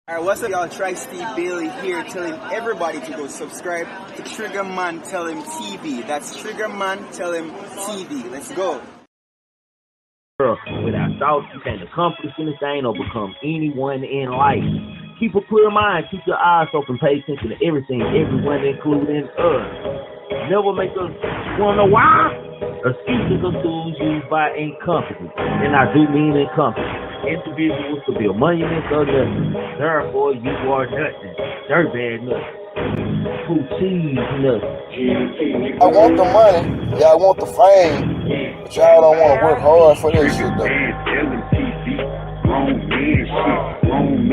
Alright, what's up, y'all? Tri-Steve Bailey here, telling everybody to go subscribe to Triggamantellemtv. That's Triggamantellemtv. Let's go. Without thoughts, you can't accomplish anything or become anyone in life. Keep a clear mind, keep your eyes open, pay attention to everything, everyone, including us. Never make us wonder why. Excuses are tools used by incompetence, and I do mean incompetent individuals to build monuments or nothing. Therefore, you are nothing. Dirtbag nothing. Who cheese nothing. I want the money, yeah, I want the fame, but y'all don't want to work hard for this shit though.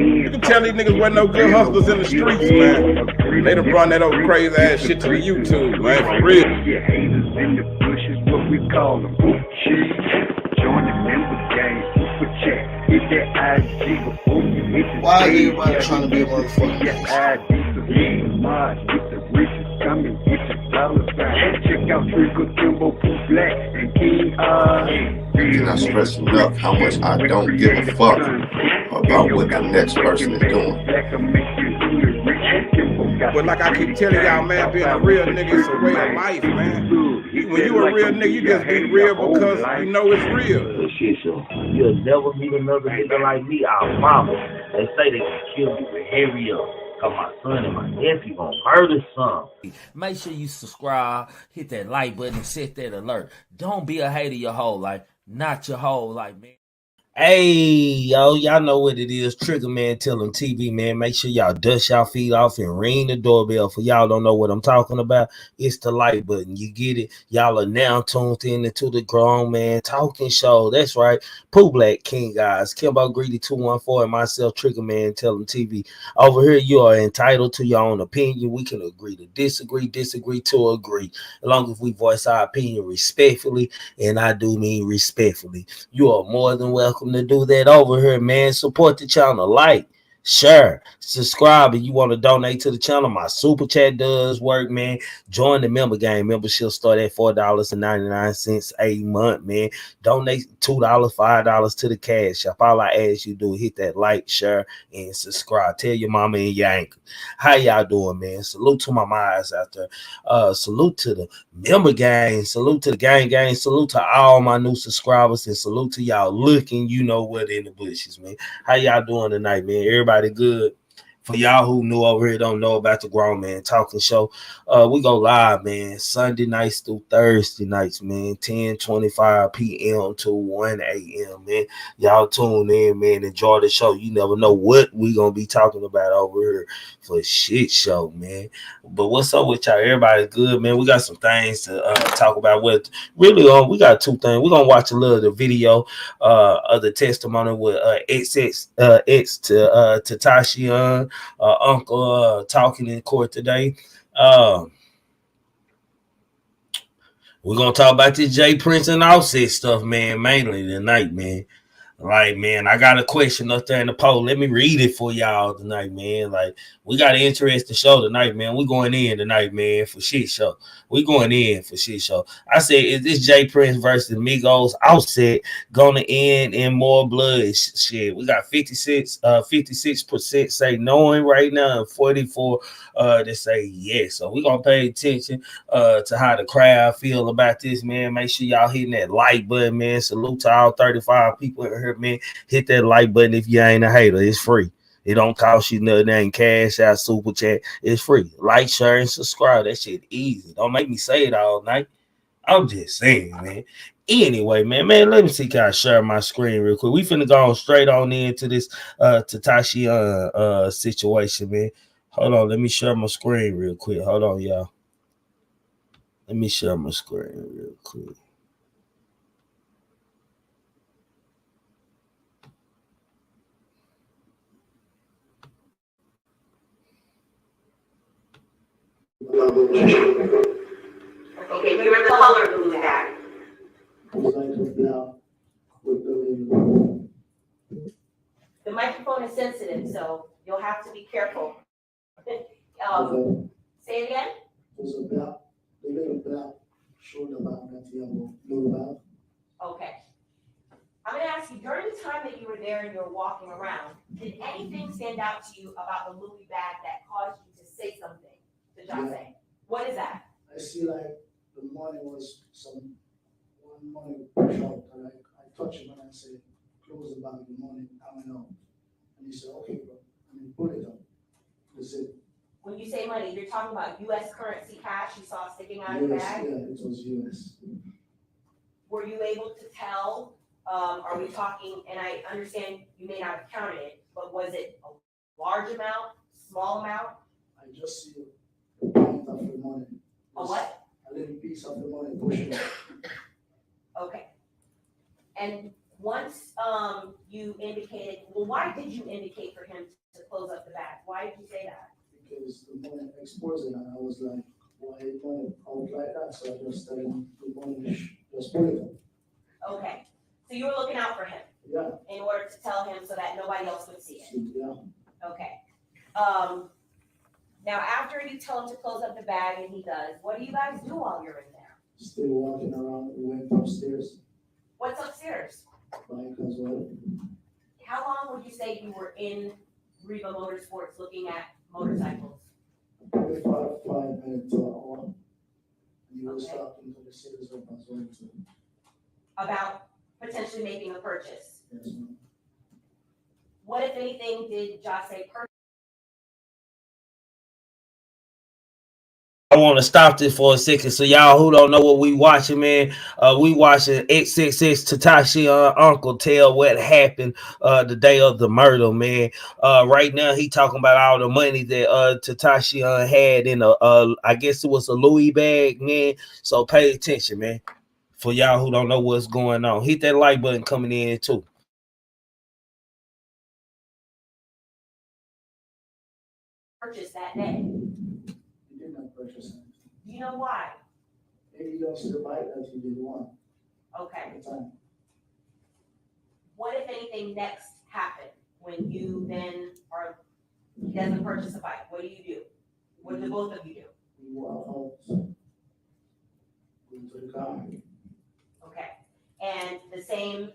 You can tell these niggas wasn't no good hustlers in the streets, man. They done brought that old crazy ass shit to the YouTube, man, for real. Haters in the bushes, what we call them. Join the member gang, super chat. Hit that IG before you hit the Why is everybody trying to be a motherfucker? Get the riches coming, get your dollar sign. Check out Triggamantellemtv Black and King Cannot stress enough how much I don't give a fuck about what the next person is doing. But like I keep telling y'all, man, being a real nigga is a way of life, man. When you a real nigga, you just be real because you know it's real. Shit, so you'll never meet another nigga like me, our mama. They say they can kill you with hurry up. Cause my son and my nephew gonna murder some. Make sure you subscribe, hit that like button, and set that alert. Don't be a hater your whole life, not your whole life, man. Hey, yo, y'all know what it is. Triggamantellemtv, man. Make sure y'all dust y'all feet off and ring the doorbell. For y'all don't know what I'm talking about, it's the like button. You get it? Y'all are now tuned in into the Grown Man Talking Show. That's right. Pooh Black King, guys. Kimbo Greedy 214 and myself, Triggamantellemtv. Over here, you are entitled to your own opinion. We can agree to disagree to agree. As long as we voice our opinion respectfully, and I do mean respectfully. You are more than welcome to do that over here, man. Support the channel, like, share, subscribe. If you want to donate to the channel, my super chat does work, man. Join the member game. Membership start at $4.99 a month, man. Donate $2, $5 to the cash shop. All I ask you do is hit that like, share, and subscribe. Tell your mama and your uncle. How y'all doing, man? Salute to my minds out there. Salute to the member gang. Salute to the gang. Salute to all my new subscribers, and salute to y'all looking, you know what, in the bushes, man. How y'all doing tonight, man? Everybody good? For y'all who new over here don't know about the Grown Man Talking Show, we go live, man, Sunday nights through Thursday nights, man, 10:25 p.m. to 1 a.m., man. Y'all tune in, man. Enjoy the show. You never know what we gonna be talking about over here for shit show, man. But what's up with y'all? Everybody good, man? We got some things to talk about. With really, we got two things. We're gonna watch a little of the video of the testimony with XXXTentacion. Uncle talking in court today. We're gonna talk about this Jay Prince and Offset stuff, man, mainly tonight, man. Like, man, I got a question up there in the poll. Let me read it for y'all tonight, man. Like, we got an interesting show tonight, man. We going in tonight, man, for shit show. We going in for shit show. I said, is this Jay Prince versus Migos Offset gonna end in more blood? Shit, we got 56% say knowing right now, and 44 that say yes. So we gonna pay attention to how the crowd feel about this, man. Make sure y'all hitting that like button, man. Salute to all 35 people in here, man. Hit that like button if you ain't a hater. It's free. It don't cost you nothing. Ain't cash out, super chat. It's free. Like, share, and subscribe. That shit easy. Don't make me say it all night. I'm just saying, man. Anyway, man, let me see. Can I share my screen real quick? We finna go straight on into this Tentacion situation, man. Hold on. Let me share my screen real quick. Hold on, y'all. Let me share my screen real quick. Okay, remember the color blue hat. The microphone is sensitive, so you'll have to be careful. Say it again. Okay. I'm going to ask you, during the time that you were there and you were walking around, did anything stand out to you about the Louis bag that caused you to say something to Jose? Yeah. What is that? I see like the money was one money push out, and I touch him and I say, close the bag, the money coming out. And he said, okay, bro. And he put it up. That's it. When you say money, you're talking about U.S. currency cash you saw sticking out of the US, bag? yeah, it was US. Were you able to tell, are we talking, and I understand you may not have counted it, but was it a large amount, small amount? I just see a pint of the money. A what? A little piece of the money pushing out. Okay. And once you indicated, well, why did you indicate for him to close up the bag? Why did you say that? Because the money exposed it, and I was like, why money out like that? So I just tell him the money just put it up. Okay. So you were looking out for him Yeah. in order to tell him so that nobody else would see it? Yeah. Okay. Now, after you tell him to close up the bag and he does, what do you guys do while you're in there? Still walking around, we went upstairs. What's upstairs? Bike as well. How long would you say you were in Reba Motorsports looking at motorcycles? Probably 5 minutes to an hour. And he was Okay. talking to the sales rep as well too. About potentially making a purchase. Yes, ma'am. What, if anything, did Jose purchase? I want to stop this for a second. So y'all who don't know what we watching, man, we watching XXXTentacion uncle tell what happened the day of the murder, man. Right now he talking about all the money that Tentacion had in I guess it was a Louis bag, man. So pay attention, man. For y'all who don't know what's going on, hit that like button coming in too. Purchase that day. He did not purchase anything. Do you know why? Maybe he don't see the bike that he did want Okay. at the time. What, if anything, next happened when you then are, he doesn't purchase a bike? What do you do? What do both of you do? We walk out, go to the car. Okay. And the same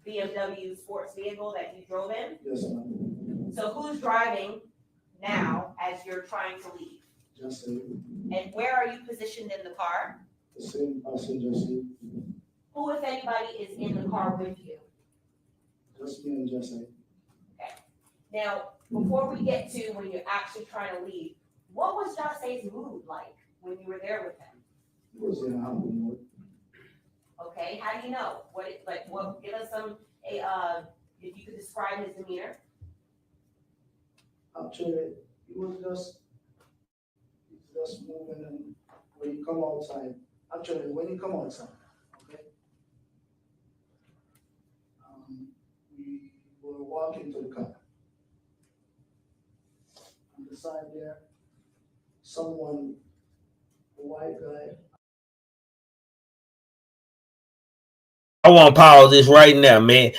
BMW sports vehicle that you drove in? Yes, ma'am. So who's driving now as you're trying to leave? Just say, And where are you positioned in the car? the same passenger seat. Who, if anybody, is in the car with you? Just me and Jesse. Now, before we get to when you're actually trying to leave, what was Jose's mood like when you were there with him? He was in a happy mood. Okay, how do you know? Give us some, if you could describe his demeanor. Actually, he was just moving, and when he come outside, okay, we were walking to the car. On the side there, someone, a white guy. I want to pause this right now, man.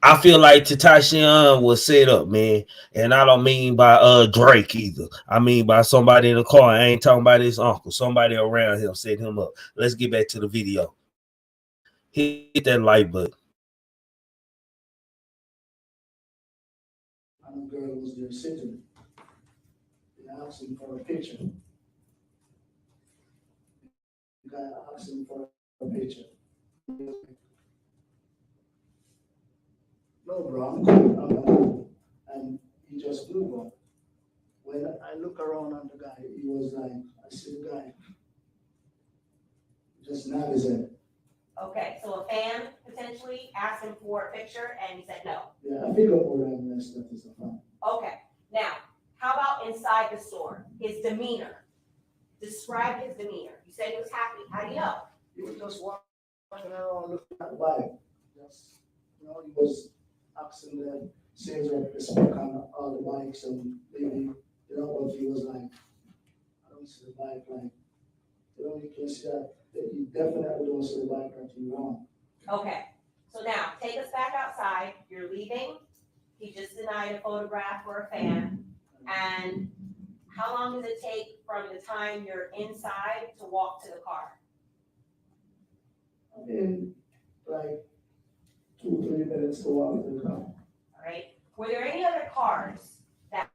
I feel like Tentacion was set up, man. And I don't mean by Drake either. I mean by somebody in the car. I ain't talking about his uncle. Somebody around him set him up. Let's get back to the video. Hit that like button. And the girl was there sitting. They asked him for a picture. The guy asked him for a picture. No, bro, I'm cool. And he just moved on. When I look around at the guy, he was like, I see the guy just nod his head. Okay, so a fan potentially asked him for a picture and he said no. Yeah, I feel like we're having this stuff is a fan. Okay, now, how about inside the store? His demeanor. Describe his demeanor. You said he was happy. How do you know? He was just walking around looking at the bike. Just, he was asking the sales rep to speak on all the bikes and maybe, but he was like, I don't see the bike, like, you can see that you definitely don't see the bike that you want. Okay, so now take us back outside. You're leaving. He just denied a photograph for a fan. And how long does it take from the time you're inside to walk to the car? I mean, like 2-3 minutes to walk to the car. All right. Were there any other cars that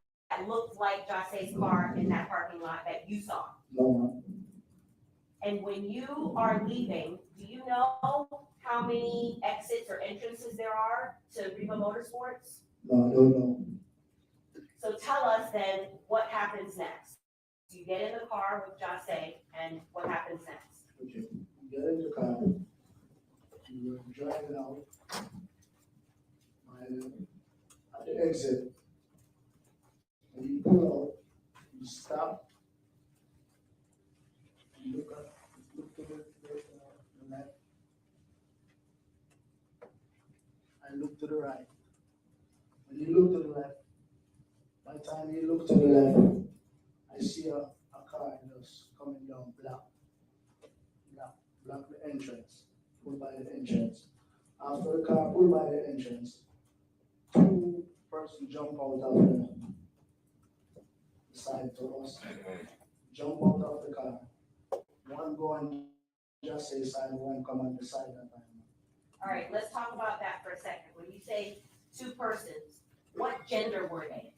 looked like Jase's car in that parking lot that you saw? No, ma'am. And when you are leaving, do you know how many exits or entrances there are to Riva Motorsports? No, I don't know. So tell us then what happens next. You get in the car with Jase, and what happens next? Okay, we get in the car. We were driving out. At the exit, when you pull out, you stop. You look to the left. I look to the right. When you look to the left, by the time you look to the left, I see a car just coming down, block the entrance, pulled by the entrance. After the car pulled by the entrance, 2 persons jump out of the side to us, jump out of the car. One go on Jase's side, one come on the side of the time. All right, let's talk about that for a second. When you say 2 persons, what gender were they?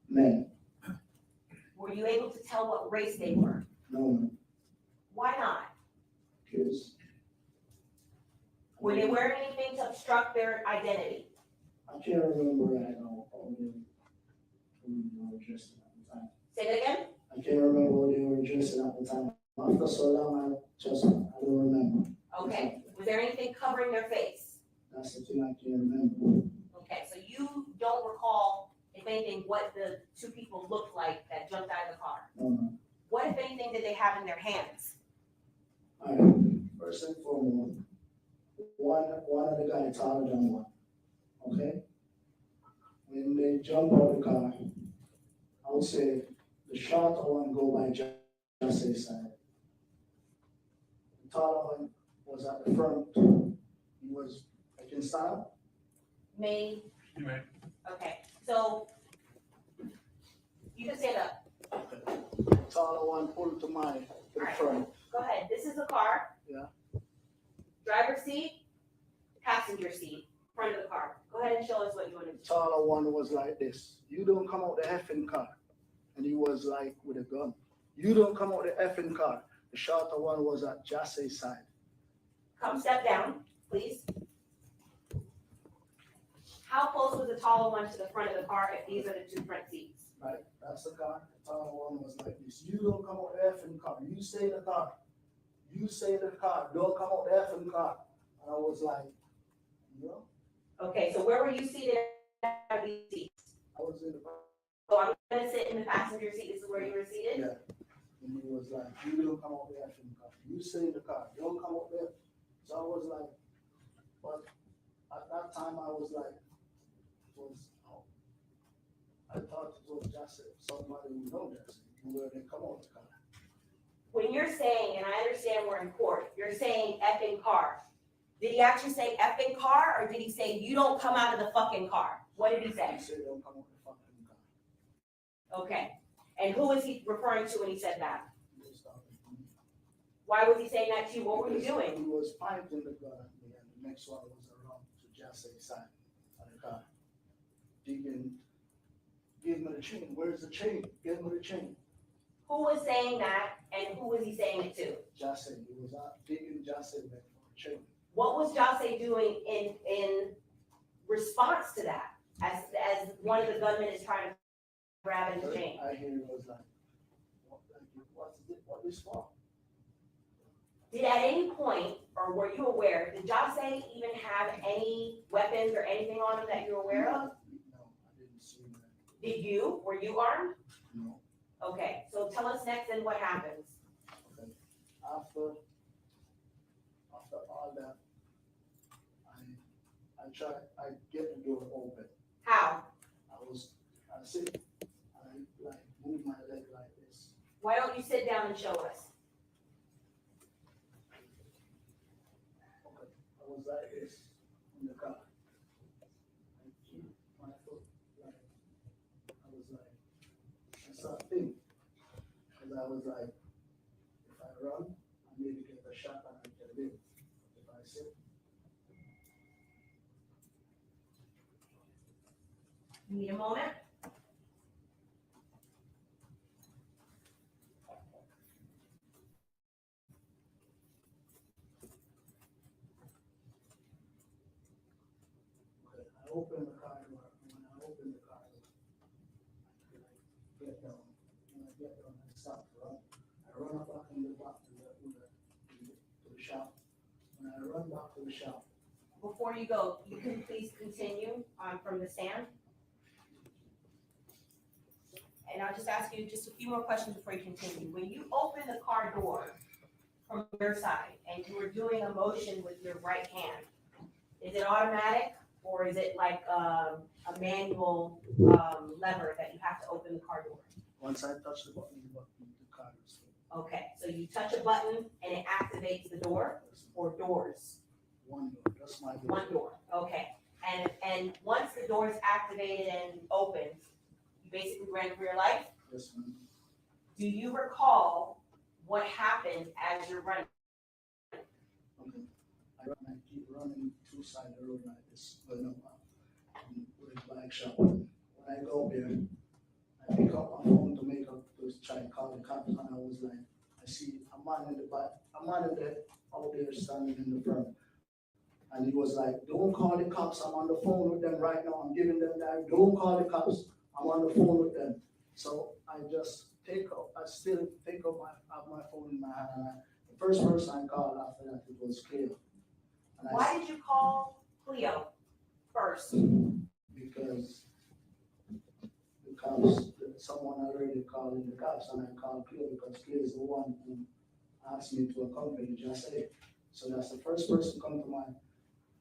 Men. Were you able to tell what race they were? No, Why not? because Were they wearing anything to obstruct their identity? I can't remember right now how they were dressed at the time. Say that again? I can't remember what they were dressed at the time. After so long, I don't remember. Okay. Was there anything covering their face? That's the thing I can't remember. Okay, so you don't recall, if anything, what the 2 people looked like that jumped out of the car? No. What, if anything, did they have in their hands? All right. First and foremost, one of the guys taller than one. Okay? When they jump out of the car, I would say the shorter one go by Jase's side. The taller one was at the front. He was, I can stop? May? You may. Okay, so you can stand up. The taller one pulled to the Alright. front. Go ahead. This is the car. Yeah. Driver's seat, passenger seat, front of the car. Go ahead and show us what you want to do. The taller one was like this. You don't come out the effing car. And he was like with a gun. You don't come out the effing car. The shorter one was at Jase's side. Come step down, please. How close was the taller one to the front of the car if these are the 2 front seats? Right, that's the car. The taller one was like this. You don't come out the effing car. You stay in the car. You stay in the car. Don't come out the effing car. And I was like, you know, Okay, so where were you seated at these seats? I was in the car. So I'm gonna sit in the passenger seat. This is where you were seated? Yeah. And he was like, you don't come out the effing car. You stay in the car. Don't come out there. So I was like, but at that time I was like, I thought it was just somebody who know that, where they come out the car. When you're saying, and I understand we're in court, you're saying effing car. Did he actually say effing car, or did he say you don't come out of the fucking car? What did he say? He said don't come out the fucking car. Okay. And who was he referring to when he said that? He was talking to me. Why was he saying that to you? What were you He doing? was fighting the gun at me, and the next one was around to Jase's side of the car. Digging, give me the chain. Where's the chain? Give me the chain. Who was saying that, and who was he saying it to? Jase, he was out digging Jase back for the chain. What was Jase doing in response to that? As one of the gunmen is trying to grab his chain. I hear it was like, what is for? Did at any point, or were you aware, did Jase even have any weapons or anything on him that you're aware of? No, I didn't see that. Did you? Were you armed? No. Okay, so tell us next and what happens. Okay. After all that, I get the door open. How? I sit, I like move my leg like this. Why don't you sit down and show us? Okay. I was like this in the car. I keep my foot like, I was like, I started thinking. Because I was like, if I run, I maybe get a shot and I can live. If I sit, You need a moment? I open the car door, and when I open the car door, I get down. When I get down, I start to run. I run back in the back to the shop. When I run back to the shop, Before you go, you can please continue from the stand. And I'll just ask you just a few more questions before you continue. When you open the car door from your side and you were doing a motion with your right hand, is it automatic or is it like a manual lever that you have to open the car door? once I touch the button, the car is Okay, so you touch a button and it activates the door or doors? one door, that's my door. One door, okay. And once the door is activated and opened, you basically ran for your life? Yes, ma'am. Do you recall what happened as you're running? Okay. I keep running two sides of the road like this, going up with a bike shop. When I go there, I pick up my phone to try and call the cops, and I was like, I see a man in the back, a man out there standing in the front. And he was like, don't call the cops, I'm on the phone with them right now, I'm giving them that, don't call the cops, I'm on the phone with them. So I just still take up my phone in my hand, and the first person I called after that, it was Cleo. And Why did you call Cleo first? Because the cops, someone already called in the cops, and I called Cleo because Cleo is the one who asked me to accompany Just A. So that's the first person come to my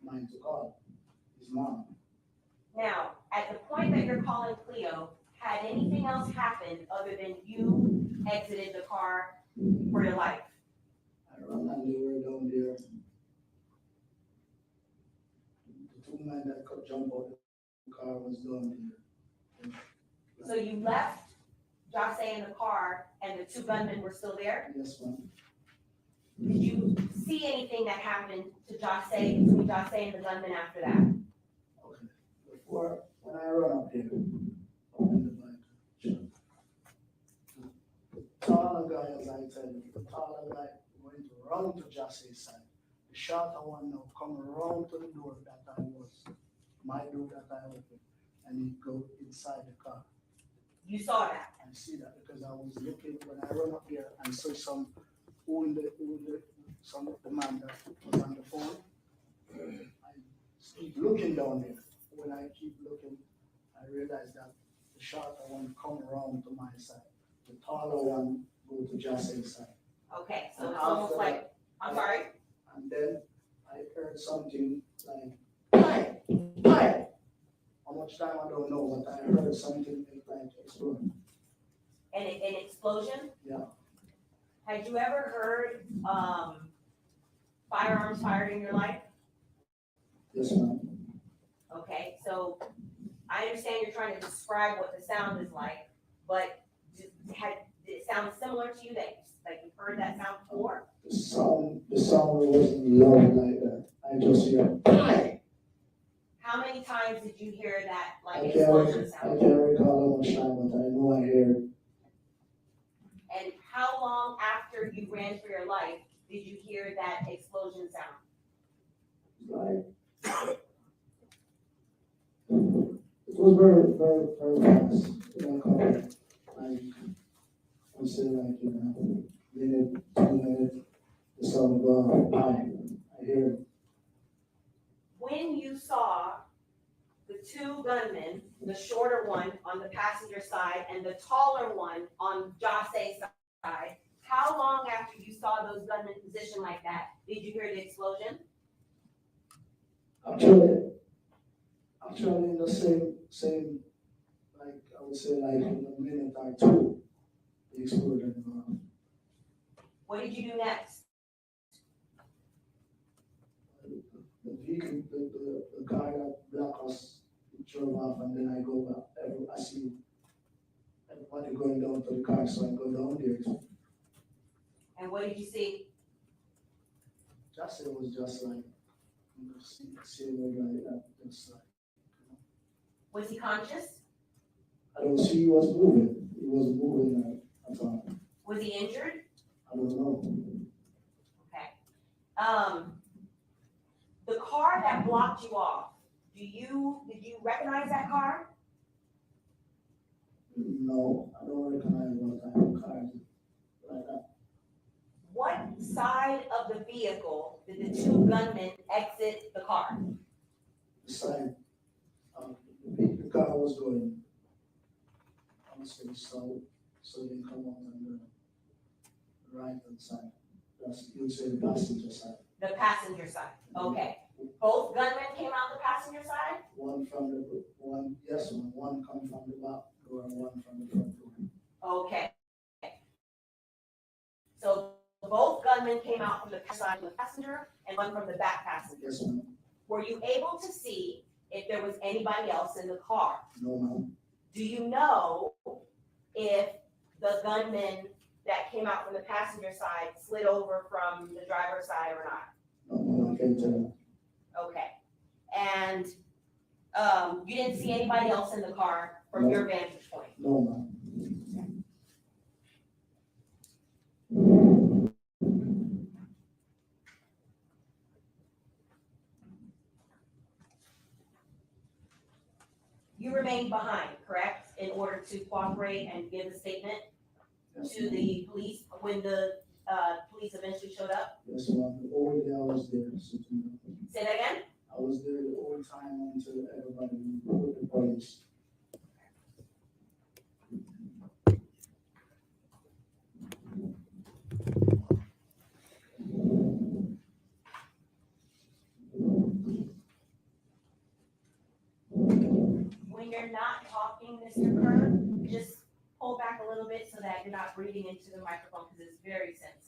mind to call, his mom. Now, at the point that you're calling Cleo, had anything else happened other than you exited the car for your life? I run and they were down there. The two men that could jump out the car was down there. So you left Just A in the car and the two gunmen were still there? Yes, ma'am. Did you see anything that happened to Just A, between Just A and the gunman after that? Okay. Before, when I run up there, up in the bike, the taller guy, as I tell you, the taller guy went to run to Just A's side. The shorter one now come around to the door that I was, my door that I opened, and he go inside the car. You saw that? I see that because I was looking, when I run up there and saw some the man that was on the phone. I keep looking down there. When I keep looking, I realize that the shorter one come around to my side. The taller one go to Just A's side. Okay, so And it's almost after like, that, I'm sorry? And then I heard something like, hi. How much time I don't know, but I heard something like explode. An explosion? Yeah. Had you ever heard firearms fired in your life? Yes, ma'am. Okay, so I understand you're trying to describe what the sound is like, but did it sound similar to you that you've heard that sound before? The sound wasn't loud like that. I just hear, hi. How many times did you hear that I explosion can't sound? recall how much time, but I know I heard it. And how long after you ran for your life did you hear that explosion sound? Like, it was very, very, very fast. I would say minute, 2 minutes, the sound go I hear it. When you saw the two gunmen, the shorter one on the passenger side and the taller one on Just A's side, how long after you saw those gunmen positioned like that did you hear the explosion? Actually in the same, like I would say like in a minute or two, the explosion. What did you do next? The vehicle, the car that blocked us drove off, and then I go back. I see everybody going down to the car, so I go down there too. And what did you see? Just it was just like, same way like that, just like, Was he conscious? I don't see he was moving. He wasn't moving at all. Was he injured? I don't know. Okay. The car that blocked you off, did you recognize that car? No, I don't recognize what type of car like that. What side of the vehicle did the two gunmen exit the car? The side, the car was going, I would say south, so they come on the right hand side. That's, you would say the passenger side. The passenger side. Okay. Both gunmen came out the passenger side? One come from the back door and one from the front door. Okay. So both gunmen came out from the side of the passenger and one from the back passenger. Yes, ma'am. Were you able to see if there was anybody else in the car? No, ma'am. Do you know if the gunmen that came out from the passenger side slid over from the driver's side or not? No, ma'am, I can't tell. Okay. And you didn't see anybody else in the car from your vantage point? No, ma'am. You remained behind, correct, in order to cooperate and give a statement Yes, to the police when the police eventually showed up? yes, ma'am. The whole day I was there. So, Say that again? I was there the whole time until everybody with the police. When you're not talking, Mr. Kerr, just pull back a little bit so that you're not breathing into the microphone because it's very sensitive.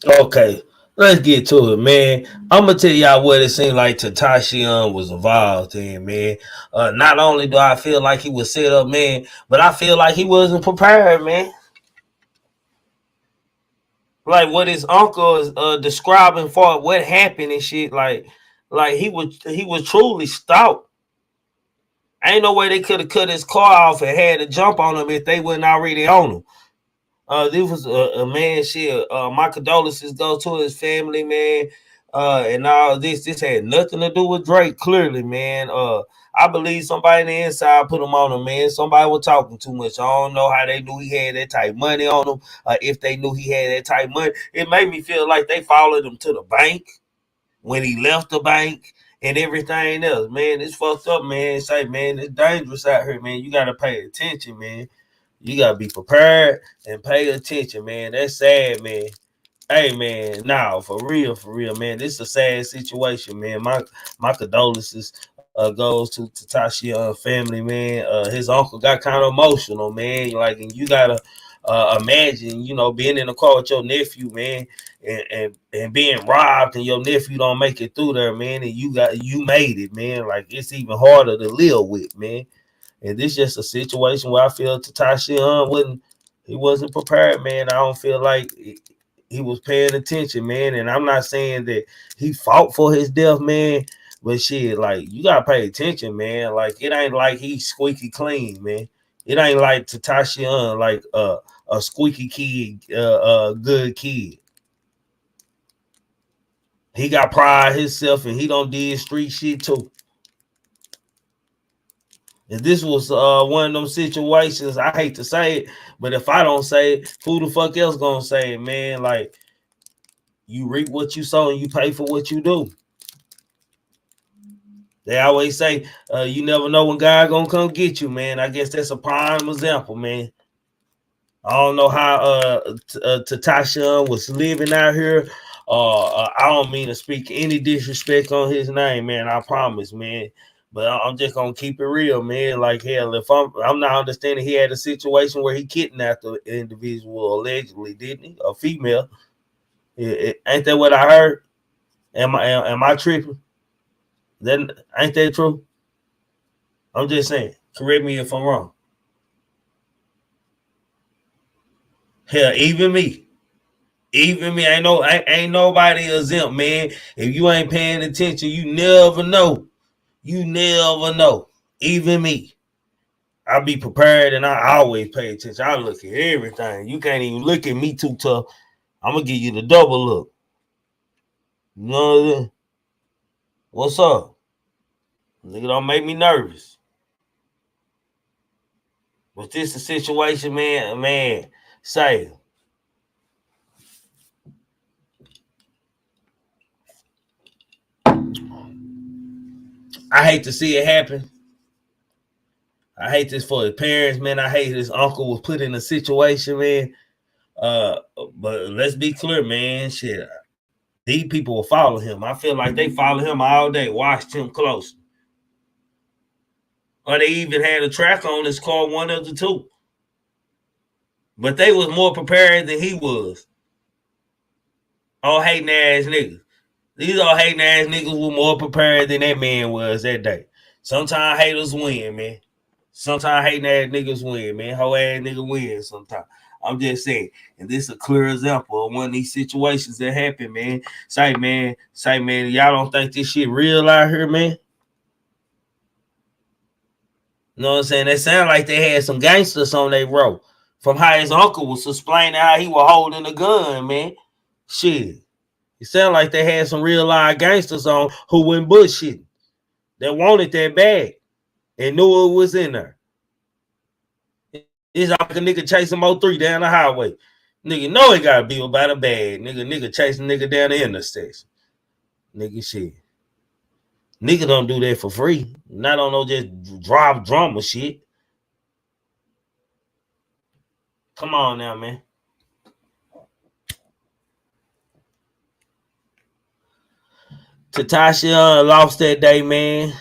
Okay, let's get to it, man. I'm gonna tell y'all what it seemed like Tentacion was involved in, man. Not only do I feel like he was set up, man, but I feel like he wasn't prepared, man. Like what his uncle is describing for what happened and shit, like he was truly stout. Ain't no way they could have cut his car off and had to jump on him if they wasn't already on him. This was a man. Shit. My condolences go to his family, man. And all this had nothing to do with Drake. Clearly, man. I believe somebody in the inside put him on him, man. Somebody was talking too much. I don't know how they knew he had that type money on him. If they knew he had that type money, it made me feel like they followed him to the bank when he left the bank and everything else. Man, it's fucked up, man. Say, man, it's dangerous out here, man. You gotta pay attention, man. You gotta be prepared and pay attention, man. That's sad, man. Hey, man, nah, for real, man. This is a sad situation, man. My condolences goes to Tentacion family, man. His uncle got kind of emotional, man. Like, and you gotta imagine, you know, being in the car with your nephew, man, and being robbed, and your nephew don't make it through there, man, and you made it, man. Like, it's even harder to live with, man. And this is just a situation where I feel Tentacion wasn't prepared, man. I don't feel like he was paying attention, man. And I'm not saying that he fought for his death, man. But shit, like, you gotta pay attention, man. Like, it ain't like he's squeaky clean, man. It ain't like Tentacion, like a squeaky kid, good kid. He got pride himself, and he don't did street shit too. If this was one of those situations, I hate to say it, but if I don't say it, who the fuck else gonna say it, man? Like, you reap what you sow and you pay for what you do. They always say, you never know when God gonna come get you, man. I guess that's a prime example, man. I don't know how Tentacion was living out here. I don't mean to speak any disrespect on his name, man. I promise, man. But I'm just gonna keep it real, man. Like, hell, if I'm not understanding, he had a situation where he kidnapped an individual allegedly, didn't he? A female. Ain't that what I heard? Am I tripping? Then ain't that true? I'm just saying. Correct me if I'm wrong. Hell, even me. Even me. Ain't nobody exempt, man. If you ain't paying attention, you never know. You never know. Even me. I be prepared and I always pay attention. I look at everything. You can't even look at me too tough. I'm gonna give you the double look. You know what I mean? What's up? Nigga, don't make me nervous. But this a situation, man, say. I hate to see it happen. I hate this for his parents, man. I hate his uncle was put in a situation, man. But let's be clear, man. Shit. These people will follow him. I feel like they follow him all day, watched him close. Or they even had a track on his car, one of the two. But they was more prepared than he was. All hating ass niggas. These all hating ass niggas were more prepared than that man was that day. Sometimes haters win, man. Sometimes hating ass niggas win, man. Whole ass nigga win sometimes. I'm just saying. And this is a clear example of one of these situations that happen, man. Say, man, y'all don't think this shit real out here, man? You know what I'm saying? They sound like they had some gangsters on their row. From how his uncle was explaining how he was holding a gun, man. Shit. It sounded like they had some real live gangsters on who went bullshitting. That wanted that bag and knew it was in there. It's like a nigga chasing Mo3 down the highway. Nigga know it gotta be about a bag. Nigga chasing nigga down the intersection. Nigga shit. Nigga don't do that for free. Not on no just drive drama shit. Come on now, man. Tentacion lost that day, man.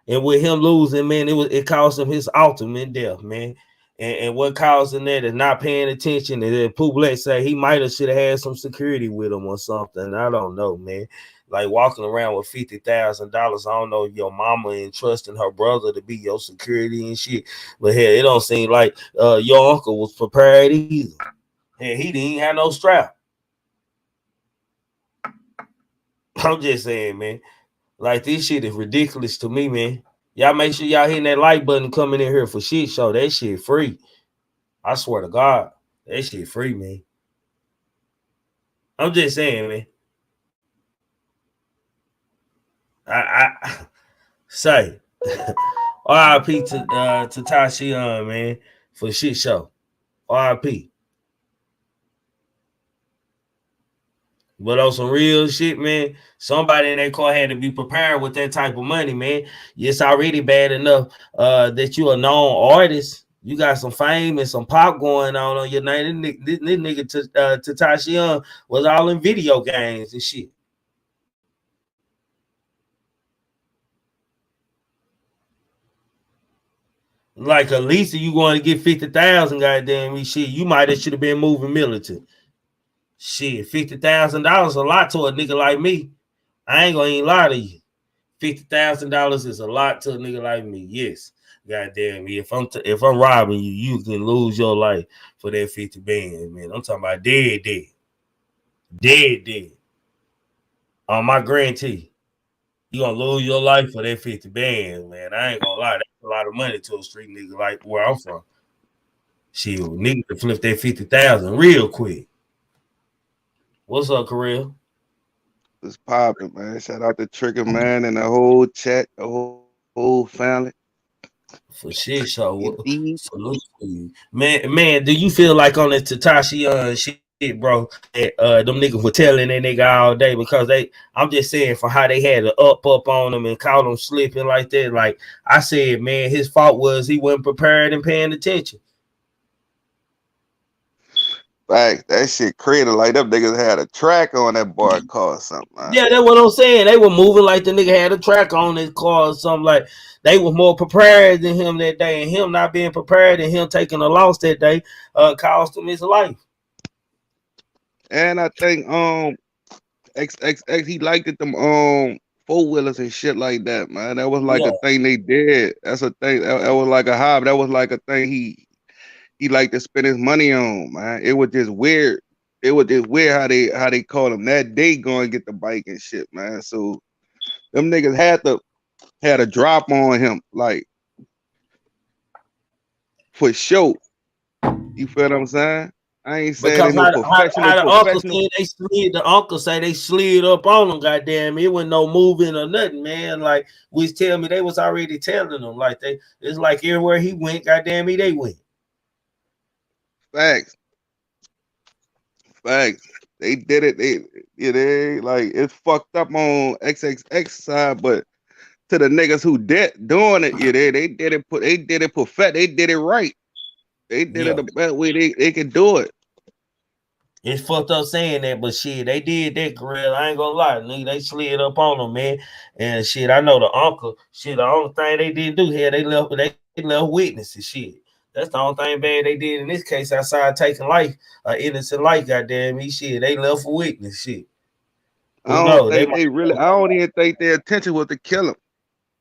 And with him losing, man, it caused him his ultimate death, man. And what caused him that is not paying attention. And Public say he might have should have had some security with him or something. I don't know, man. Like walking around with $50,000. I don't know if your mama entrusting her brother to be your security and shit. But hell, it don't seem like your uncle was prepared either. Hell, he didn't have no strap. I'm just saying, man. Like, this shit is ridiculous to me, man. Y'all make sure y'all hitting that like button coming in here for shit show. That shit free. I swear to God. That shit free, man. I'm just saying, man. I say RIP to Tentacion, man, for shit show. RIP. But on some real shit, man, somebody in that car had to be prepared with that type of money, man. It's already bad enough that you're a known artist. You got some fame and some pop going on your name. This nigga Tentacion was all in video games and shit. Like, at least you going to get 50,000, goddamn shit. You might have should have been moving militant. Shit, $50,000 a lot to a nigga like me. I ain't gonna even lie to you. $50,000 is a lot to a nigga like me. Yes, goddamn me. If I'm robbing you, you can lose your life for that 50 bands, man. I'm talking about dead. On my guarantee, you gonna lose your life for that 50 bands, man. I ain't gonna lie. That's a lot of money to a street nigga like where I'm from. Shit, nigga can flip that 50,000 real quick. What's up, Karel? It's popping, man. Shout out to Trigger Man and the whole chat, the whole family. For shit, so salute to you. Man, do you feel like on the Tentacion shit, bro, that them niggas were telling that nigga all day? Because I'm just saying, for how they had to up on him and caught him slipping like that. Like I said, man, his fault was he wasn't prepared and paying attention. Like that shit crazy. Like them niggas had a track on that boy car or something. Man. Yeah, that's what I'm saying. They were moving like the nigga had a track on his car or something. Like they were more prepared than him that day, and him not being prepared and him taking a loss that day cost him his life. And I think XXX he liked it them 4-wheelers and shit like that, man. That was like Yeah. a thing they did. That's a thing. That was like a hobby. That was like a thing he liked to spend his money on, man. It was just weird. It was just weird how they called him that day going to get the bike and shit, man. So them niggas had a drop on him, like for sure. You feel what I'm saying? I ain't saying Because they no professional. the uncle said they slid. The uncle say they slid up on them. Goddamn, it wasn't no moving or nothing, man. Like was telling me they was already telling them, like it's like everywhere he went, goddamn me, they went. Facts. They did it. They like it's fucked up on XXX side, but to the niggas who doing it, they did it perfect. They did it right. They did it the best way they could do it. It's fucked up saying that, but shit, they did that, Gorilla. I ain't gonna lie, nigga. They slid up on them, man. And shit, I know the uncle. Shit, the only thing they didn't do here, they left witnesses. Shit, that's the only thing bad they did in this case. Outside taking life, innocent life, goddamn me, shit. They left a witness, shit. I don't even think their intention was to kill him.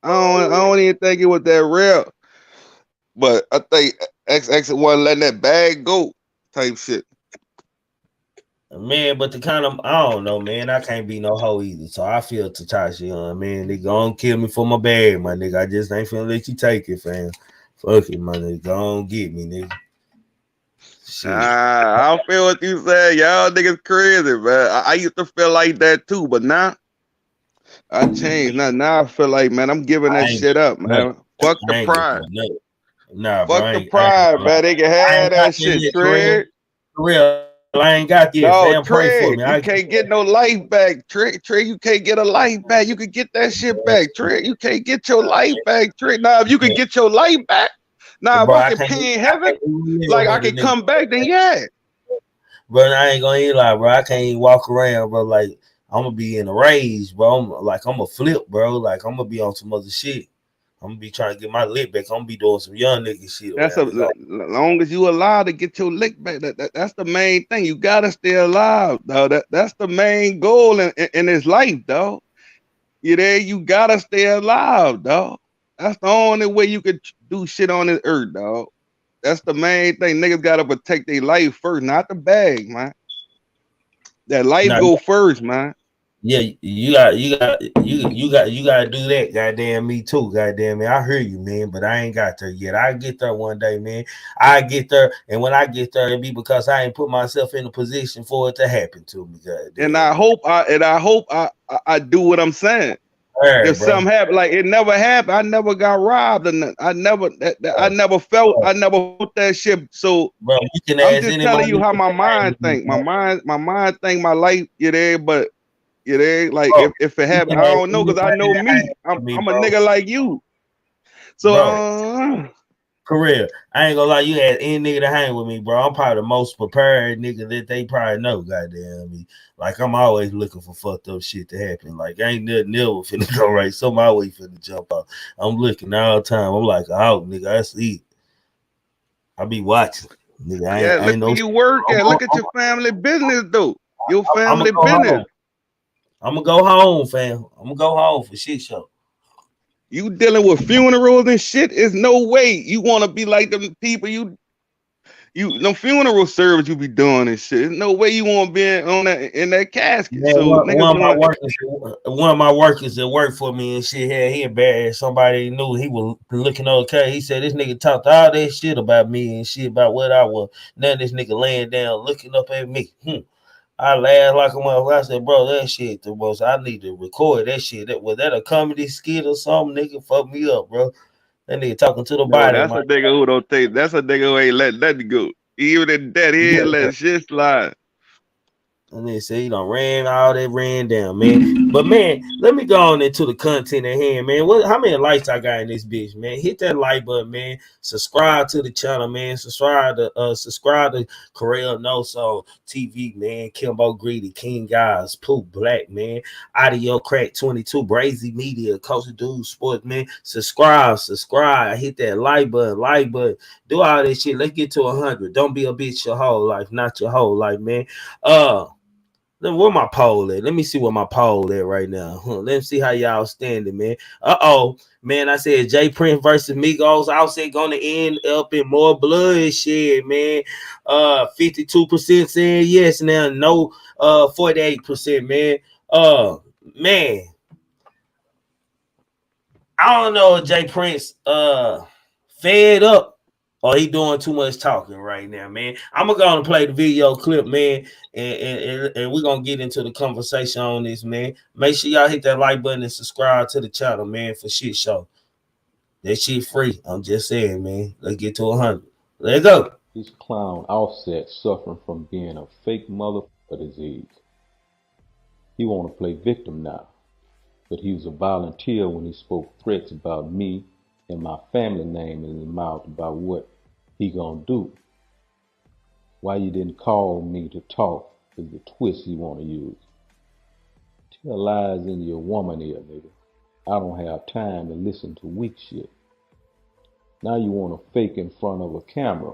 I don't even think it was that real. But I think XX wasn't letting that bag go, type shit. Man, but the kind of I don't know, man. I can't be no hoe either. So I feel Tentacion, man. They gonna kill me for my bag, my nigga. I just ain't finna let you take it, fam. Fuck it, my nigga. Go on get me, nigga. Shit. I don't feel what you said. Y'all niggas crazy, man. I used to feel like that too, but now I changed. Now I feel like, man, I'm giving that shit up, man. Fuck the pride. Nah, fuck bro, the pride, man. They can have that shit, Trey. For real. I ain't got this. No, Trey, you can't get no life back, Trey. You can't get a life back. You can get that shit back, Trey. You can't get your life back, Trey. Now, if you can get your life back, now if I can pay in heaven, like I can come back, then yeah. Bro, I ain't gonna even lie, bro. I can't even walk around, bro. Like I'm gonna be in a rage, bro. I'm gonna flip, bro. Like I'm gonna be on some other shit. I'm gonna be trying to get my lick back. I'm gonna be doing some young nigga shit. That's as long as you allowed to get your lick back. That's the main thing. You gotta stay alive, though. That's the main goal in his life, though. You gotta stay alive, dog. That's the only way you could do shit on this earth, dog. That's the main thing. Niggas gotta protect their life first, not the bag, man. That life go first, man. Yeah, you gotta do that, goddamn me too, goddamn me. I hear you, man, but I ain't got there yet. I get there one day, man. I get there, and when I get there, it'll be because I ain't put myself in a position for it to happen to me, goddamn. And I hope I do what I'm saying. Right, if something happened, like it never happened, I never got robbed, and I never felt that shit. So bro, you can I'm just telling you how my mind think. My mind think my life, but. Like if it happened, I don't know, because I know me. I'm a nigga like you. So career. I ain't gonna lie, you had any nigga to hang with me, bro. I'm probably the most prepared nigga that they probably know, goddamn me. Like I'm always looking for fucked up shit to happen. Like ain't nothing never finna go right. Something always finna jump out. I'm looking all the time. I'm like, oh nigga, I see. I be watching. Nigga, look where you work at. Look at your family business though. Your family business. I'm gonna go home, fam. I'm gonna go home for shit show. You dealing with funerals and shit? Is no way you want to be like them people. You them funeral service you be doing and shit. There's no way you want to be in that casket. Man, so one of my workers that worked for me and shit had he embarrassed somebody knew he was looking okay. He said this nigga talked all that shit about me and shit about what I was. Now this nigga laying down looking up at me. I laughed like a motherfucker. I said, bro, that shit the most. I need to record that shit. Was that a comedy skit or something? Nigga, fuck me up, bro. That nigga talking to the body. That's a nigga who don't take. That's a nigga who ain't let nothing go. Even in death, he ain't let shit slide. And they say he done ran down, man. But man, let me go on into the content at hand, man. How many likes I got in this bitch, man? Hit that like button, man. Subscribe to the channel, man. Subscribe to Corel No Soul TV, man. Kimbo Greedy, King Guys, Poop Black, man. Audio Crack 22, Brazy Media, Coach Dude Sports, man. Subscribe. Hit that like button. Do all this shit. Let's get to 100. Don't be a bitch your whole life, not your whole life, man. Where my poll at? Let me see what my poll at right now. Let me see how y'all standing, man. Man, I said Jay Prince versus Migos. I said gonna end up in more bloodshed, man. 52% saying yes now, no, 48%, man. Man, I don't know if Jay Prince fed up or he doing too much talking right now, man. I'm gonna go and play the video clip, man, and we're gonna get into the conversation on this, man. Make sure y'all hit that like button and subscribe to the channel, man, for shit show. That shit free. I'm just saying, man. Let's get to 100. Let's go. This clown Offset suffering from being a fake motherfucker disease. He want to play victim now, but he was a volunteer when he spoke threats about me and my family name in his mouth about what he gonna do. Why you didn't call me to talk is the twist he want to use. Tell lies in your woman ear, nigga. I don't have time to listen to weak shit. Now you want to fake in front of a camera,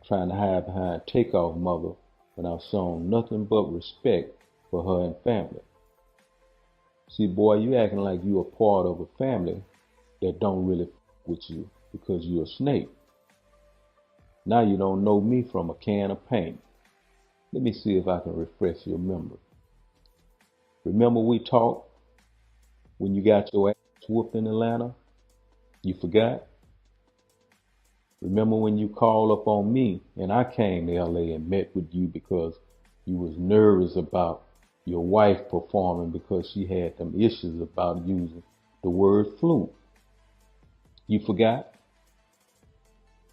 trying to hide behind Takeoff mother when I've shown nothing but respect for her and family. See, boy, you acting like you a part of a family that don't really f with you because you're a snake. Now you don't know me from a can of paint. Let me see if I can refresh your memory. Remember we talked when you got your ass whooped in Atlanta? You forgot? Remember when you called up on me and I came to LA and met with you because you was nervous about your wife performing because she had them issues about using the word flu? You forgot?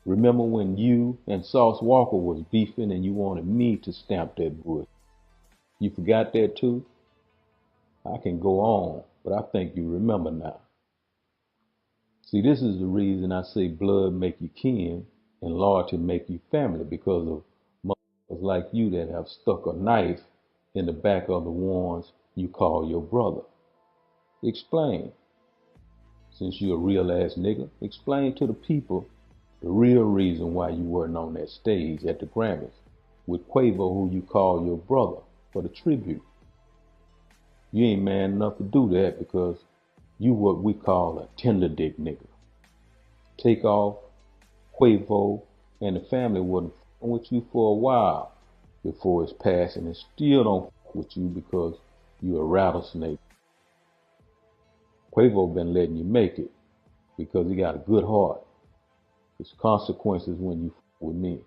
Remember when you and Sauce Walker was beefing and you wanted me to stamp that bush? You forgot that too? I can go on, but I think you remember now. See, this is the reason I say blood make you kin and loyalty make you family, because of motherfuckers like you that have stuck a knife in the back of the ones you call your brother. Explain. Since you're a real ass nigga, explain to the people the real reason why you weren't on that stage at the Grammys with Quavo, who you call your brother, for the tribute. You ain't man enough to do that because you what we call a tender dick nigga. Takeoff, Quavo, and the family wasn't f***ing with you for a while before his passing, and still don't f*** with you because you a rattlesnake. Quavo been letting you make it because he got a good heart. There's consequences when you f*** with me.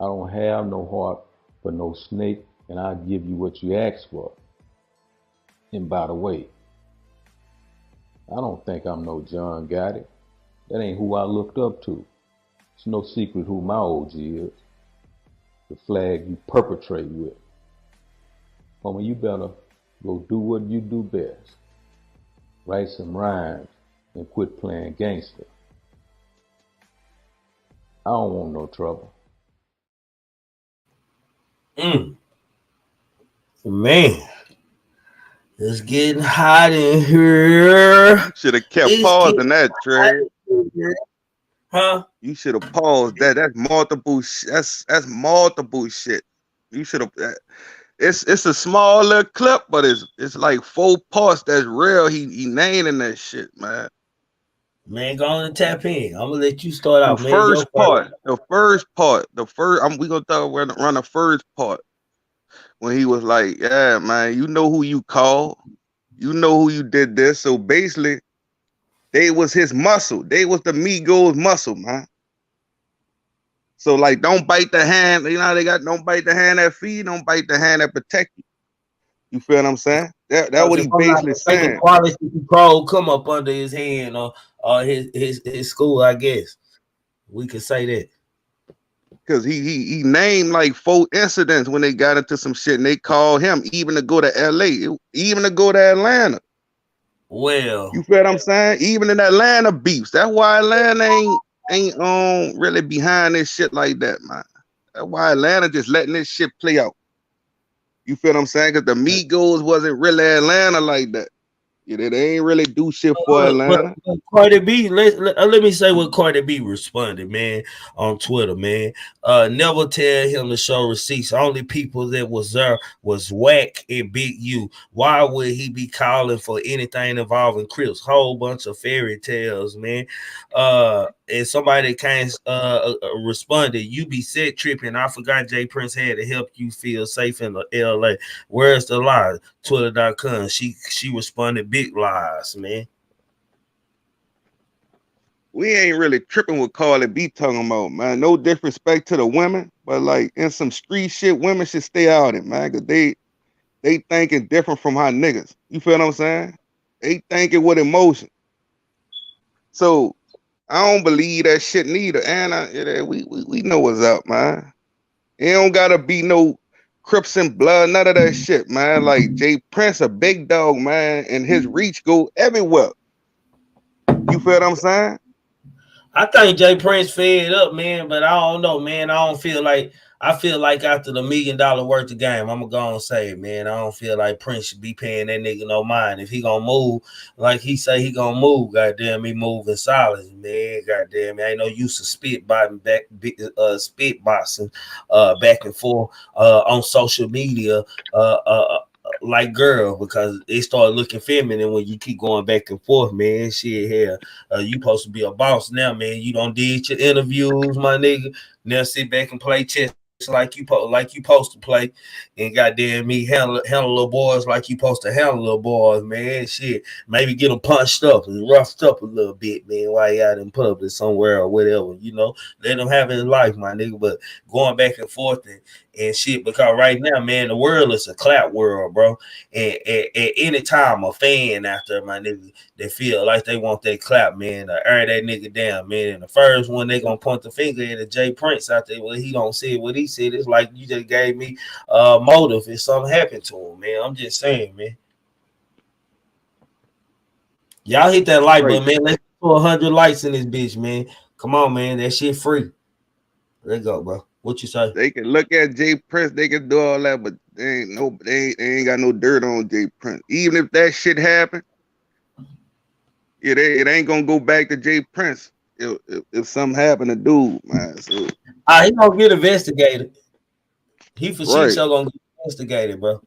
I don't have no heart for no snake, and I'll give you what you ask for. And by the way, I don't think I'm no John Gotti. That ain't who I looked up to. It's no secret who my OG is. The flag you perpetrate with. Homie, you better go do what you do best. Write some rhymes and quit playing gangster. I don't want no trouble. Man, it's getting hot in here. Should have kept pausing that, Trey. Huh? You should have paused that. That's multiple. That's multiple shit. You should have. It's a small little clip, but it's like 4 parts. That's real. He naming that shit, man. Man, go on and tap in. I'm gonna let you start out. The first part. We gonna run the first part when he was like, "Yeah, man, you know who you call, you know who you did this." So basically, they was his muscle. They was the Migos muscle, man. So like, don't bite the hand. You know how they got don't bite the hand that feed, don't bite the hand that protect you. You feel what I'm saying? That what he basically saying. Quality control come up under his hand or his school, I guess. We could say that. Cause he named like 4 incidents when they got into some shit and they called him even to go to LA, even to go to Atlanta. Well, you feel what I'm saying? Even in Atlanta beefs. That's why Atlanta ain't really behind this shit like that, man. That's why Atlanta just letting this shit play out. You feel what I'm saying? Cause the Migos wasn't really Atlanta like that. Yeah, they ain't really do shit for Atlanta. But Cardi B, let me say what Cardi B responded, man, on Twitter, man. Never tell him to show receipts. Only people that was there was Whack and Big U. Why would he be calling for anything involving Crips? Whole bunch of fairy tales, man. And somebody came responded, you be set tripping. I forgot Jay Prince had to help you feel safe in the LA. Where's the lie? Twitter.com. She responded, big lies, man. We ain't really tripping with Cardi B talking about, man. No disrespect to the women, but like in some street shit, women should stay out of it, man. Cause they thinking different from how niggas. You feel what I'm saying? They thinking with emotion. So I don't believe that shit neither. And we know what's up, man. It don't gotta be no Crips and blood, none of that shit, man. Like Jay Prince, a big dog, man, and his reach go everywhere. You feel what I'm saying? I think Jay Prince fed up, man, but I don't know, man. I feel like after the $1 million worth of game, I'm gonna go and say, man, I don't feel like Prince should be paying that nigga no mind. If he gonna move like he say he gonna move, goddamn, he moving silence, man. Goddamn, ain't no use of spitboxing back and forth on social media, like girl, because it started looking feminine when you keep going back and forth, man. Shit, hell, you supposed to be a boss now, man. You don't did your interviews, my nigga. Now sit back and play chess like you supposed to play, and goddamn me handle little boys like you supposed to handle little boys, man. Shit, maybe get them punched up and roughed up a little bit, man, while you out in public somewhere or whatever, you know. Let them have his life, my nigga. But going back and forth and shit, because right now, man, the world is a clap world, bro. And at any time, a fan out there, my nigga, they feel like they want that clap, man, to air that nigga down, man. And the first one they gonna point the finger at Jay Prince out there. Well, he don't say what he said. It's like you just gave me motive if something happened to him, man. I'm just saying, man. Y'all hit that like button, man. Let's put 100 likes in this bitch, man. Come on, man. That shit free. Let's go, bro. What you say? They can look at Jay Prince, they can do all that, but they ain't got no dirt on Jay Prince. Even if that shit happened, it ain't gonna go back to Jay Prince if something happened to dude, man. So he gonna get investigated. He for sure gonna get investigated, bro.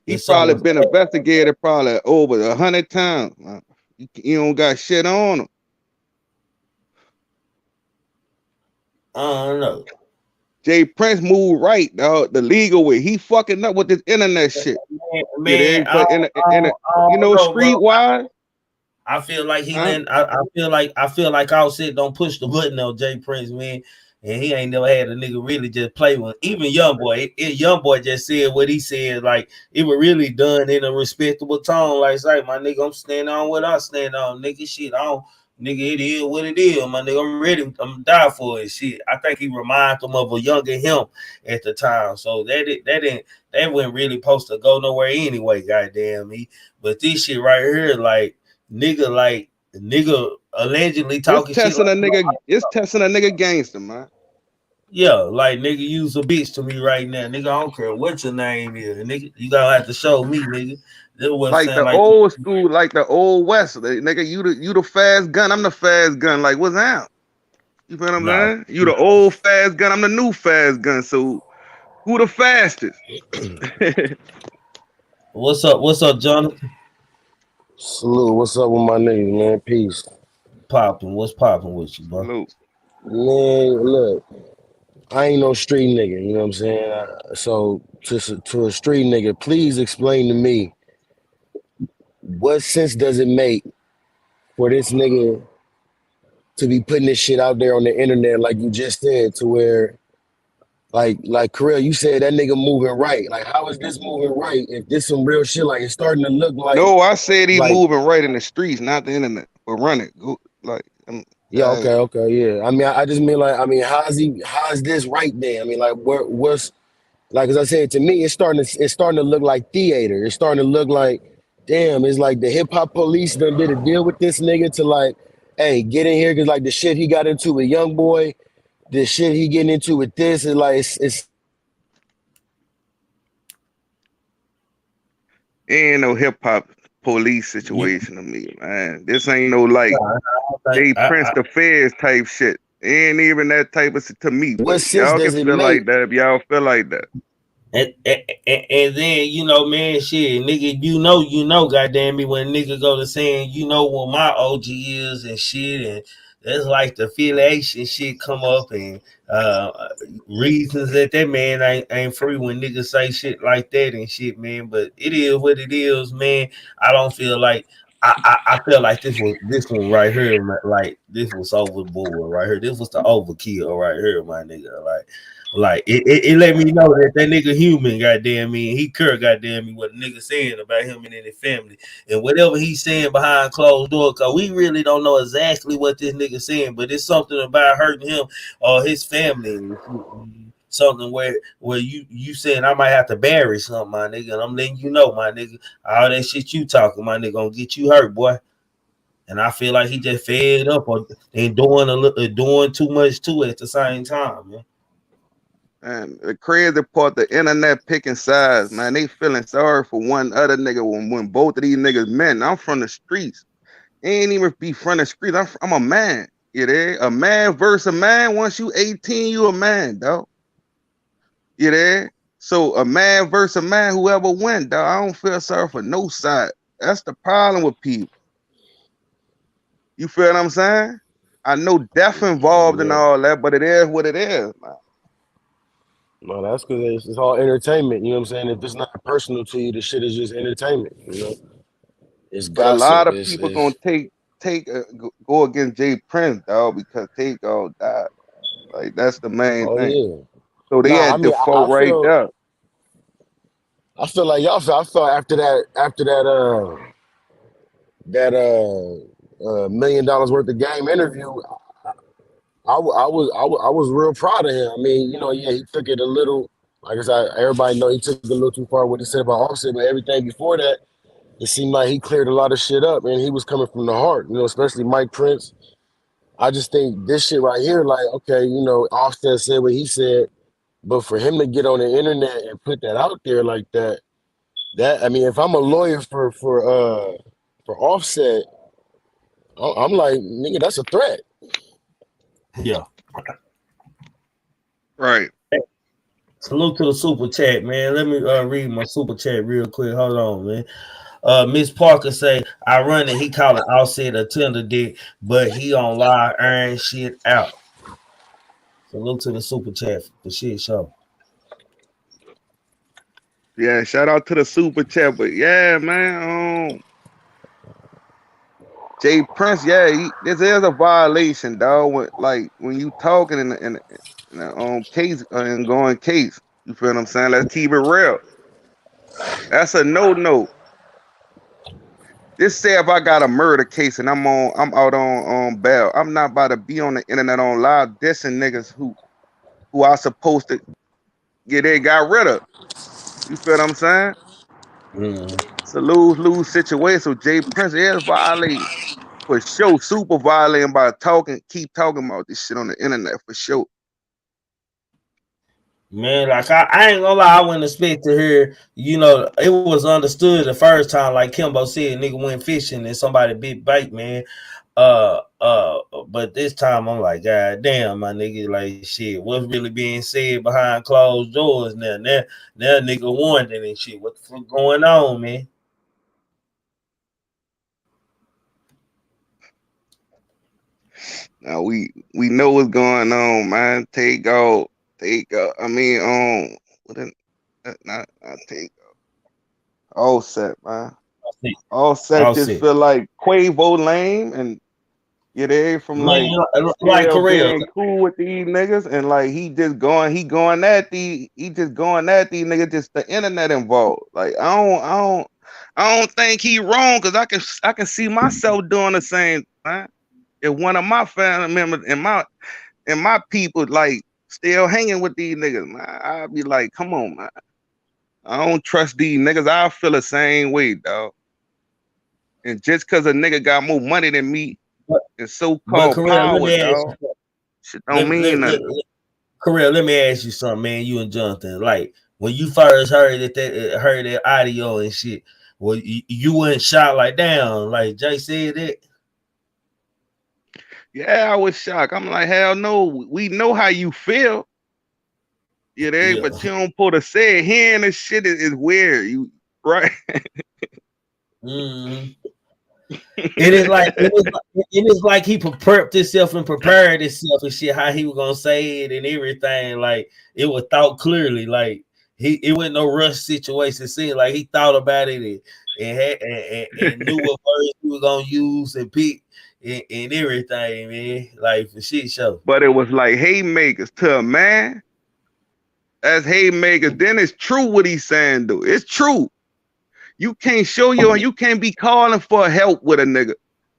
He's probably been investigated probably over 100 times. Man. You don't got shit on him. I don't know. Jay Prince moved right, dog. The legal way. He fucking up with this internet shit. Man, you know, streetwise. I feel like I feel like Offset don't push the button on Jay Prince, man. And he ain't never had a nigga really just play with. Even Youngboy just said what he said, like it was really done in a respectable tone. Like, say, my nigga, I'm standing on what I stand on, nigga. Shit, I don't. Nigga, it is what it is, my nigga. I'm ready. I'm die for it. Shit, I think he reminds them of a younger him at the time. So that wasn't really supposed to go nowhere anyway. Goddamn me. But this shit right here, like nigga allegedly talking shit. It's testing a nigga gangster, man. Yeah, like nigga, use a bitch to me right now, nigga. I don't care what your name is, nigga. You gotta have to show me, nigga. Like the old school, like the old West, nigga. You the fast gun, I'm the fast gun. Like what's out? You feel what I'm saying? You the old fast gun, I'm the new fast gun. So who the fastest? What's up, Jonathan? Salute. What's up with my niggas, man? Peace. What's popping with you, bro? Salute. Man, look, I ain't no street nigga, you know what I'm saying? So to a street nigga, please explain to me what sense does it make for this nigga to be putting this shit out there on the internet like you just said, to where like Karel, you said that nigga moving right. Like how is this moving right if this some real shit? Like it's starting to look like. No, I said he moving right in the streets, not the internet. But run it. Yeah, okay, yeah. I mean, I just mean like, I mean, how's this right there? I mean, like, what's like, as I said, to me, it's starting to look like theater. It's starting to look like, damn, it's like the hip hop police done did a deal with this nigga to like, hey, get in here, because like the shit he got into with Youngboy, the shit he getting into with this is like, it's ain't no hip hop police situation to me, man. This ain't no like Jay Prince the Feds type shit. It ain't even that type of shit to me. What But sense y'all can does it feel make? like that if y'all feel like that. And then, you know, man, shit, nigga, you know, goddamn me, when nigga go to saying, you know what my OG is and shit, and that's like the affiliation shit come up and reasons that man ain't free when niggas say shit like that and shit, man. But it is what it is, man. I don't feel like I feel like this one right here, like this was overboard right here. This was the overkill right here, my nigga. Like it let me know that nigga human, goddamn me, and he care, goddamn me, what the nigga saying about him and his family, and whatever he's saying behind closed door, cause we really don't know exactly what this nigga saying, but it's something about hurting him or his family, something where you saying I might have to bury something, my nigga, and I'm letting you know, my nigga, all that shit you talking, my nigga, gonna get you hurt, boy. And I feel like he just fed up and doing too much too at the same time, man. And the crazy part, the internet picking sides, man. They feeling sorry for one other nigga when both of these niggas men. I'm from the streets. Ain't even be from the streets. I'm a man. You there? A man versus a man. Once you 18, you a man, dog. You there? So a man versus a man, whoever win, dog. I don't feel sorry for no side. That's the problem with people. You feel what I'm saying? I know death involved in all that, but it is what it is, man. No, that's because it's all entertainment. You know what I'm saying? If it's not personal to you, the shit is just entertainment. You know, it's But a gossip. lot of people gonna go against Jay Prince, dog, because Takeoff died. Like that's the main thing. Yeah. So they had default right there. I feel like y'all. I felt after that $1 million worth of game interview. I was real proud of him. I mean, you know, yeah, he took it a little. Like I said, everybody know he took it a little too far what he said about Offset, but everything before that, it seemed like he cleared a lot of shit up, and he was coming from the heart. You know, especially Mike Prince. I just think this shit right here, like, okay, you know, Offset said what he said, but for him to get on the internet and put that out there like that, I mean, if I'm a lawyer for Offset, I'm like, nigga, that's a threat. Yeah. Right. Salute to the super chat, man. Let me read my super chat real quick. Hold on, man. Miss Parker say, I run it. He call it Offset a tender dick, but he on live iron shit out. Salute to the super chat for shit show. Yeah, shout out to the super chat, but yeah, man. Jay Prince, yeah, this is a violation, dog. When you talking in case and going case, you feel what I'm saying? Let's keep it real. That's a no. This say if I got a murder case and I'm out on bail, I'm not about to be on the internet on live dissing niggas who I supposed to they got rid of. You feel what I'm saying? It's a lose-lose situation. So Jay Prince is violating for sure, super violating by keep talking about this shit on the internet for sure. Man, like I ain't gonna lie, I wouldn't expect to hear, you know, it was understood the first time, like Kimbo said, nigga went fishing and somebody bit bait, man. But this time I'm like, God damn, my nigga, like shit, what's really being said behind closed doors now? Now nigga wondering and shit, what the fuck going on, man? Now we know what's going on, man. Take out. I mean, not take out. Offset, man. Offset just feel like Quavo lame and they from man, like being cool with these niggas and like he just going at these niggas, just the internet involved. Like I don't think he wrong because I can see myself doing the same, man. If one of my family members and my people like still hanging with these niggas, man, I'll be like, come on, man. I don't trust these niggas. I feel the same way, dog. And just because a nigga got more money than me and so-called power, dog, shit don't mean nothing. Correct, let me ask you something, man. You and Jonathan, like when you first heard that audio and shit, Well, you weren't shot like down, like Jay said it. Yeah, I was shocked. I'm like, hell no. We know how you feel. Yeah, but you don't put a say hearing this shit is weird. You right? It is like he prepped himself and prepared himself and shit, how he was gonna say it and everything. Like it was thought clearly. Like it wasn't no rush situation. It seemed like he thought about it and knew what words he was gonna use and pick and everything, man. Like for shit show. But it was like haymakers to a man. As haymakers, then it's true what he's saying, though. It's true. You can't show you can't be calling for help with a nigga.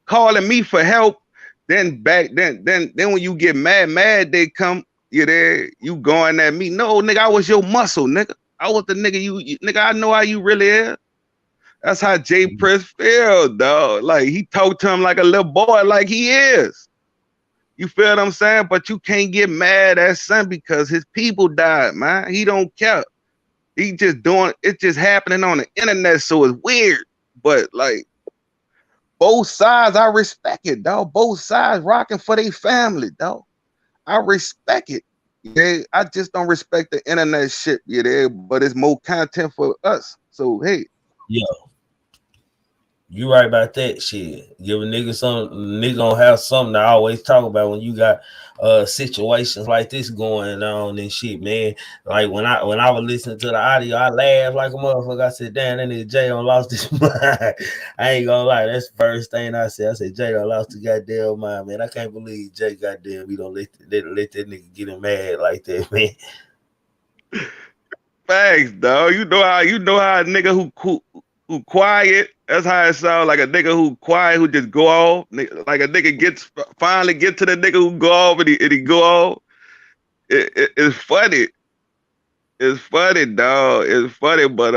Calling me for help. Then when you get mad they come, you there, you going at me. No, nigga, I was your muscle, nigga. I was the nigga you nigga, I know how you really is. That's how Jay Prince feel, dog. Like he talked to him like a little boy, like he is. You feel what I'm saying? But you can't get mad at son because his people died, man. He don't care. He just doing it's just happening on the internet, so it's weird. But like both sides, I respect it, dog. Both sides rocking for their family, dog. I respect it. Yeah, I just don't respect the internet shit, yeah, but it's more content for us. So hey. Yeah. You right about that shit. Give a nigga something, nigga gonna have something to always talk about when you got situations like this going on and shit, man. Like when I was listening to the audio, I laughed like a motherfucker. I said, damn, that nigga Jay done lost his mind. I ain't gonna lie, that's the first thing I said. I said, Jay done lost his goddamn mind, man. I can't believe Jay goddamn we don't let that nigga get him mad like that, man. Thanks, dog. You know how a nigga who quiet. That's how it sounds, like a nigga who quiet, who just go off. Like a nigga finally get to the nigga who go off and he go off. It's funny. It's funny, dog. It's funny, but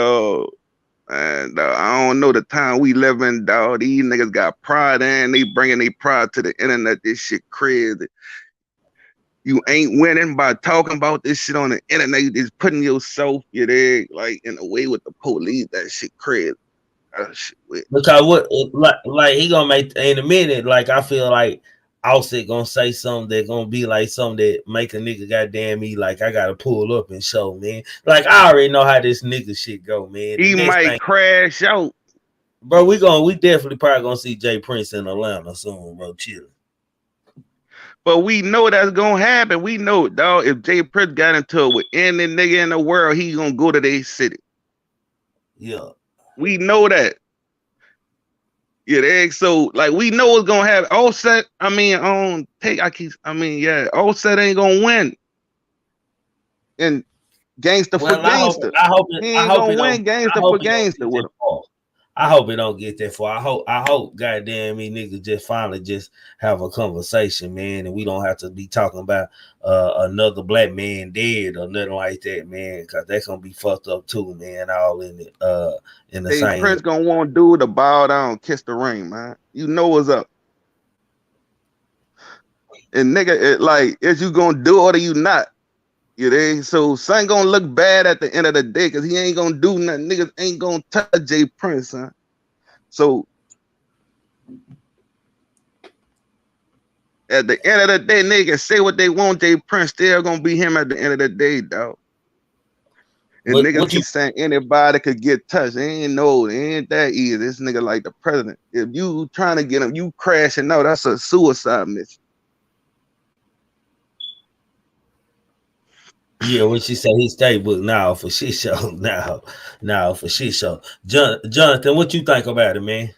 man, dog, I don't know the time we live in, dog. These niggas got pride and they bringing their pride to the internet. This shit crazy. You ain't winning by talking about this shit on the internet. You just putting yourself, like in a way with the police. That shit crazy. Because what like he gonna make in a minute, like I feel like Offset gonna say something that gonna be like something that make a nigga goddamn me like I gotta pull up and show, man. Like I already know how this nigga shit go, man. He might crash out. Bro, we definitely probably gonna see Jay Prince in Atlanta soon, bro. Chill. But we know that's gonna happen. We know, dog, if Jay Prince got into it with any nigga in the world, he gonna go to their city. Yeah. We know that. Yeah, so like we know what's gonna happen. Offset, Offset ain't gonna win. And Gangsta for Gangsta. He ain't gonna win Gangsta for Gangsta with him. I hope it don't get that far. I hope goddamn me niggas just finally just have a conversation, man, and we don't have to be talking about another black man dead or nothing like that, man, because that's gonna be fucked up too, man. All in it in the same. Prince gonna want dude to bow down, kiss the ring, man. You know what's up. And nigga, is you gonna do it or you not? So son gonna look bad at the end of the day because he ain't gonna do nothing. Niggas ain't gonna touch Jay Prince, huh? So at the end of the day, niggas say what they want. Jay Prince still gonna be him at the end of the day, dog. And niggas keep saying anybody could get touched. It ain't that easy. This nigga like the president. If you trying to get him, you crashing out. That's a suicide mission. Yeah, what she said, he stay booked now for shit show. Now for shit show. Jonathan, what you think about it, man?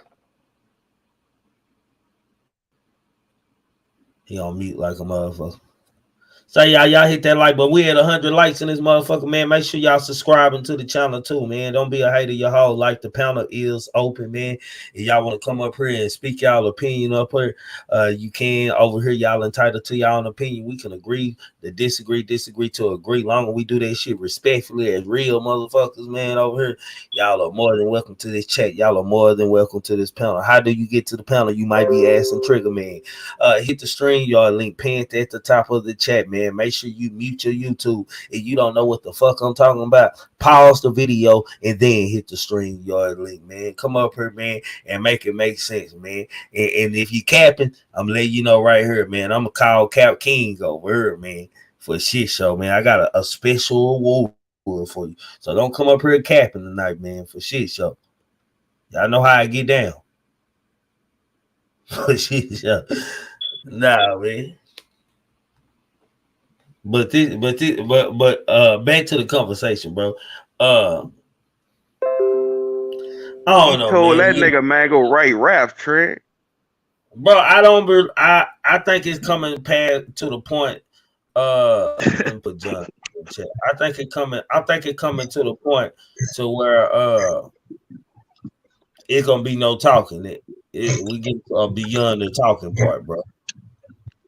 He on mute like a motherfucker. So y'all hit that like, but we had 100 likes in this motherfucker, man. Make sure y'all subscribing to the channel too, man. Don't be a hater your whole life. The panel is open, man. If y'all want to come up here and speak y'all opinion up here, you can. Over here, y'all entitled to y'all own opinion. We can agree to disagree to agree. Long as we do that shit respectfully as real motherfuckers, man. Over here, y'all are more than welcome to this chat. Y'all are more than welcome to this panel. How do you get to the panel? You might be asking Trigger Man. Hit the stream, y'all link pinned at the top of the chat, man. man, make sure you mute your YouTube. If you don't know what the fuck I'm talking about, pause the video and then hit the StreamYard link, man. Come up here, man, and make it make sense, man. And if you capping, I'm letting you know right here, man. I'm gonna call Cap King over here, man, for a shit show, man. I got a special award for you. So don't come up here capping tonight, man, for shit show. Y'all know how I get down. For shit show. Nah, man. But back to the conversation, bro. I don't know, told man. that nigga, man, go write rap, Trey. Bro, I think it's coming past to the point. Let me put John in the chat. I think it coming to the point to where it's gonna be no talking. We get beyond the talking part, bro.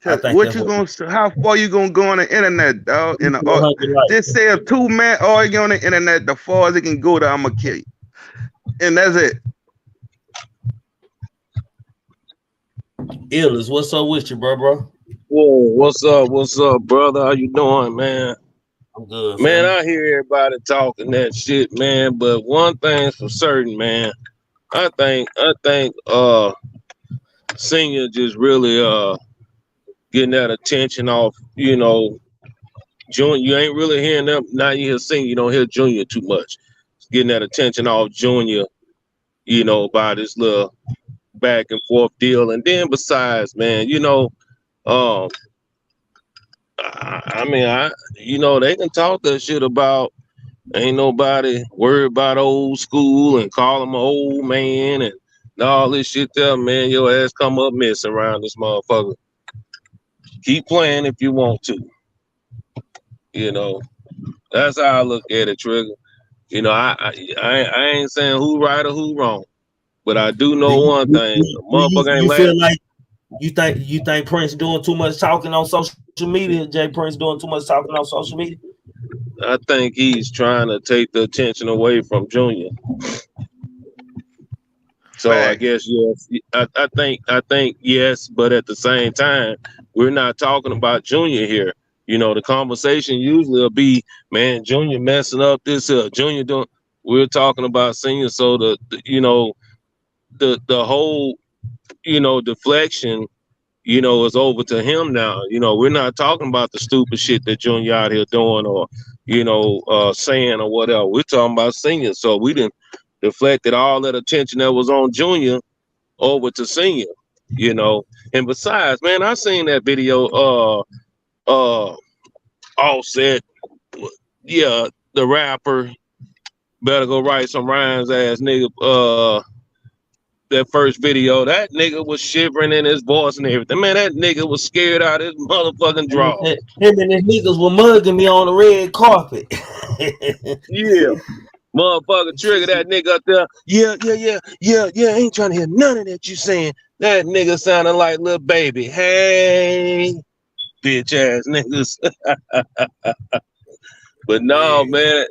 What you gonna? How far you gonna go on the internet, dog? Just say if two men argue on the internet, the far as it can go, I'm gonna kill you, and that's it. Illis, what's up with you, bro? Whoa, what's up, brother? How you doing, man? I'm good, man. I hear everybody talking that shit, man. But one thing's for certain, man. I think Senior just really getting that attention off, you know, Junior. You ain't really hearing them. Now you hear Senior, you don't hear Junior too much. Getting that attention off Junior, you know, by this little back and forth deal. And then besides, man, you know, I mean, you know, they can talk that shit about ain't nobody worried about old school and call him an old man and all this shit there, man. Your ass come up missing around this motherfucker. Keep playing if you want to. You know, that's how I look at it, Trigger. You know, I ain't saying who right or who wrong, but I do know one thing. Motherfucker ain't feel like you think Prince doing too much talking on social media? Jay Prince doing too much talking on social media? I think he's trying to take the attention away from Junior. So I guess yes, I think yes, but at the same time, we're not talking about Junior here. You know, the conversation usually will be, man, Junior messing up this, Junior doing. We're talking about Senior, so the you know, the whole, you know, deflection, you know, is over to him now. You know, we're not talking about the stupid shit that Junior out here doing or, you know, saying or whatever. We're talking about Senior, so we didn't. Deflected all that attention that was on Junior over to Senior, you know. And besides, man, I seen that video. Offset, yeah, the rapper better go write some rhymes, ass nigga. That first video, that nigga was shivering in his voice and everything. Man, that nigga was scared out of his motherfucking draw. Him and his niggas were mugging me on the red carpet. Yeah. Motherfucker Trigger that nigga up there. Yeah. Ain't trying to hear none of that you saying. That nigga sounding like little baby. Hey, bitch ass niggas. But no, man.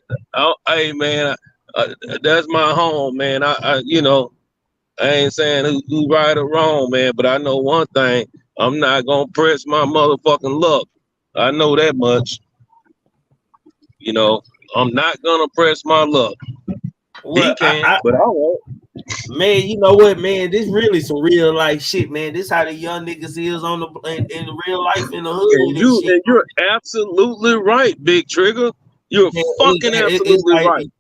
Hey, man. That's my home, man. I you know, I ain't saying who right or wrong, man. But I know one thing. I'm not gonna press my motherfucking luck. I know that much. You know. I'm not gonna press my luck. Well, he can, but I won't. Man, you know what, man? This really some real life shit, man. This how the young niggas is on in the real life in the hood. And you're absolutely right, Big Trigger. You're fucking absolutely like, right.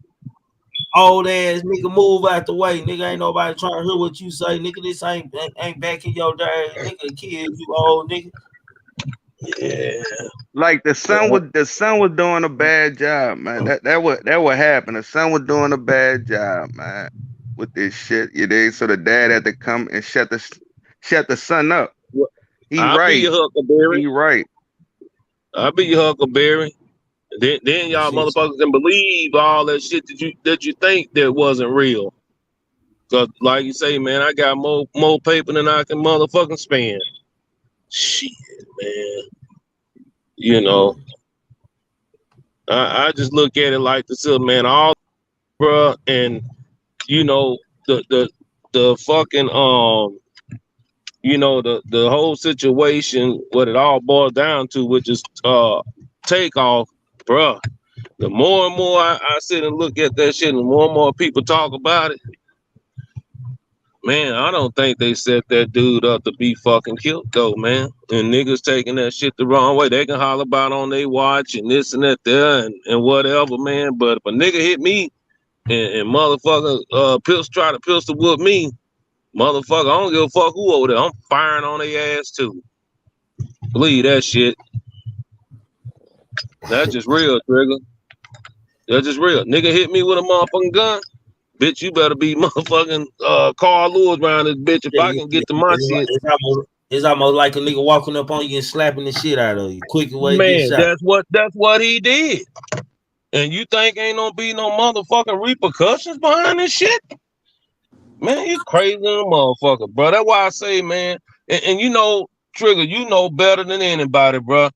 Old ass nigga, move out the way, nigga. Ain't nobody trying to hear what you say, nigga. This ain't back in your day, nigga. Kids, you old nigga. Yeah, like the son was doing a bad job, man. That what happened. The son was doing a bad job, man, with this shit. You dig? So the dad had to come and shut the son up. I'll right. Be your Huckleberry. He right. I'll be your Huckleberry. Then y'all motherfuckers can believe all that shit that you think that wasn't real. Cause like you say, man, I got more paper than I can motherfucking spend. Shit, man. You know, I just look at it like this, man. All, bruh, and you know the fucking you know, the whole situation, what it all boils down to, which is takeoff, bruh. The more and more I sit and look at that shit, and the more and more people talk about it, man, I don't think they set that dude up to be fucking killed though, man. And niggas taking that shit the wrong way. They can holler about on their watch and this and that there and whatever, man. But if a nigga hit me and motherfucker try to pistol whip me, motherfucker, I don't give a fuck who over there. I'm firing on their ass too. Believe that shit. That's just real, Trigger. That's just real. Nigga hit me with a motherfucking gun. Bitch, you better be motherfucking Carl Lewis around this bitch if I can get to my shit. It's almost like a nigga walking up on you and slapping the shit out of you. Quick away, man, get shot. that's what he did. And you think ain't gonna be no motherfucking repercussions behind this shit? Man, you crazy little motherfucker, bro. That's why I say, man, and you know, Trigger, you know better than anybody, bro.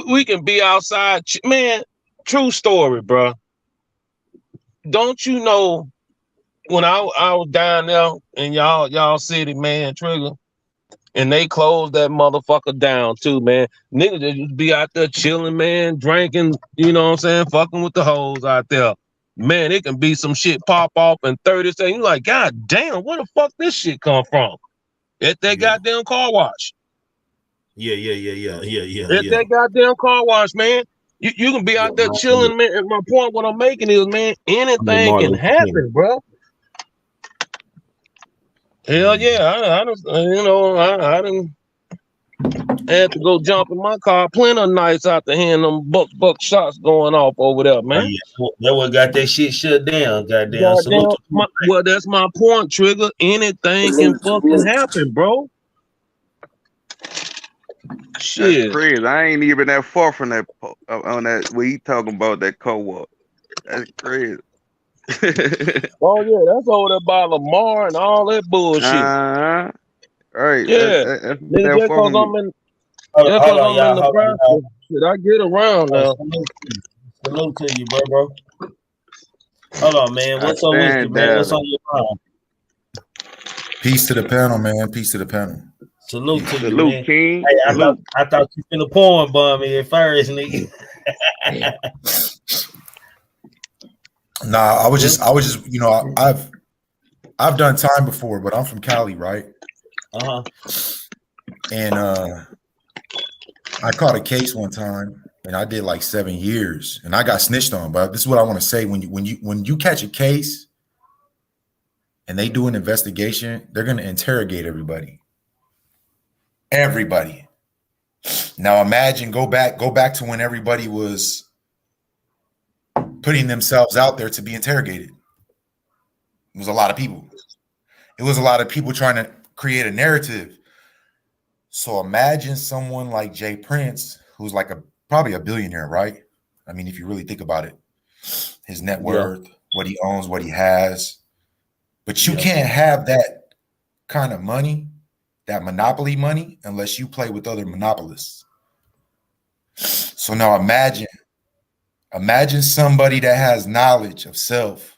We can be outside, man. True story, bro. Don't you know when I was down there in y'all city, man, Trigger, and they closed that motherfucker down too, man. Niggas just be out there chilling, man, drinking, you know what I'm saying, fucking with the hoes out there. Man, it can be some shit pop off in 30 seconds. You like, God damn, where the fuck this shit come from? At that goddamn car wash. Yeah. At that goddamn car wash, man. You can be out there chilling, man. And my point, what I'm making is, man, anything can happen, bro. Hell yeah, I done had to go jump in my car. Plenty of nights out there hearing them buck shots going off over there, man. Oh, yeah. That one got that shit shut down, goddamn. Well, that's my point, Trigger. Anything can fucking happen, bro. Shit. That's crazy. I ain't even that far from that on that where he talking about that co-op. That's crazy. Oh yeah, that's over there by Lamar and all that bullshit. Right. Yeah. That's Nigga, just cause I'm in Nebraska, shit, I get around now. Salute to you, bro. Hold on, man. What's on with you, man? What's on your mind? Peace to the panel, man. Peace to the panel. Salute to you, man. King. Hey, I thought you finna porn bum me at first, nigga. Nah, I was just, you know, I've done time before, but I'm from Cali, right? And I caught a case one time, and I did like 7 years, and I got snitched on. But this is what I want to say: when you catch a case, and they do an investigation, they're going to interrogate everybody. Everybody. Now imagine go back to when everybody was putting themselves out there to be interrogated. It was a lot of people. It was a lot of people trying to create a narrative. So imagine someone like Jay Prince, who's like probably a billionaire, right? I mean, if you really think about it, his net worth, what he owns, what he has. But you can't have that kind of money, that monopoly money, unless you play with other monopolists. So now imagine somebody that has knowledge of self,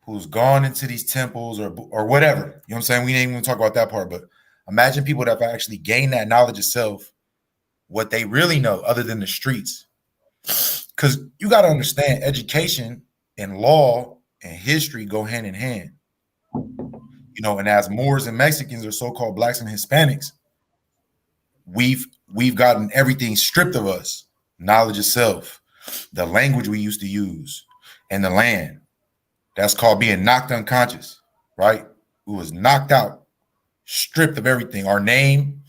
who's gone into these temples or whatever. You know what I'm saying? We ain't even talk about that part, but imagine people that have actually gained that knowledge of self, what they really know other than the streets. Because you got to understand, education and law and history go hand in hand. You know, and as Moors and Mexicans, or so-called blacks and Hispanics, we've gotten everything stripped of us. Knowledge of self, the language we used to use, and the land. That's called being knocked unconscious, right? We was knocked out, stripped of everything. Our name,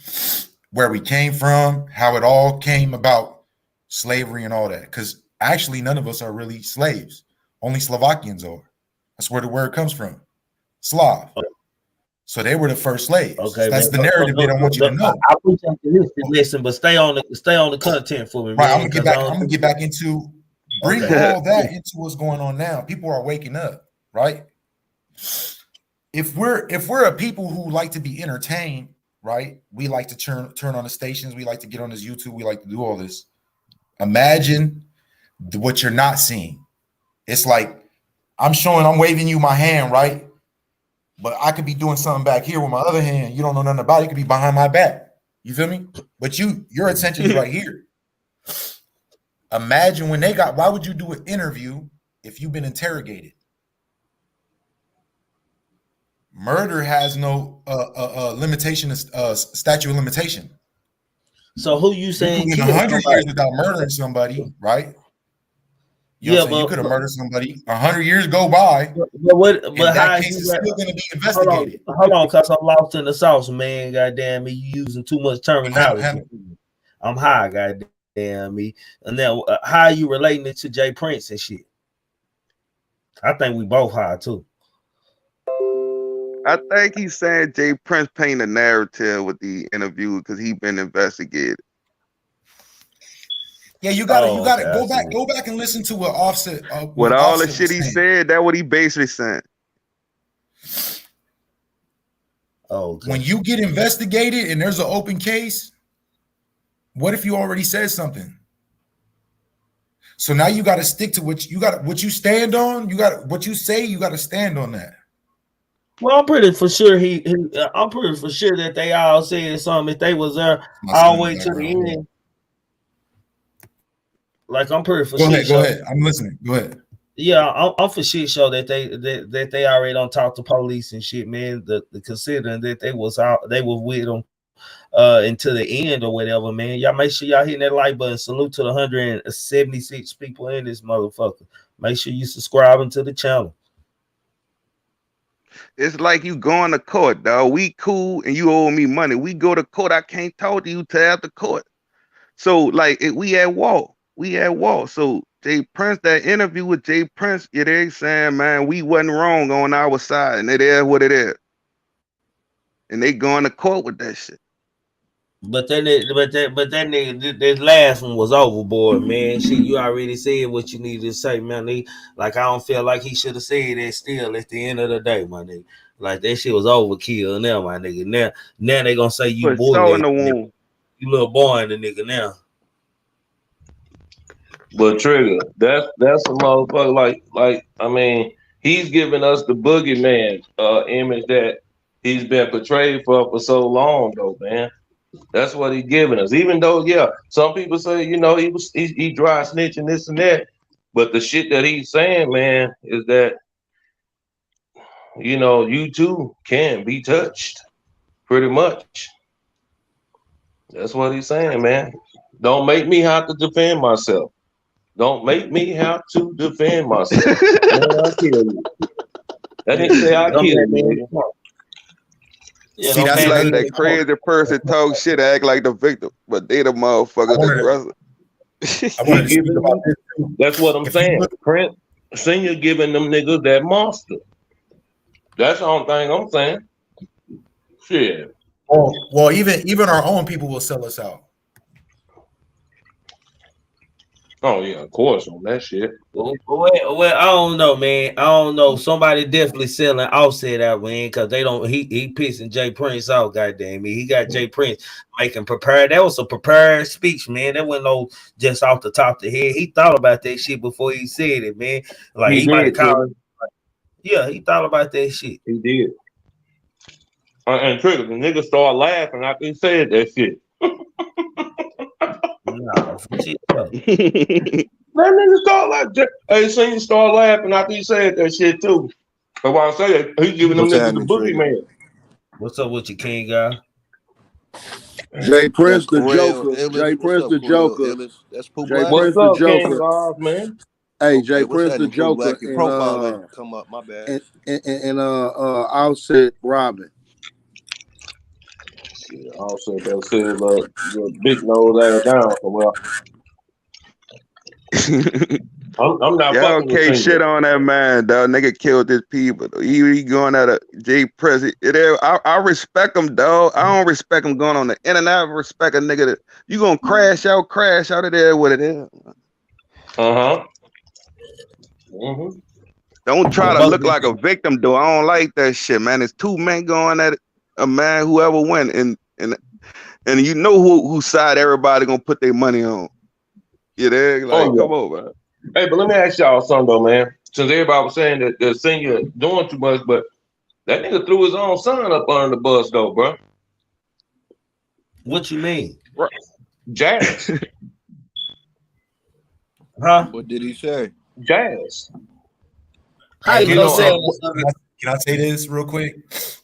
where we came from, how it all came about, slavery and all that. Because actually, none of us are really slaves. Only Slovakians are. That's where the word comes from. Slav. So they were the first slaves. Okay, that's the narrative they don't want you to know. I appreciate the listen, but stay on the content for me. Right, man, I'm gonna get back into bring all that into what's going on now. People are waking up, right? If we're a people who like to be entertained, right? We like to turn on the stations. We like to get on this YouTube. We like to do all this. Imagine what you're not seeing. It's like I'm waving you my hand, right? But I could be doing something back here with my other hand. You don't know nothing about it. It could be behind my back. You feel me? But your attention is right here. Imagine when why would you do an interview if you've been interrogated? Murder has no limitation, statute of limitation. So who you saying? You could be 100 years without murdering somebody, right? You know what I'm saying? You could have murdered somebody. 100 years go by. But how that case is still going to be investigated. Hold on, cause I'm lost in the sauce, man. Goddamn me, you using too much terminology. I'm high, goddamn me. And now, how are you relating it to Jay Prince and shit? I think we both high too. I think he's saying Jay Prince painted a narrative with the interview because he been investigated. Yeah, you gotta go back and listen to what Offset. With all the shit he said, that's what he basically said. Oh, when you get investigated and there's an open case, what if you already said something? So now you got to stick to what you stand on. You got what you say. You got to stand on that. Well, I'm pretty for sure I'm pretty for sure that they all said something. If they was there all the way to the end. Like I'm pretty for sure. Go Go ahead. I'm listening. Go ahead. Yeah, I'm for shit show that they already don't talk to police and shit, man. The considering that they were with them until the end or whatever, man. Y'all make sure y'all hitting that like button. Salute to the 176 people in this motherfucker. Make sure you subscribing to the channel. It's like you going to court, dog. We cool and you owe me money. We go to court. I can't talk to you till after court. So like we at war. So Jay Prince, that interview with Jay Prince, they saying, man, we wasn't wrong on our side, and it is what it is. And they going to court with that shit. But that nigga, this last one was overboard, man. Shit, you already said what you needed to say, man. Like I don't feel like he should have said that still at the end of the day, my nigga. Like that shit was overkill now, my nigga. Now they gonna say you boy in the womb. You little boy in the nigga now. But Trigger, that's a motherfucker. Like I mean, he's giving us the boogeyman image that he's been portrayed for so long, though, man. That's what he's giving us. Even though, yeah, some people say, he dry snitching this and that, but the shit that he's saying, man, is that you too can be touched, pretty much. That's what he's saying, man. Don't make me have to defend myself. Don't make me have to defend myself. Man, I'll kill you. That nigga say I'll kill you. Yeah, see, that's like that crazy person talk shit, act like the victim, but they the motherfucker, the aggressor. That's what I'm saying. Prince Senior giving them niggas that monster. That's the only thing I'm saying. Shit. Well, even our own people will sell us out. Oh yeah, of course on that shit. Well, I don't know, man. I don't know. Somebody definitely selling Offset out, man, because they don't. He pissing Jay Prince out. Goddamn me, he got Jay Prince making prepared. That was a prepared speech, man. That wasn't no just off the top of the head. He thought about that shit before he said it, man. Like he might have called. Yeah, he thought about that shit. He did. And Trigger, the nigga started laughing after he said that shit. That nigga start like Senior start laughing after he said that shit too. But while I say that, he's giving them niggas the boogeyman. What's up with your king guy? Jay Prince the Joker. Jay Prince the Joker. That's Jay Prince the Joker. Man. Hey, Jay Prince the Joker. Your profile come up, my bad. And Offset Robin. Yeah, Offset that said your big nose ass down for well. I'm not. Y'all can't shit on that man, dog. Nigga killed his people. He going at a Jay Prince. I respect him, dog. I don't respect him going on the internet. I respect a nigga that you gonna crash out of there. What it is? Don't try to look like a victim, though. I don't like that shit, man. It's two men going at it. A man, whoever win, and you know whose side everybody gonna put their money on. You there? Like, come on, man. Hey, but let me ask y'all something though, man. Since everybody was saying that the Senior doing too much, but That nigga threw his own son up under the bus though, bro. What you mean? Jazz. Huh? What did he say? Jazz. How you gonna say that? Can I say this real quick?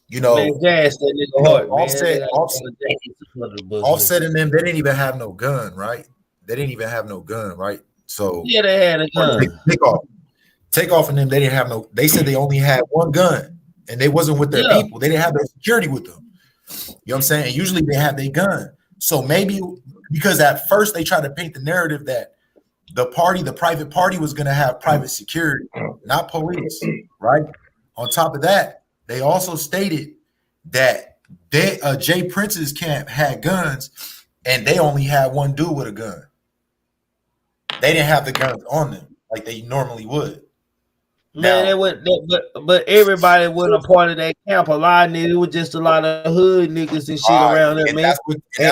You know, Man, Jazz, that nigga hard, man. Offset and them, they didn't even have no gun, right? They didn't even have no gun, right? So yeah, they had a gun. Takeoff and them, they didn't have no. They said they only had one gun, and they wasn't with their people. They didn't have their security with them. You know what I'm saying? And usually they have their gun. So maybe because at first they tried to paint the narrative that the private party was going to have private security, not police, right? On top of that, they also stated that Jay Prince's camp had guns, and they only had one dude with a gun. They didn't have the guns on them like they normally would. Man, but everybody wasn't a part of that camp. A lot of niggas, it was just a lot of hood niggas and shit around there, man. That's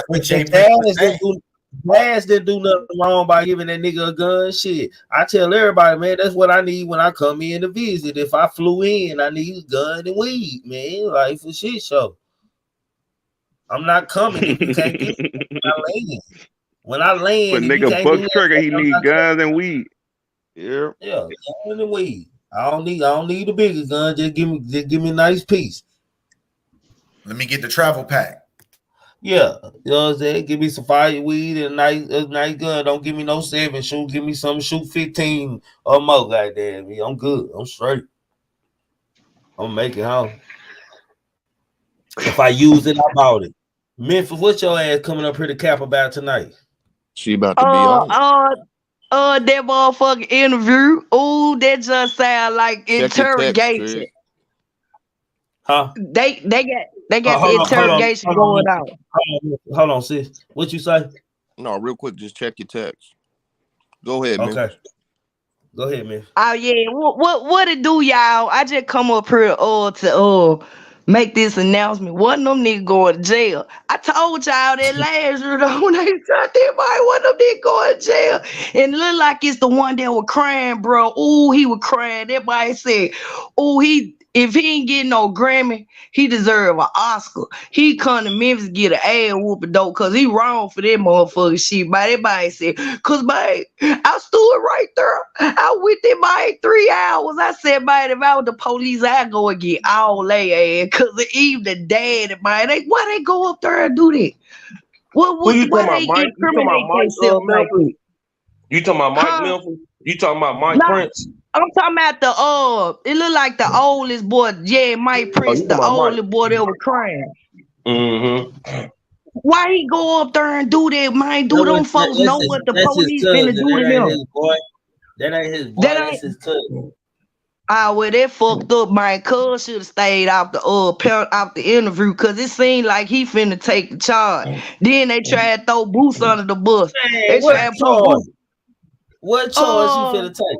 what Jay Prince Jazz didn't do nothing wrong by giving that nigga a gun. Shit, I tell everybody, man, that's what I need when I come in to visit. If I flew in, I need a gun and weed, man. Like for shit show. I'm not coming if you can't get me when I land. But nigga, buck trigger, he need guns and weed. Yeah, gun and weed. I don't need a bigger gun. Just give me a nice piece. Let me get the travel pack. Yeah, you know what I'm saying? Give me some fire weed and a nice gun. Don't give me no 7 shoot. Give me some shoot 15 or more. Goddamn me, I'm good. I'm straight. I'm making home. If I use it, I bought it. Memphis, what's your ass coming up here to cap about tonight? She about to be on. That motherfucking interview. Ooh, that just sound like interrogation. Huh? They got the interrogation going on. Hold on, sis. What you say? No, real quick, just check your text. Go ahead, man. Okay. Go ahead, man. Oh yeah, what it do, y'all? I just come up here to make this announcement. One of them niggas going to jail. I told y'all that last year when they shot that boy, one of them niggas going to jail. And it look like it's the one that was crying, bro. Ooh, he was crying. That boy said, ooh, if he ain't getting no Grammy, he deserve an Oscar. He come to Memphis get an ass whooping though, cause he wrong for that motherfucking shit. But that boy said, cause babe, I stood right there. I with that boy 3 hours. I said, man, if I was the police, I'd go and get all they ass. Cause even the dad, man, why they go up there and do that? Why they incriminate themselves like that? You talking about Mike Memphis? You talking about Mike Prince? I'm talking about it looked like the oldest boy, Mike Prince, the oldest boy that was crying. Mm-hmm. Why he go up there and do that, man? Do them folks know what the police finna do to him? That ain't his boy, that's his cousin. Well, that fucked up. My cuz should have stayed out the interview because it seemed like he finna take the charge. Then they tried to throw Boots under the bus. What charge he finna take?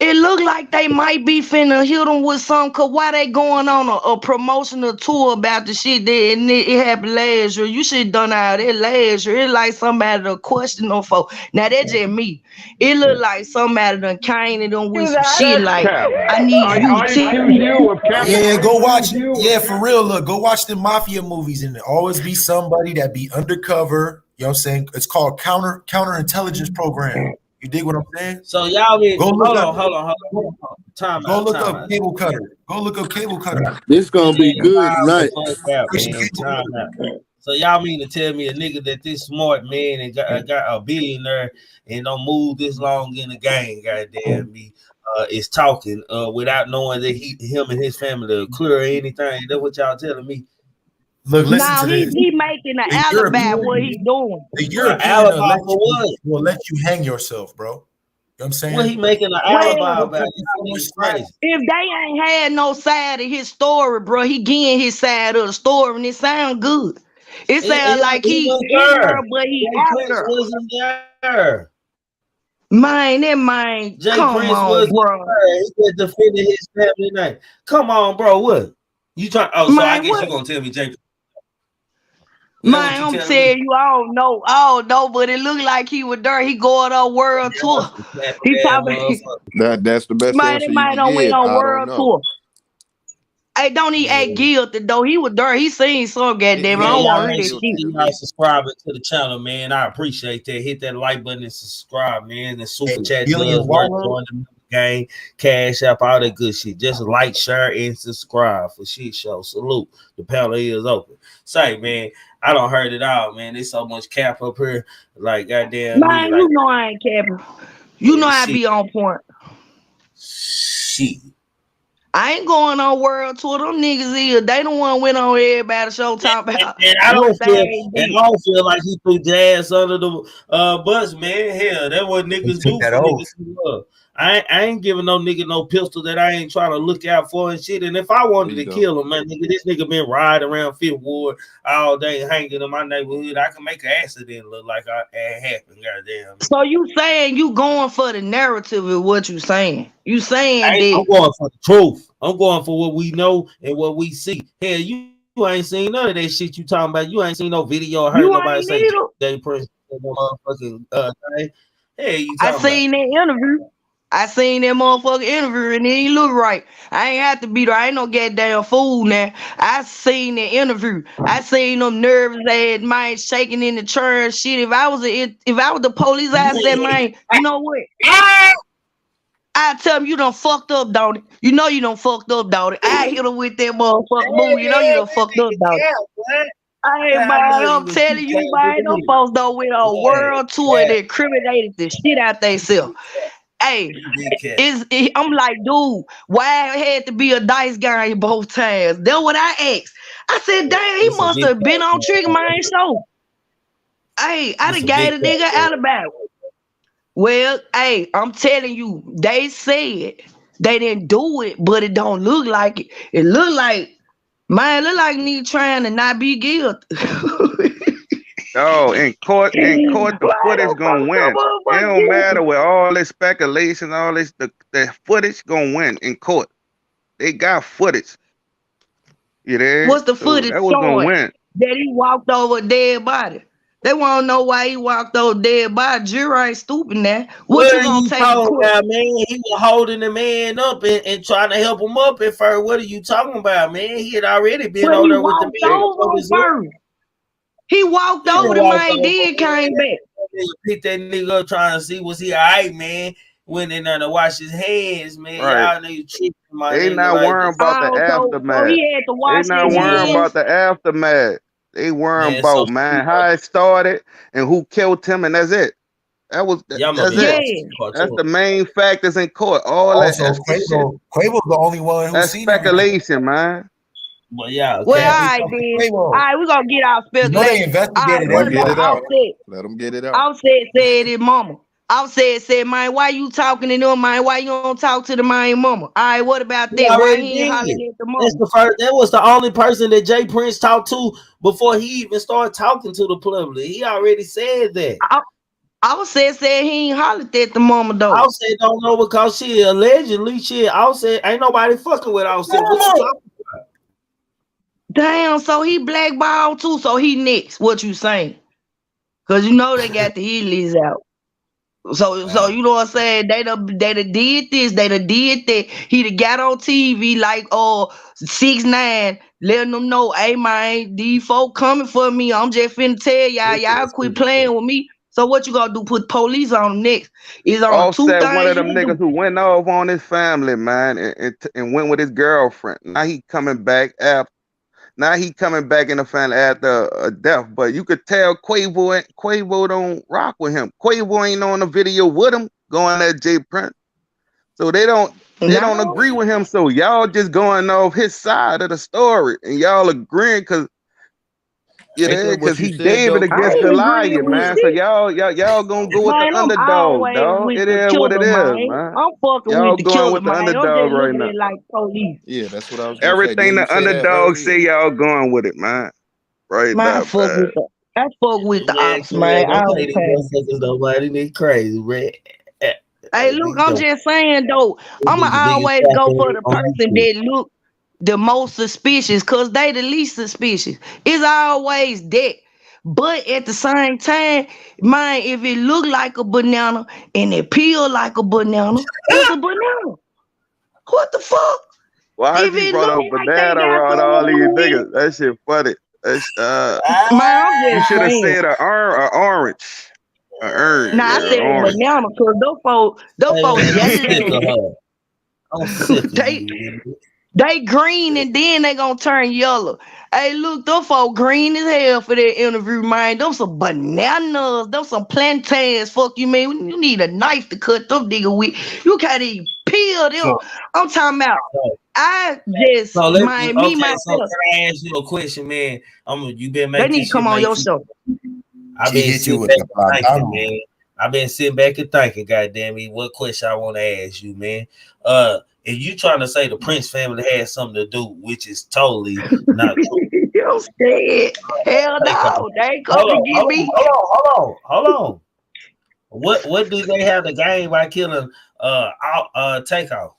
It looked like they might be finna hit them with something, cause why they going on a promotional tour about the shit that it happened last year. You should have done all that last year. It's like somebody to question them for. Now that's just me. It look like somebody done came and them with some shit like, I need you. Yeah, go watch. Yeah, for real. Look, go watch the mafia movies, and there always be somebody that be undercover. You know what I'm saying? It's called counterintelligence program. You dig what I'm saying? So y'all mean hold on. Go look up cable cutter. Go look up cable cutter. This gonna be good tonight. So y'all mean to tell me a nigga that this smart man and got a billionaire and don't move this long in the game, goddamn me, is talking without knowing that him and his family are clear or anything? That's what y'all telling me. Look, listen to this. He making an alibi what he doing. The European alibi will let you hang yourself, bro. You know what I'm saying? What he making an alibi about? If they ain't had no side of his story, bro, he getting his side of the story, and it sound good. It sound like he in there, but he after. Wasn't there. Man, that man, Jay come Prince on, bro. He just defended his family name. Come on, bro. What you trying? Oh, so I guess you gonna tell me Jay. Man, I'm telling you, I don't know, but it looked like he was there. He going on world tour. He probably that's the best answer you can get. On world tour. Hey, don't he act guilty though? He was there. He seen some goddamn. I Yeah, don't y'all want to make hear sure that shit. y'all subscribing to the channel, man. I appreciate that. Hit that like button and subscribe, man. The super chat Billions does work. Wallow. Join the gang, cash up, all that good shit. Just like, share, and subscribe for shit show. Salute. The panel is open. Say, man, I don't heard it all, man. There's so much cap up here. Like, goddamn me. Man, Like, you know I ain't capping. You know I shit. be on point. Shit. I ain't going on world tour. Them niggas is. They the one went on everybody show talking about And I what don't feel, they did. and I don't feel like he threw jazz under the bus, man. Hell, that's what niggas do for niggas who love. I ain't giving no nigga no pistol that I ain't trying to look out for and shit. And if I wanted to kill him, man, nigga, this nigga been riding around Fifth Ward all day, hanging in my neighborhood. I can make an accident look like it happened. Goddamn. So you saying you going for the narrative is what you saying? You saying I'm that? going for the truth. I'm going for what we know and what we see. Hell, you ain't seen none of that shit you talking about. You ain't seen no video or heard You nobody ain't say either. Jay Prince motherfucking thing. Hey, you I talking about? seen that interview. I seen that motherfucking interview and it ain't look right. I ain't have to be there. I ain't no goddamn fool now. I seen the interview. I seen them nervous ass man shaking in the chair and shit. If I was the police, I said, man, you know what? I tell him you done fucked up, don't it? You know you done fucked up, don't it? I hit him with that motherfucking move. You know you done fucked up, don't it? Hey, man, I'm telling you, man, them folks done went on world tour and incriminated the shit out theyself. Hey, I'm like, dude, why it had to be a dice game both times? That's what I asked. I said, damn, he must have been on Triggamantellemtv show. Hey, I done gave the nigga Alabama. Well, hey, I'm telling you, they said they didn't do it, but it don't look like it. It look like, man, look like me trying to not be guilty. Oh, in court, the footage gonna win. It don't matter with all this speculation, all this, the footage gonna win in court. They got footage. You there? What's the footage that was gonna showing? win. That he walked over a dead body. They want to know why he walked over a dead body. Jury ain't stupid now. What you gonna take to court? About, man? He was holding the man up and trying to help him up at first. What are you talking about, man? He had already been over there with the man. He walked over the man, then came back. Picked that nigga up trying to see was he all right, man. Went in there to wash his hands, man. Right. Y'all niggas tripping, my They nigga, not like worrying about the aftermath. So he had to wash They not his worrying hands. about the aftermath. They worrying Man, about, so man, how it started and who killed him, and that's it. That's it. That's the main factors in court. All Also, that Quavo's the only one who's that's seen speculation, man. Well, yeah. Well, all right, then. All right, we're gonna get our speculation. You know they investigated what Get about it out. Offset? Let them get it out. Offset said his mama. Offset said, man, why you talking to them, man? Why you don't talk to the man mama? All right, what about that? Why he ain't hollering at the mama? That was the only person that Jay Prince talked to before he even started talking to the public. He already said that. Offset said he ain't hollered at the mama though. Offset don't know because she allegedly Offset ain't nobody fucking with Offset. What you talking about? Damn, so he blackballed too. So he next. What you saying? Cause you know they got the hit list out. So you know what I'm saying? They done did this, they done did that. He done got on TV like 6ix9ine, letting them know, hey man, these folk coming for me. I'm just finna tell y'all quit playing with me. So what you gonna do? Put police on them next? Is on Offset, 2 things. one of them niggas who went off on his family, man, and went with his girlfriend. Now he coming back after. Now he coming back in the family after a death, but you could tell Quavo don't rock with him. Quavo ain't on the video with him going at Jay Prince, so they don't agree with him. So y'all just going off his side of the story, and y'all agreeing because he David against Goliath, man. So y'all gonna go with the underdog, dog. It is what it is, man. I'm fucking y'all with the going killer, with the man. underdog right now. Like police. Yeah, that's what I was gonna Everything say. the underdog say, y'all going with it, man. Right now, I fuck with the ops, man. I don't Nobody, they crazy, man. Hey, look, I'm just saying though, I'ma always go for the person that look the most suspicious, cause they the least suspicious. It's always that. But at the same time, man, if it look like a banana and it peel like a banana, it's a banana. What the fuck? Why If you it brought look up like they banana got around something all to these do with it, niggas? That shit funny. That's, man, I'm you just should have saying. said a orange. A orange. Nah, I Yeah, said orange. banana, cause those folks I'm sick of yellow. her. I'm sick of They you. they green and then they gonna turn yellow. Hey, look, them folk green as hell for that interview, man. Them some bananas, them some plantains. Fuck you, man. You need a knife to cut them nigga with. You can't even peel them. So, I'm talking about. so, I just, so me okay. So myself. can I ask you a question, man? You been They making need this to come shit on make your you. show. I've She been hit you sitting with back the and thinking, banana. man. I've been sitting back and thinking, goddamn it, what question I want to ask you, man? If you trying to say the Prince family had something to do, which is totally not true. I'm scared. Hell no, they ain't Hold coming to get me. Hold on. What do they have to gain by killing Takeoff?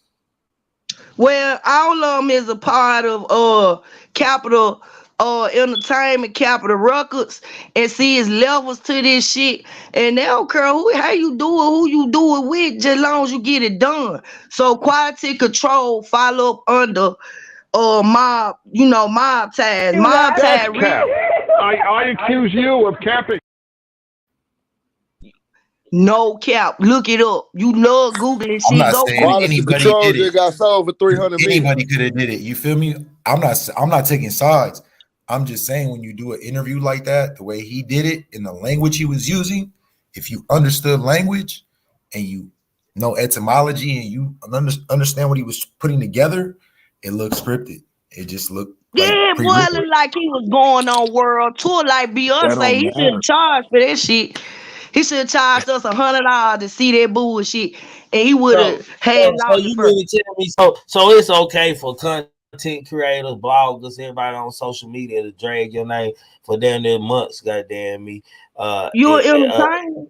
Well, all of them is a part of Capital Entertainment, Capital Records, and see it's levels to this shit. And they don't care how you do it, who you do it with, just long as you get it done. So quality control follow up under mob, mob ties. Mob That's ties cap. I accuse you of capping. no cap. Look it up. You love Googling I'm shit. not Go saying Google. Quality anybody control did it. just got sold for 300 million. Anybody could have did it. You feel me? I'm not taking sides. I'm just saying when you do an interview like that, the way he did it in the language he was using, if you understood language and you know etymology and you understand what he was putting together, it looked scripted. It just looked like Yeah, boy, it pre-written. looked like he was going on world tour like That Beyonce. don't He should matter. have charged for that shit. He should have charged us $100 to see that bullshit, and he would So, have had so locked it you first. really tell me so it's okay for content creators, bloggers, everybody on social media to drag your name for damn near months, goddamn me. You an entertainer.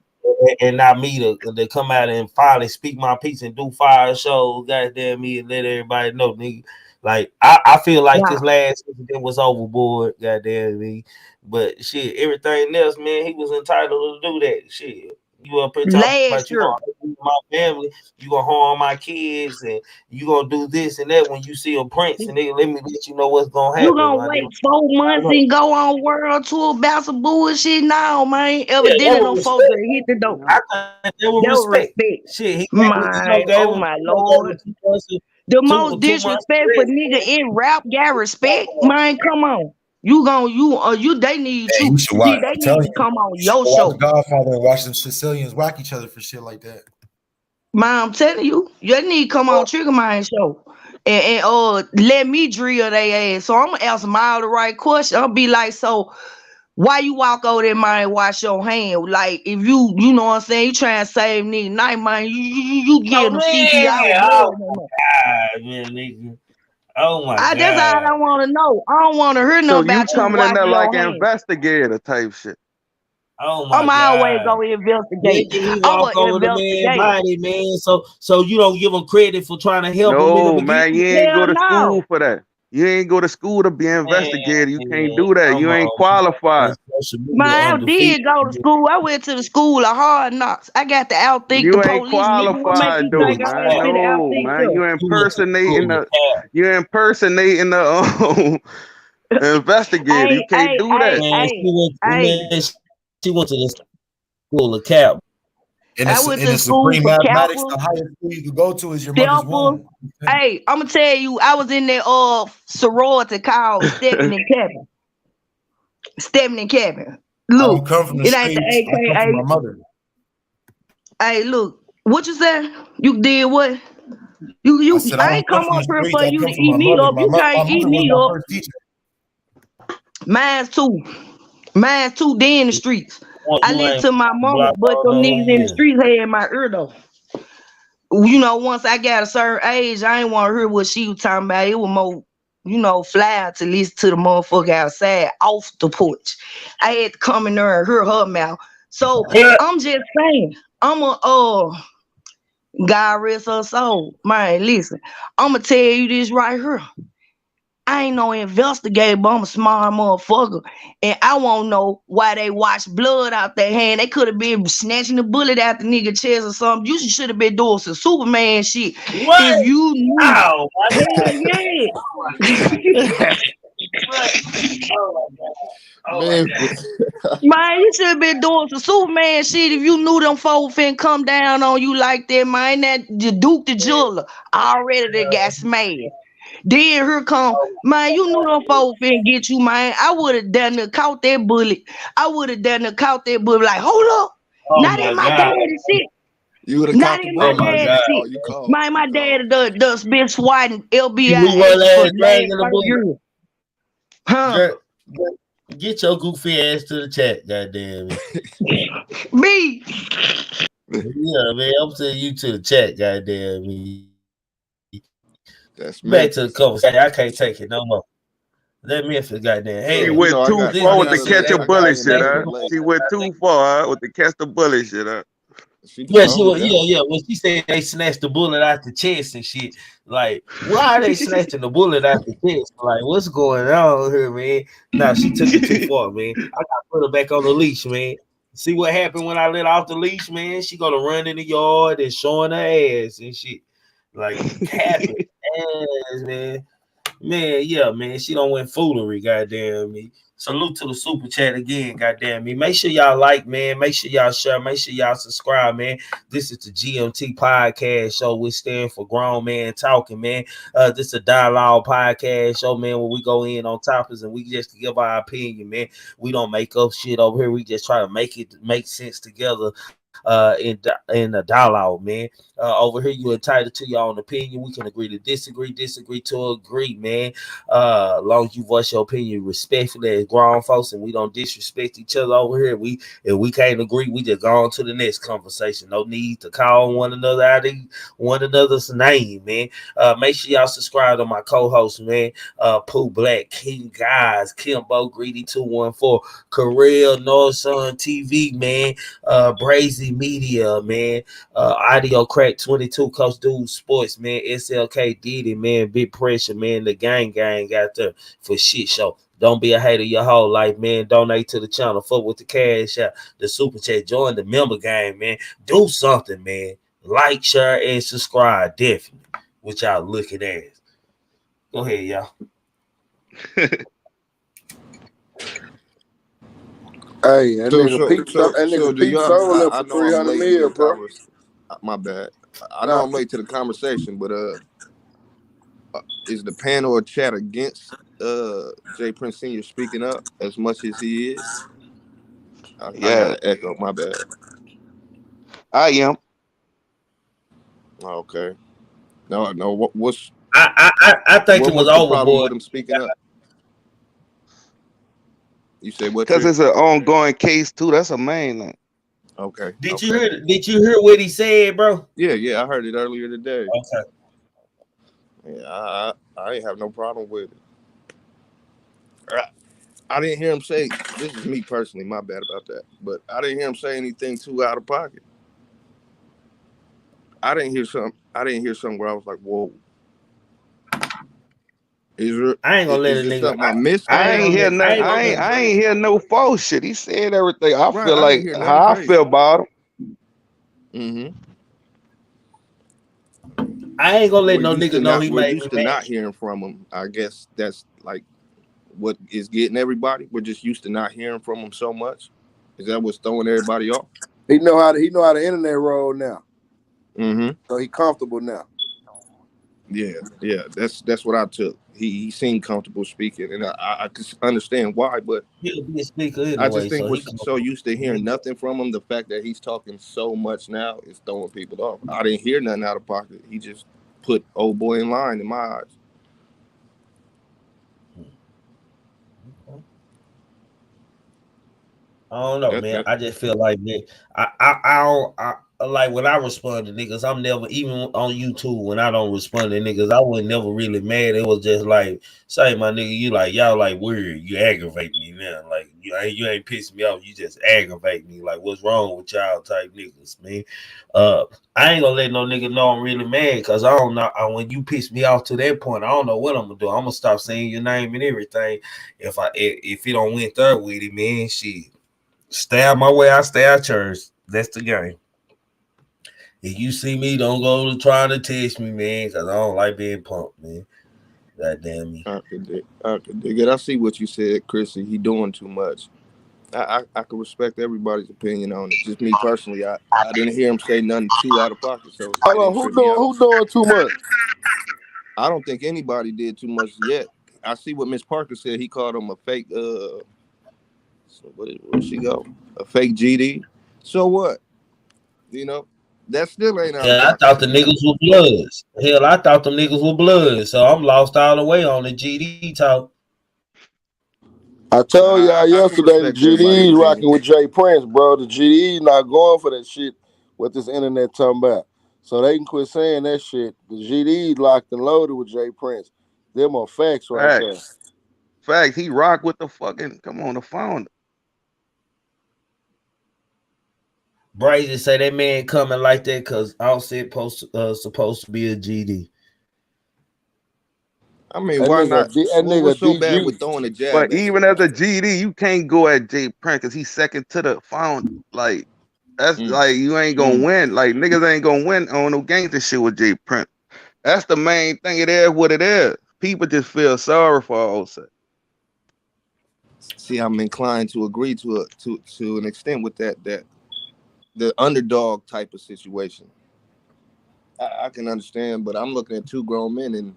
And not me to come out and finally speak my piece and do fire shows, goddamn me, and let everybody know, nigga. Like I feel like Nah. this last season was overboard, goddamn me. But shit, everything else, man, he was entitled to do that. Shit. You up here talking Last about you year. gonna harm my family, you gonna harm my kids, and you gonna do this and that when you see a Prince, and nigga, let me let you know what's gonna You happen. gonna My wait nigga. 4 months and go on world tour about some bullshit now, man. Yeah, Evidently, that them was folks respect. that hit the door. I think that was That was respect. respect. Shit, he My, gave oh him my 2 lord. months, The most 2 months disrespect for rest. nigga in rap got respect, man. Come on. They need Yeah, you. you should See, watch. they I'm need telling to you, come on you should your go watch show. Godfather and watch them Sicilians whack each other for shit like that. Man, I'm telling you, you need to come on Triggaman show. And let me drill they ass. So I'm gonna ask them all the right questions. I'll be like, so why you walk over there, man, wash your hand? Like, if you know what I'm saying, you trying to save nigga night, man, you give them CPR with blood in them. God, man, nigga. Oh my That's all God. I want to know. I don't want to hear So nothing you about you coming in there washing like your an hands. investigator type shit. Oh my I'm always God. gonna investigate. He I'm walk gonna over the man investigate. body, man. So you don't give him credit for trying to help him in the No, man, you beginning. ain't go Hell to no. school for that. You ain't go to school to be an investigator. You can't do that. Come You ain't on, qualified. social media Man, I undefeated. did go to school. I went to the school of hard knocks. I got to outthink the You ain't police. Nigga, what make qualified you though, think I man. ain't finna No, outthink man. them? You impersonating the investigator. You can't do that. Man, she went to the school of cap. I went to In the school supreme for mathematics, calculus, the highest school you could go to is your mother's simple. womb. Hey, I'm gonna tell you, I was in that sorority called Stephanie Cabin. Stephanie Cabin. I Look, don't come from the it ain't the streets. I come from my AKA. mother. Hey, look, what you said? You did what? I said I I don't ain't come come from the up here streets. for I you to come from eat my me mother. up. You My can't eat mother was me my up. first teacher. Mine's too. Mine's too. They in the streets. I You listened ain't to my mama, blocked but all them of niggas them in the years. streets had in my ear though. You know, once I got a certain age, I ain't want to hear what she was talking about. It was more, fly to listen to the motherfucker outside off the porch. I had to come in there and hear her mouth. So I'm just saying, I'm a God rest her soul. Man, listen, I'ma tell you this right here. I ain't no investigator, but I'm a smart motherfucker. And I won't know why they washed blood out their hand. They could have been snatching the bullet out the nigga chest or something. You should have been doing some Superman shit. What? If you knew. Oh, my Hell yeah. Oh my God. Oh Man, Man, you should have been doing some Superman shit if you knew them folks finna come down on you like that, man. That the Duke the Jeweler already they got smashed. Then here come, man, you knew them folks finna get you, man. I would have done to caught that bullet. I would have done to caught that bullet. Like, hold up. Oh Not my in my God. daddy shit. you would have Not caught the in my Oh bullet. my daddy God. Oh, shit. you called. Man, my daddy does been swatting You LBI move her agents for ass the dragging last the 30 bullet. years. Huh? Girl, get your goofy ass to the chat, goddamn it. Me. Yeah, man, I'm sending you to the chat, goddamn me. That's Back Memphis. to the conversation. I can't take it no more. Let Memphis, goddamn. Hey, She went too this far with nigga the catch said, a bullet shit, hey, huh? She went too far with the catch the bullet shit, huh? Yeah, she was, yeah. When she said they snatched the bullet out the chest and shit, like, why are they snatching the bullet out the chest? Like, what's going on here, man? Nah, she took it too far, man. I gotta put her back on the leash, man. See what happened when I let her off the leash, man? She gonna run in the yard and showing her ass and shit. Like, capping ass, man. Man, yeah, man. She don't went foolery, goddamn me. Salute to the super chat again, goddamn me. Make sure y'all like, man. Make sure y'all share. Make sure y'all subscribe, man. This is the GMT podcast show. We stand for grown man talking, man. This is a dialogue podcast show, man, where we go in on topics and we just give our opinion, man. We don't make up shit over here. We just try to make sense together. In the dialogue, man. Over here, you're entitled to your own opinion. We can agree to disagree to agree, man. As long as you voice your opinion respectfully as grown folks, and we don't disrespect each other over here. If we can't agree, we just go on to the next conversation. No need to call one another out of one another's name, man. Make sure y'all subscribe to my co-host, man. Pooh Black, King Guys, Kimbo Greedy 214, Karel North Sun TV, man. Brazy Media, man. Audio Crack 22, Coach Dude Sports, man. SLK Diddy, man. Big Pressure, man. The gang got there for shit show. Don't be a hater your whole life, man. Donate to the channel. Fuck with the cash out, the super chat. Join the member game, man. Do something, man. Like, share, and subscribe. Definitely. What y'all looking at. Go ahead, y'all. Hey, that nigga Pete sold him I for know I'm 300 late to mil, the bro. my bad. I know I'm late to the conversation, but is the panel or chat against Jay Prince Sr. speaking up as much as he is? I got an echo. My bad. I am. Okay. No. What's I think it was the problem with overboard. him speaking up? You say what? Because it's an ongoing case too. That's a main thing. Okay. Did you hear what he said, bro? Yeah, I heard it earlier today. Okay. Yeah, I ain't have no problem with it. I didn't hear him say, this is me personally, my bad about that, but I didn't hear him say anything too out of pocket. I didn't hear something where I was like, whoa. I ain't gonna let a nigga. Something I missed. I ain't hear nothing. I ain't hear no false shit. He said everything. I feel like how I feel about him. Mm-hmm. I ain't gonna let no nigga know he made me mad. Not hearing from him. I guess that's like what is getting everybody. We're just used to not hearing from him so much. Is that what's throwing everybody off? He know how the internet roll now. Mm-hmm. So he comfortable now. Yeah. That's what I took. He seemed comfortable speaking, and I could understand why, but he'll be a speaker anyway. I just think we're so used to hearing nothing from him. The fact that he's talking so much now is throwing people off. I didn't hear nothing out of pocket. He just put old boy in line in my eyes. I don't know, man. I just feel like, man, I like when I respond to niggas, I'm never, even on YouTube when I don't respond to niggas, I was never really mad. It was just like, say my nigga, you like, y'all like weird, you aggravate me now. Like you ain't pissing me off, you just aggravate me. Like what's wrong with y'all type niggas, man? I ain't gonna let no nigga know I'm really mad, cause I don't know when you piss me off to that point, I don't know what I'm gonna do. I'm gonna stop saying your name and everything. If it don't went there with it, man, shit. Stay out my way, I stay out church. That's the game. If you see me, don't go to trying to test me, man, because I don't like being pumped, man. God damn me. I could dig it. I see what you said, Chrissy. He doing too much. I can respect everybody's opinion on it. Just me personally, I didn't hear him say nothing too out of pocket, so it Hold on, didn't trip me out. who doing too much? I don't think anybody did too much yet. I see what Miss Parker said. He called him a fake. So where'd she go? A fake GD. So what? You know, that still ain't out of Yeah, I pocket. thought the niggas were bloods. Hell, I thought them niggas were bloods, so I'm lost all the way on the GD talk. I told y'all I can yesterday the respect everybody's GD's opinion. rocking with Jay Prince, bro. The GD's not going for that shit what this internet talking about. So they can quit saying that shit. The GD's locked and loaded with Jay Prince. Them are facts right there. Facts. He rock with the fucking, come on, the founder. Brady say that man coming like that because Offset supposed to be a GD. I mean, why not? What's so bad with throwing a jab? But even as a GD, you can't go at Jay Prince because he's second to the founder. Like that's like you ain't gonna win. Like niggas ain't gonna win on no gangster shit with Jay Prince. That's the main thing. It is what it is. People just feel sorry for Offset. See, I'm inclined to agree to an extent with that the underdog type of situation. I can understand, but I'm looking at two grown men, and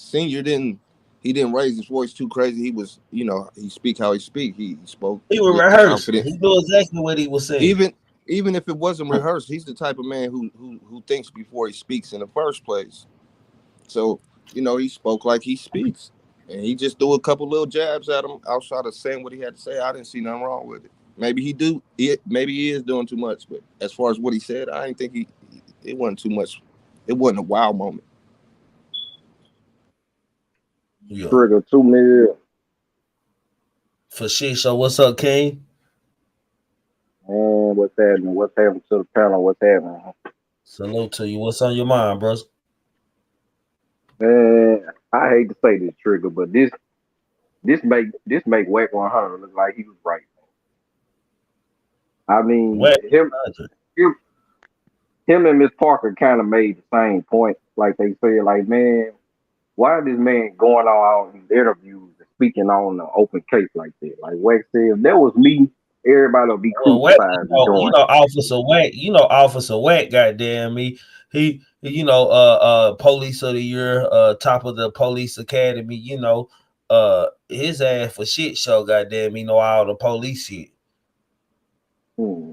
Senior didn't raise his voice too crazy. He was, he speak how he speak. He spoke. He was rehearsed. He knew exactly what he was saying. Even if it wasn't rehearsed, he's the type of man who thinks before he speaks in the first place. So, he spoke like he speaks. And he just threw a couple little jabs at him outside of saying what he had to say. I didn't see nothing wrong with it. Maybe he is doing too much, but as far as what he said, I didn't think it wasn't too much. It wasn't a wow moment. Yeah. Trigger 2 million. For shit, so what's up, King? Man, what's happening? What's happening to the panel? What's happening? Salute to you. What's on your mind, bros? Man, I hate to say this, Trigger, but this make Wack 100 look like he was right. I mean, him and Miss Parker kind of made the same point. Like they said, like, man, why is this man going on all these interviews and speaking on an open case like that? Like Wack said, if that was me, everybody would be crucified. Officer Wack, goddamn me. He police of the year, top of the police academy, his ass for shit show, goddamn, all the police shit.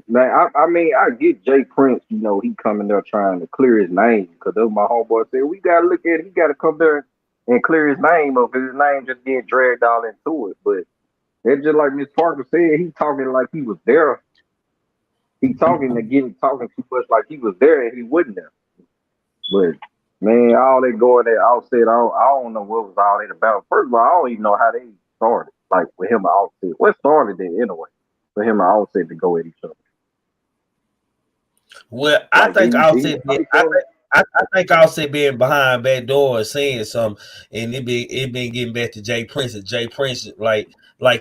Now, I mean, I get Jay Prince, he coming there trying to clear his name, because that's what my homeboy said. We got to look at it. He got to come there and clear his name up, because his name just getting dragged all into it. But it's just like Miss Parker said, he talking like he was there. He talking too much like he was there and he wasn't there. But, man, all that going there, Offset, I don't know what was all that about. First of all, I don't even know how they started, like with him and Offset. What started it anyway? For him and Offset to go at each other. Well, I think Offset being behind back door saying something, and it been getting back to Jay Prince. And Jay Prince, like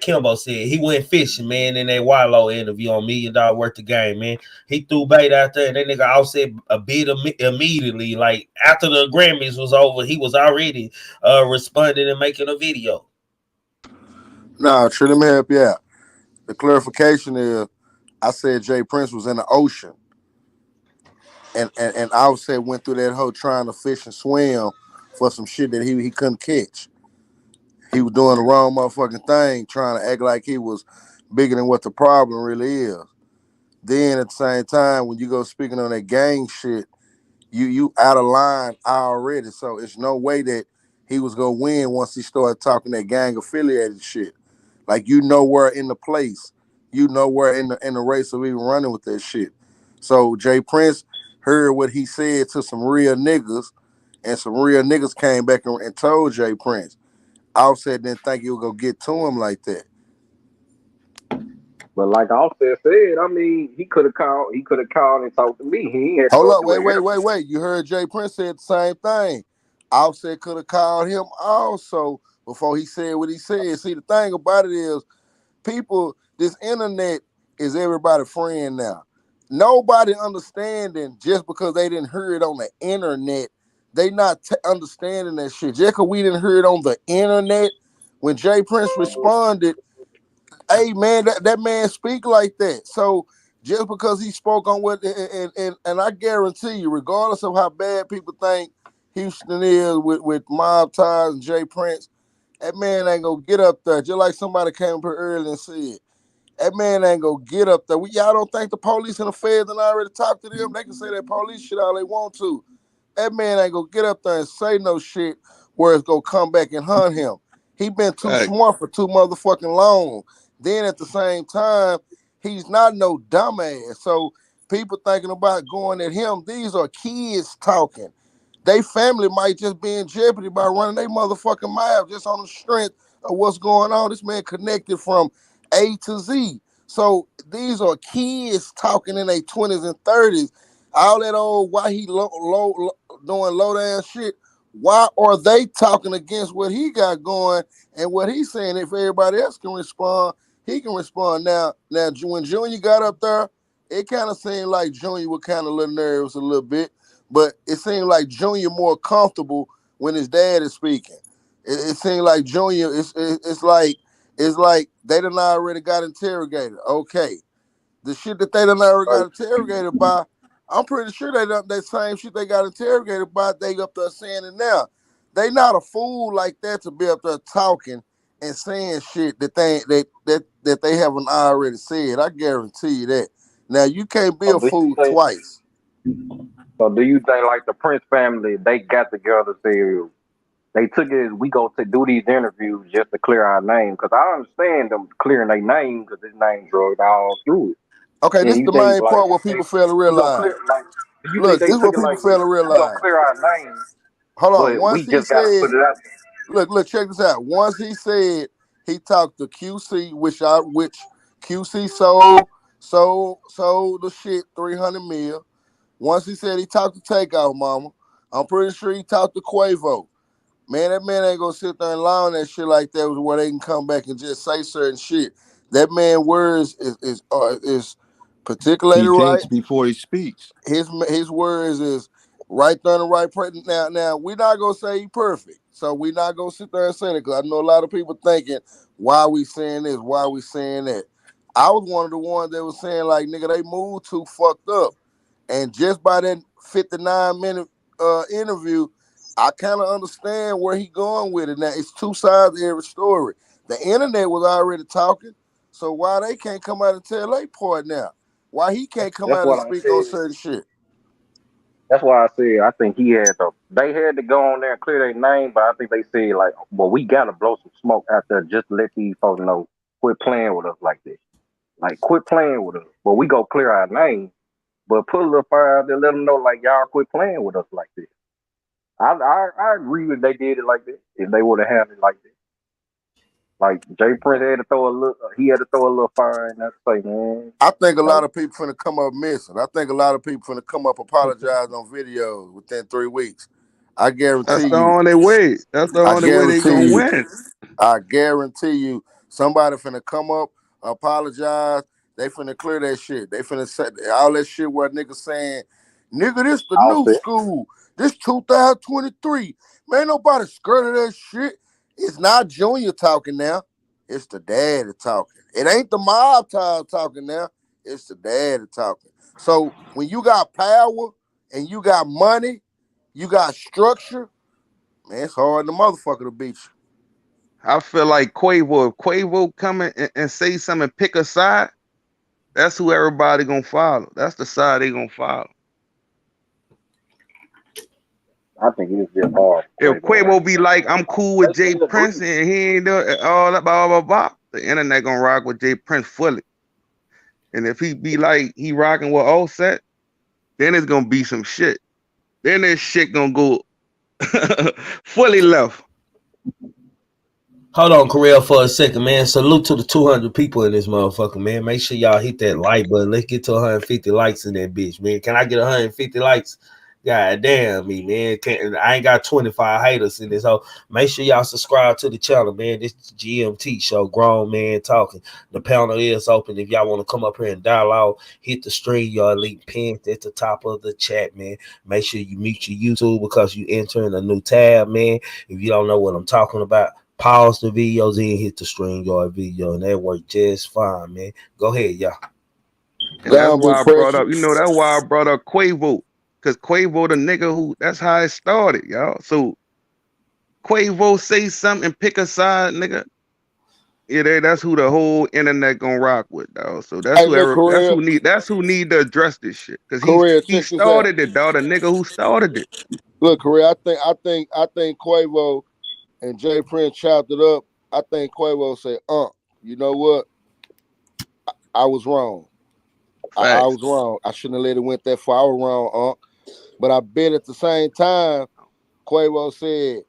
Kimbo said, he went fishing, man, in that Wallow interview on $1 Million Worth of Game, man. He threw bait out there, and that nigga Offset a bit immediately. Like after the Grammys was over, he was already responding and making a video. No, let me help you out. The clarification is, I said Jay Prince was in the ocean. And Offset went through that whole trying to fish and swim for some shit that he couldn't catch. He was doing the wrong motherfucking thing, trying to act like he was bigger than what the problem really is. Then at the same time, when you go speaking on that gang shit, you out of line already. So it's no way that he was gonna win once he started talking that gang affiliated shit. Like where in the place, where in the race of even running with that shit. So Jay Prince heard what he said to some real niggas, and some real niggas came back and told Jay Prince. Offset didn't think he would go get to him like that. But like Offset said, I mean, he could have called. He could have called and talked to me. He ain't had to Hold go up, through an interview. wait. You heard Jay Prince said the same thing. Offset could have called him also before he said what he said. See, the thing about it is, people, this internet is everybody's friend now. Nobody understanding just because they didn't hear it on the internet. They not understanding that shit. Just because we didn't hear it on the internet, when Jay Prince responded, hey man, that man speak like that. So just because he spoke on what, and I guarantee you, regardless of how bad people think Houston is with mob ties and Jay Prince, that man ain't gonna get up there. Just like somebody came up here earlier and said, that man ain't gonna get up there. Y'all don't think the police and the feds and already talked to them? They can say that police shit all they want to. That man ain't gonna get up there and say no shit where it's gonna come back and hunt him. He been too smart for too motherfucking long. Then at the same time, he's not no dumbass. So people thinking about going at him, these are kids talking. They family might just be in jeopardy by running their motherfucking mouth just on the strength of what's going on. This man connected from A to Z. So these are kids talking in their 20s and 30s. All that old, why he doing low down shit, why are they talking against what he got going and what he's saying? If everybody else can respond, he can respond. Now, when Junior got up there, it kind of seemed like Junior was kind of a little nervous a little bit, but it seemed like Junior more comfortable when his dad is speaking. It seemed like Junior, it's like they done already got interrogated. Okay. The shit that they done already got interrogated by, I'm pretty sure they done that same shit they got interrogated by, they up there saying it now. They not a fool like that to be up there talking and saying shit that they haven't already said. I guarantee you that. Now you can't be a fool twice. So do you think like the Prince family, they got together, say they took it as we go to do these interviews just to clear our name? Because I understand them clearing their name because this name drugged all through it. Okay, and this is the main part where people fail to realize. Look, this is what people fail to realize. Clear our name. Hold on. Once he said, put it out there. Look, check this out. Once he said he talked to QC, which QC sold the shit 300 mil. Once he said he talked to Takeoff Mama, I'm pretty sure he talked to Quavo. Man, that man ain't gonna sit there and lie on that shit like that where they can come back and just say certain shit. That man words is particularly he right. thinks before he speaks. His words is right there in the right place. Now we're not gonna say he perfect, so we're not gonna sit there and say that, because I know a lot of people thinking, why we saying this, why we saying that. I was one of the ones that was saying like, nigga, they moved too fucked up, and just by that 59-minute interview, I kind of understand where he going with it. Now it's two sides of every story. The internet was already talking, so why they can't come out and tell their part now? Why he can't come out and speak on certain shit? That's why I said I think they had to go on there and clear their name, but I think they said like, well, we gotta blow some smoke out there just to let these folks know, quit playing with us like this. Like, quit playing with us. But we go clear our name, but put a little fire out there, let them know like, y'all quit playing with us like this. I agree with they did it like this. If they would have had it like this. Like Jay Prince had to throw a little fire in that say, man. I think a lot of people finna come up missing. I think a lot of people finna come up apologize on videos within 3 weeks. I guarantee That's the only way. That's the only way they gonna win. I guarantee you, somebody finna come up, apologize. They finna clear that shit. They finna say all that shit where niggas saying, nigga, this the new school. This 2023. Man, nobody scared of that shit. It's not Junior talking now. It's the daddy talking. It ain't the mob talking now. It's the daddy talking. So when you got power and you got money, you got structure, man, it's hard the motherfucker to beat you. I feel like Quavo, if Quavo come and say something, pick a side, that's who everybody gonna follow. That's the side they gonna follow. I think it's just hard. If Quavo be like, I'm cool with Jay Prince and he ain't doing all that, blah, blah, blah, the internet gonna rock with Jay Prince fully. And if he be like, he rocking with Offset, then it's gonna be some shit. Then this shit gonna go fully left. Hold on, Correll, for a second, man. Salute to the 200 people in this motherfucker, man. Make sure y'all hit that like button. Let's get to 150 likes in that bitch, man. Can I get 150 likes? God damn me, man. I ain't got 25 haters in this whole. Make sure y'all subscribe to the channel, man. This is the GMT show, Grown Man Talking. The panel is open. If y'all want to come up here and dialogue, hit the stream, your link pinned at the top of the chat, man. Make sure you mute your YouTube because you entering a new tab, man. If you don't know what I'm talking about, pause the videos and hit the stream yard video, and that worked just fine, man. Go ahead, y'all. And that's why I brought up, that's why I brought up Quavo. Because Quavo, the nigga who, that's how it started, y'all. So Quavo say something, pick a side, nigga. Yeah, that's who the whole internet gonna rock with, dog. So that's that's who need to address this shit. Because he started it, dog. The nigga who started it. Look, Korea, I think Quavo and Jay Prince chopped it up. I think Quavo said, you know what? I was wrong. I was wrong. I shouldn't have let it went that far. I was wrong, But I bet at the same time, Quavo said,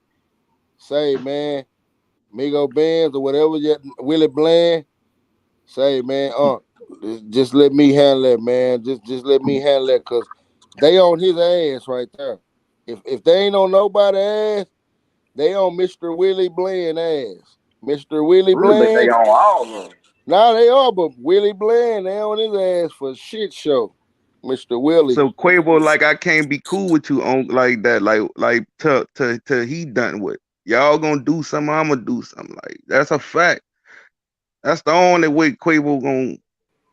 say, man, Migos Benz or whatever, Willie Bland, say, man, just let me handle that, man. Just let me handle that, because they on his ass right there. If they ain't on nobody's ass, they on Mr. Willie Bland ass. Mr. Willie Bland. They on all of them. Nah, they are, but Willie Bland, they on his ass for shit show. Mr. Willie. So Quavo, like, I can't be cool with you on like that, like till he done with. Y'all gonna do something, I'm gonna do something. Like, that's a fact. That's the only way Quavo gonna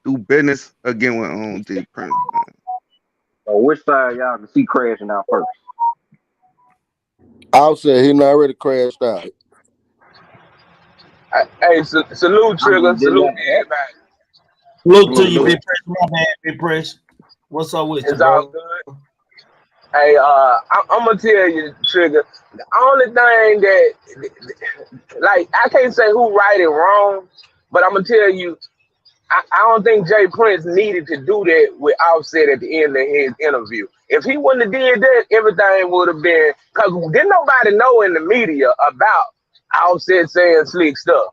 do business again with Jay Prince. So which side y'all can see crashing out first? I'll say he already crashed out. Hey, salute Trigger, salute everybody. Salute to you, Big Press. My bad, Big Press. What's up with you, It's all good. Hey, I'm gonna tell you, Trigger. The only thing that, like, I can't say who right and wrong, but I'm gonna tell you, I don't think Jay Prince needed to do that with Offset at the end of his interview. If he wouldn't have did that, everything would have been, because didn't nobody know in the media about Offset saying slick stuff.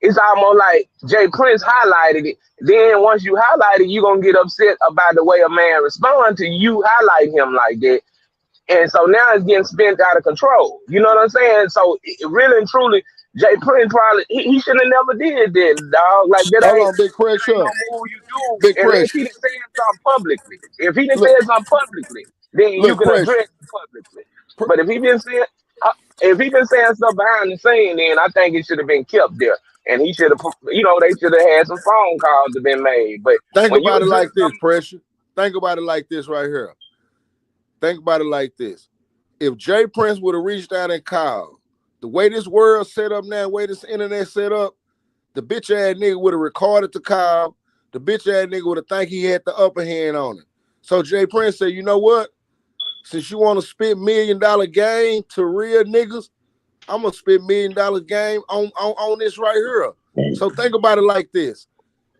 It's almost like Jay Prince highlighted it. Then once you highlight it, you're going to get upset about the way a man responds to you highlight him like that. And so now it's getting spent out of control. You know what I'm saying? So really and truly, Jay Prince probably, he should have never did that, dog. Like, that ain't Big pressure. No move you do big unless he done said something publicly. If he done said something publicly, then you can address it publicly. But if he been saying stuff behind the scene, then I think it should have been kept there. And he should have, they should have had some phone calls to been made. But think about it like this, Pressure. Think about it like this right here. Think about it like this. If Jay Prince would have reached out and called, the way this world set up now, the way this internet set up, the bitch ass nigga would have recorded the call. The bitch ass nigga would have think he had the upper hand on it. So Jay Prince said, you know what? Since you want to spit $1 million game to real niggas, I'm gonna spend $1 million game on this right here. So think about it like this.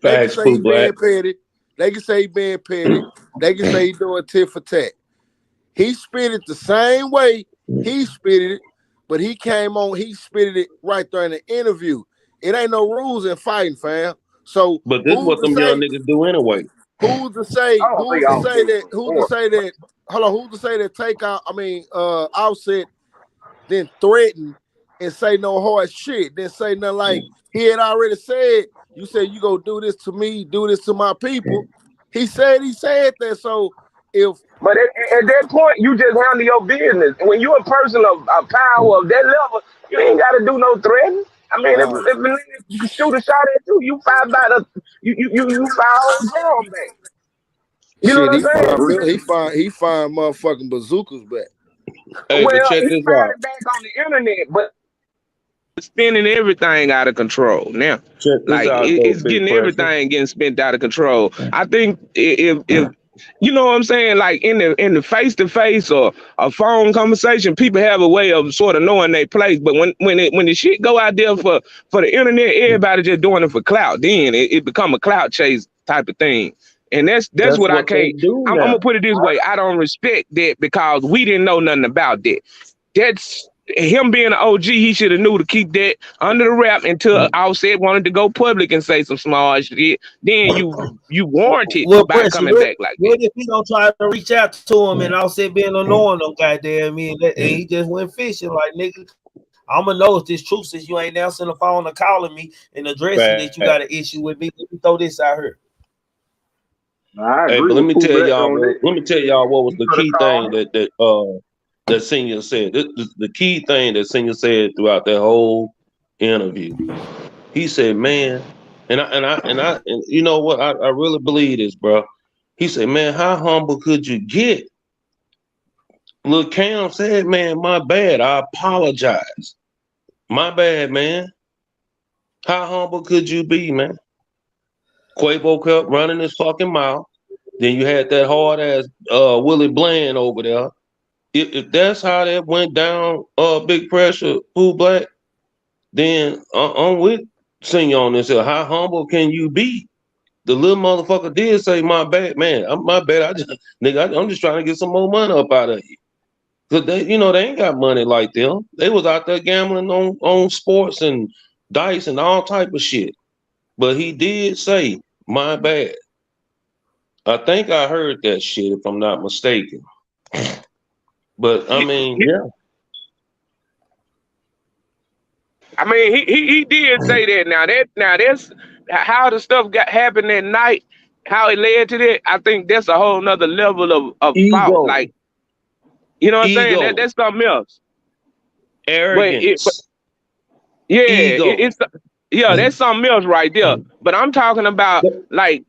They can say he being petty. They can say he being petty. They can say he doing tit for tat. He spit it the same way he spitted it, but he spitted it right there in the interview. It ain't no rules in fighting, fam. So, but this is what them young niggas do anyway. Who's to say that? Hold on, who's to say that Offset then threaten and say no hard shit, then say nothing like he had already said, you said you go do this to me, do this to my people. He said that. So but at that point, you just handle your business. And when you're a person of power of that level, you ain't got to do no threatening. I mean, if a nigga shoot a shot at you, you fire by you fire on back. You know what I'm saying? He find motherfucking bazookas back. Hey, well, he fired it back on the internet, but spending everything out of control now. Like it's getting everything getting spent out of control. I think if you know what I'm saying, like in the face-to-face or a phone conversation, people have a way of sort of knowing their place. But when the shit go out there for the internet, everybody just doing it for clout. Then it become a clout chase type of thing. And that's That's what I what they can't. do I'm now. gonna put it this way. I don't respect that because we didn't know nothing about that. That's him being an OG. He should have knew to keep that under the wrap until Offset wanted to go public and say some smart shit. Then you warranted Well, by Prince, coming back like that. what if he don't try to reach out to him and Offset being annoying them goddamn me and he just went fishing like nigga? I'm gonna know if this truth since you ain't answering the phone or calling me and addressing that you got an issue with me. Let me throw this out here. I Hey, agree but let with me Pooh tell Black y'all. on that. Let me tell y'all what was the Could've key called thing that Senior said. The key thing that Senior said throughout that whole interview. He said, "Man," and you know what? I really believe this, bro. He said, "Man, how humble could you get?" Lil Cam said, "Man, my bad. I apologize. My bad, man. How humble could you be, man?" Quavo kept running his fucking mouth. Then you had that hard ass Willie Bland over there. If that's how that went down, Big Pressure, Pooh Black, then I'm with Senior on this. How humble can you be? The little motherfucker did say, "My bad, man. My bad. I'm just trying to get some more money up out of you." Cause they ain't got money like them. They was out there gambling on sports and dice and all type of shit. But he did say, "My bad." I think I heard that shit if I'm not mistaken. But I mean, yeah. I mean, he did say that. Now that's how the stuff happened that night. How it led to that. I think that's a whole nother level of fault. Ego. Like, you know what I'm saying? Ego. That's something else. Arrogance. Ego. That's something else right there. But I'm talking about like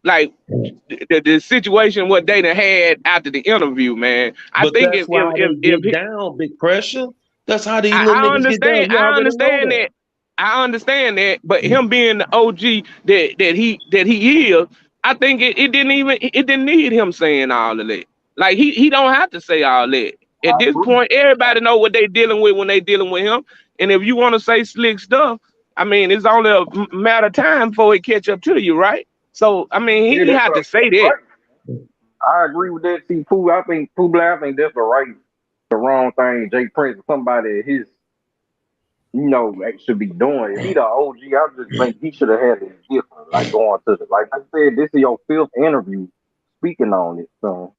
the situation what they done had after the interview, man. I But think that's why they get down, Big Pressure. That's how these little I niggas get down. understand. You I already know understand that. that. I understand that. But him being the OG that he is, I think it didn't need him saying all of that. Like he don't have to say all that. At this point, everybody know what they dealing with when they dealing with him. And if you want to say slick stuff, I mean, it's only a matter of time before it catch up to you, right? So I mean, he had to say that. Right. I agree with that. See, Pooh, I think Pooh Black, I think that's the wrong thing. Jay Prince, somebody at his, should be doing. If he the OG, I just think he should have had it different. Like going to like I said, this is your 5th interview speaking on it. So,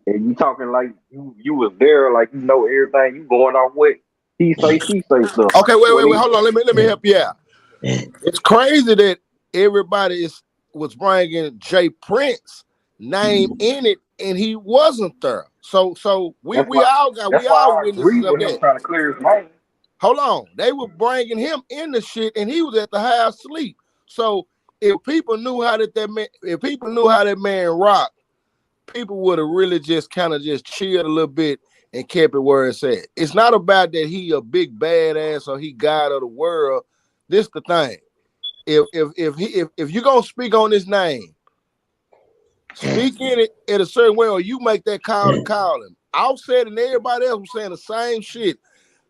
and you talking like you was there, like you know everything. You going off what he say, she say stuff. Okay, wait, hold on. Let me help you out. It's crazy that everybody was bringing Jay Prince name in it, and he wasn't there. So we all witnesses of that. Trying to clear his name. Hold on, they were bringing him in the shit, and he was at the house sleep. So if people knew how that man rocked, people would have really just kind of just chilled a little bit and kept it where it's at. It's not about that he a big badass or he God of the world. This the thing. If you're gonna speak on his name, speak in it in a certain way, or you make that call to call him. Offset and everybody else was saying the same shit.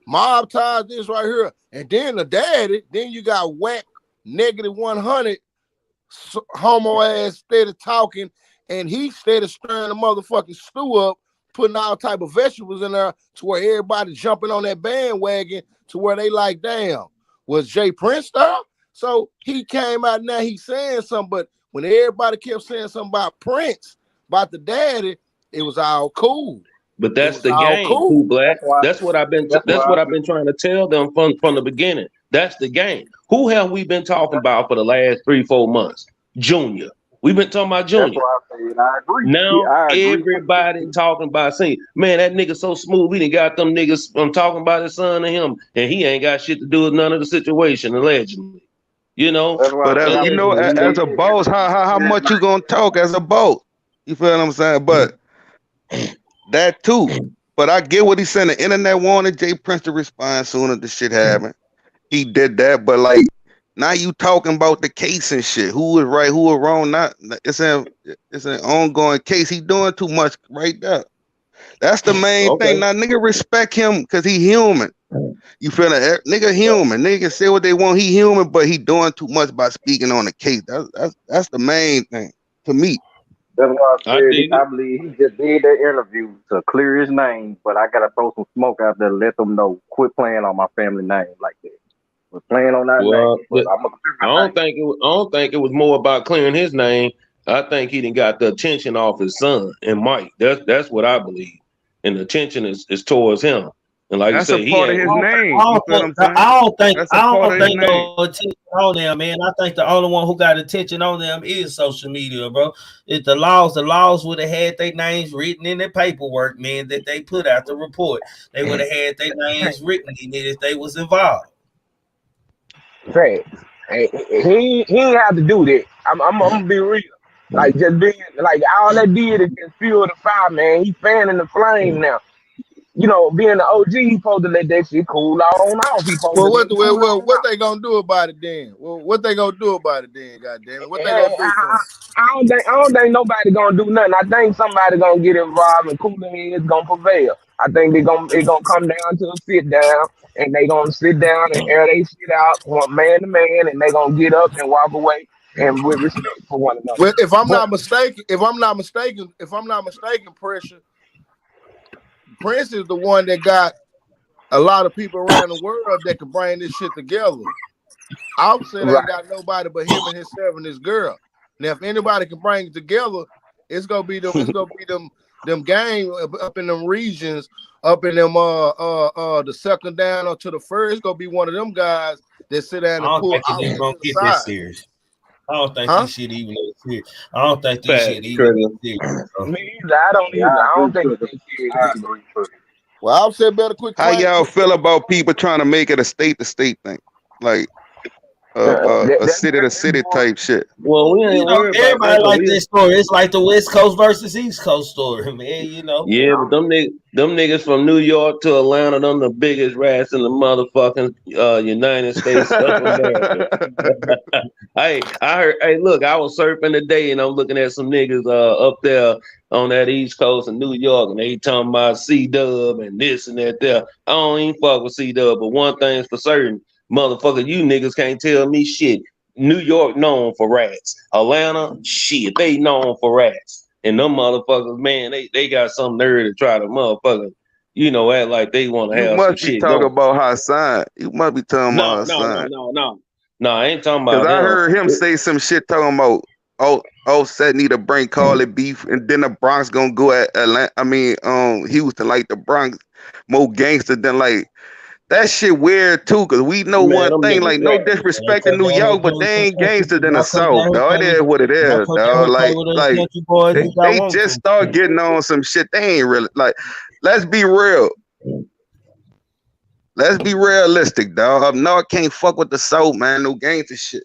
Mob ties this right here, and then the daddy. Then you got whack -100 homo ass steady talking, and he steady stirring the motherfucking stew up, putting all type of vegetables in there to where everybody jumping on that bandwagon to where they like, damn, was Jay Prince there? So he came out now, he's saying something, but when everybody kept saying something about Prince, about the daddy, it was all cool. But that's the game, Pooh Black. That's what I've been trying to tell them from the beginning. That's the game. Who have we been talking about for the last 3-4 months? Junior. We've been talking about Junior. That's why I said I agree. Now I agree. everybody talking about saying, man, that nigga so smooth. We done got them niggas talking about his son to him, and he ain't got shit to do with none of the situation, allegedly. You know, but as a boss, how much you gonna talk as a boss? You feel what I'm saying? But that too. But I get what he's saying. The internet wanted Jay Prince to respond soon as the shit happened. He did that, but like now you talking about the case and shit. Who was right, who was wrong? Not it's an ongoing case. He doing too much right there. That's the main thing. Now nigga respect him because he human. You feel that? Nigga human. Nigga say what they want. He human, but he doing too much by speaking on the case. That's the main thing to me. That's why I I said dig I it. believe he just did that interview to clear his name, but I gotta throw some smoke out there to let them know quit playing on my family name like that. We're playing on that name, Well, but I'm gonna clear I my don't name. think I don't think it was more about clearing his name. I think he didn't got the attention off his son and Mike. That's what I believe. And the attention is towards him. And like you That's a say, he part of ain't. his name. You feel what I'm saying? That's a I part don't of his think name. no attention on them, man. I think the only one who got attention on them is social media, bro. If the laws would have had their names written in the paperwork, man, that they put out the report. They would have had their names written in it if they was involved. Facts. He ain't have to do that. I'm gonna be real. Like just being like all that did is just fuel the fire, man. He fanning the flame now. You know, being the OG, he supposed to let that shit cool on off. He supposed to Well, let it cool on what off. they gonna do about it then? Well, what they gonna do about it then? God damn it, what they Hey, gonna do for him? I don't think nobody gonna do nothing. I think somebody gonna get involved and cooler heads gonna prevail. I think it gonna come down to a sit down and they gonna sit down and air they shit out from man to man and they gonna get up and walk away and with respect for one another. Well, But if I'm not mistaken, pressure Prince is the one that got a lot of people around the world that can bring this shit together. Offset right. ain't got nobody but him and himself and his girl. Now, if anybody can bring it together, it's gonna be them. It's gonna be them gang up in them regions, up in them the second down or to the first. It's gonna be one of them guys that sit I down and don't pull think it even Offset gonna to the get that side. serious. I don't think Huh? this shit even is serious. I don't think this Facts, shit even Trigger. is serious, bro. Me either. I don't Yeah, either. I I agree, don't think Trigger. it's serious I either. agree, Trigger. Well, Offset better quit How claiming. y'all feel about people trying to make it a state to state thing? Like a city to That's city type shit. Well, we ain't You know, worried about that everybody because like we. this story. It's like the West Course versus East Coast story, man. You know. Yeah, but them niggas from New York to Atlanta, them the biggest rats in the motherfucking United States of America. I heard. Hey, look, I was surfing today, and I'm looking at some niggas up there on that East Coast of New York, and they talking about C Dub and this and that. There, I don't even fuck with C Dub, but one thing's for certain, motherfucker, you niggas can't tell me shit. New York known for rats. Atlanta, shit, they known for rats. And them motherfuckers, man, they got some nerve to try to motherfucker, act like they want to You have some must be shit talking going. about Hassan. You must be talking about No, no, no, Hassan. no, no. No, I ain't talking Cause about I him. heard him say some shit talking about Offset need to bring Carly beef, and then the Bronx gonna go at Atlanta. I mean, Houston, like the Bronx more gangster than like that shit weird too. Cause we know Man, one them thing, niggas like no rats. disrespect to Cause New down here York, but play with they them ain't country, gangster than the y'all come down South, here dog. play It with, is what it y'all is, come down dog. here play with them Like country boys if y'all they want just to. start getting on some shit. They ain't really like. Let's be real. Let's be realistic, dog. Up north can't fuck with the South, man. No gangster shit.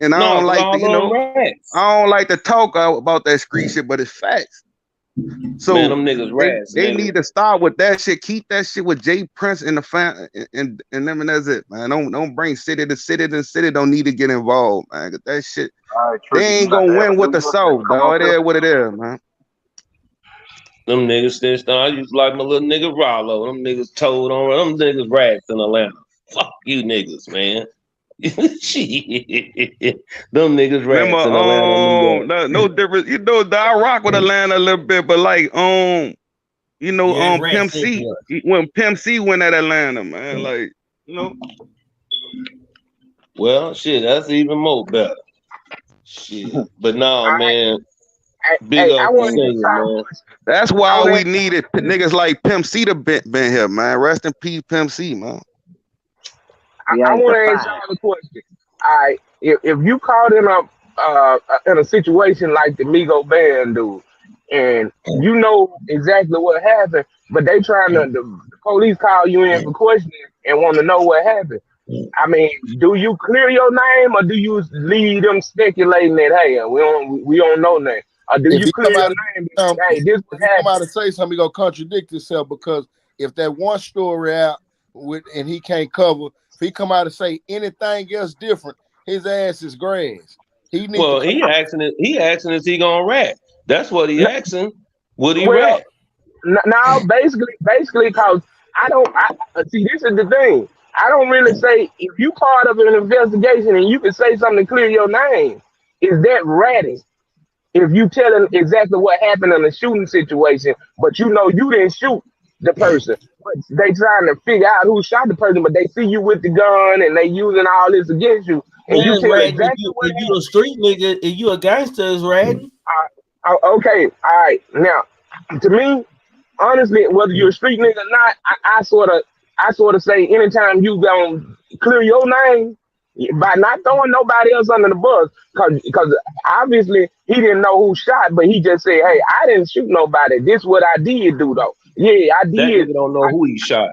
And I No, don't cause like all to, them rats. I don't like to talk about that street shit, but it's facts. Man, So them niggas rats, they nigga. need to start with that shit. Keep that shit with Jay Prince and the fan and them, and that's it, man. Don't bring city to city. The city don't need to get involved, man. 'Cause that shit, All right, Trigger, they you ain't about gonna to have win a with New the York nigga South, come up dog. It here? is what it is, man. Them niggas stitched on. I used to like my little nigga Rollo. Them niggas told on. Them niggas rats in Atlanta. Fuck you niggas, man. Shit. Them niggas Remember, rats in Atlanta, New York. no difference. I rock with Atlanta a little bit, but like, Yeah, it's Pimp rats C, everywhere. when Pimp C went at Atlanta, man, like, Well, shit, that's even more better. Shit. But no, man. Big I up for want to ask singing, y'all a man. question. that's I why want to we ask needed niggas like Pimp C to been here, man. Rest in peace, Pimp C, man. He I ain't want the to ask same. y'all a question. All right, if you caught in a situation like the Migo band dude, and you know exactly what happened, but they trying to the police call you in for questioning and want to know what happened. I mean, do you clear your name or do you leave them speculating that hey, we don't know name, or do If you he clear come your out name and say hey, this what if he come happened? out and say something, he gonna contradict himself because if that one story out and he can't cover, if he come out and say anything else different, his ass is grass. He need to Well, come. he asking is he gonna rat? That's what he asking. Would he Well, rat? now basically, cause I see this is the thing. I don't really say if you part of an investigation and you can say something to clear your name, is that ratting? if you telling exactly what happened in a shooting situation, but you know you didn't shoot the person, but they trying to figure out who shot the person, but they see you with the gun and they using all this against you, and you Man, tell ratting, exactly what if you a street nigga, if you a gangster, is ratting. okay, all right. Now, to me, honestly, whether you're a street nigga or not, I sort of say anytime you gonna clear your name by not throwing nobody else under the bus, because obviously he didn't know who shot, but he just said, "Hey, I didn't shoot nobody. This what I did do though. Yeah, I That did." nigga don't know who he shot.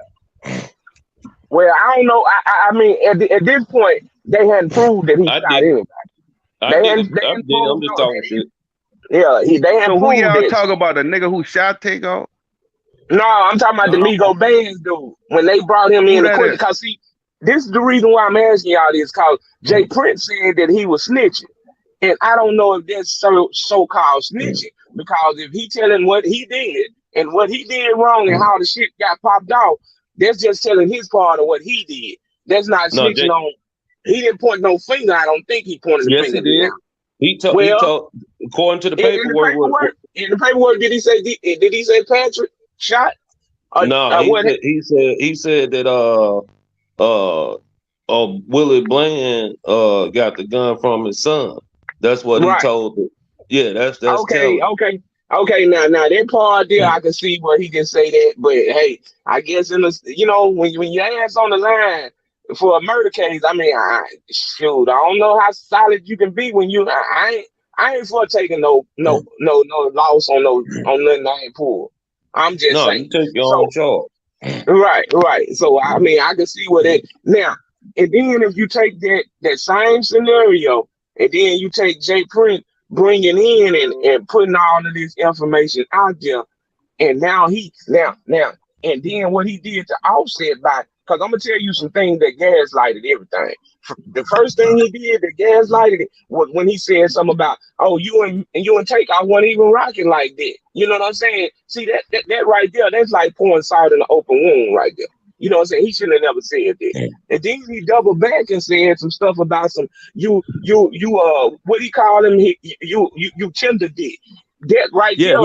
Well, I don't know. I mean, at this point, they hadn't proved that he I shot did. anybody. I They did. hadn't I did. proved I'm just talking shit. Yeah, they hadn't So who proved y'all that. talk about? The nigga who shot Takeoff? No, I'm talking about the Migos bands dude. When they brought him Who in the that court, is? because see, this is the reason why I'm asking y'all this, because Jay Prince said that he was snitching. And I don't know if that's so-called snitching, because if he telling what he did and what he did wrong and how the shit got popped off, that's just telling his part of what he did. That's not No, snitching on. He didn't point no finger. I don't think he pointed the yes, finger he did. down. He Well, told, according to the in paperwork. In the paperwork, did he say Patrick shot? No, he said that Willie Bland got the gun from his son. That's what he told it. Yeah, that's Okay. telling. Now that part there, I can see where he can say that. But hey, I guess when your ass on the line for a murder case, I mean, shoot, I don't know how solid you can be when you. I ain't for taking no loss on nothing I ain't pulled. I'm just No, saying. you take your own charge. Right. So I mean, I can see what that now. And then if you take that same scenario, and then you take Jay Prince bringing in and putting all of this information out there, and now and then what he did to Offset because I'm gonna tell you some things that gaslighted everything. The first thing he did that gaslighted it was when he said something about, oh, you and Takeoff wasn't even rocking like that. You know what I'm saying? See that right there, that's like pouring salt in an open wound right there. You know what I'm saying? He shouldn't have never said that. And then he doubled back and said some stuff about some you what he called him, you Tinder dick. That right there,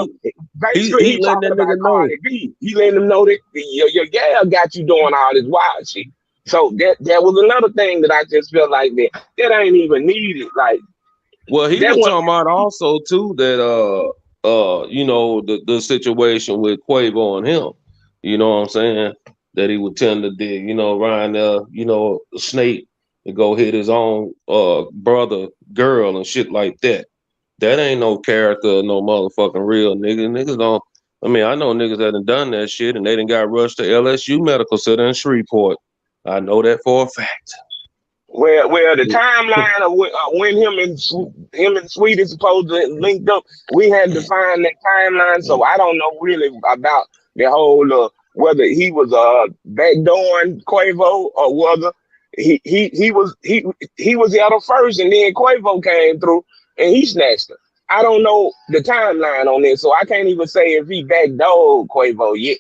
basically he talking about Cardi B. He letting them know that your gal got you doing all this wild shit. So that was another thing that I just felt like that ain't even needed. Like, well, he was talking about also too that the situation with Quavo and him. You know what I'm saying? That he would tend to dig, around a snake and go hit his own brother, girl, and shit like that. That ain't no character, no motherfucking real nigga. Niggas don't. I mean, I know niggas that done done that shit, and they done got rushed to LSU Medical Center in Shreveport. I know that for a fact. Well, the timeline of when him and Sweetie supposed to linked up, we had to find that timeline. So I don't know really about the whole whether he was backdooring Quavo or whether he was the other first, and then Quavo came through and he snatched her. I don't know the timeline on this, so I can't even say if he backdoored Quavo yet.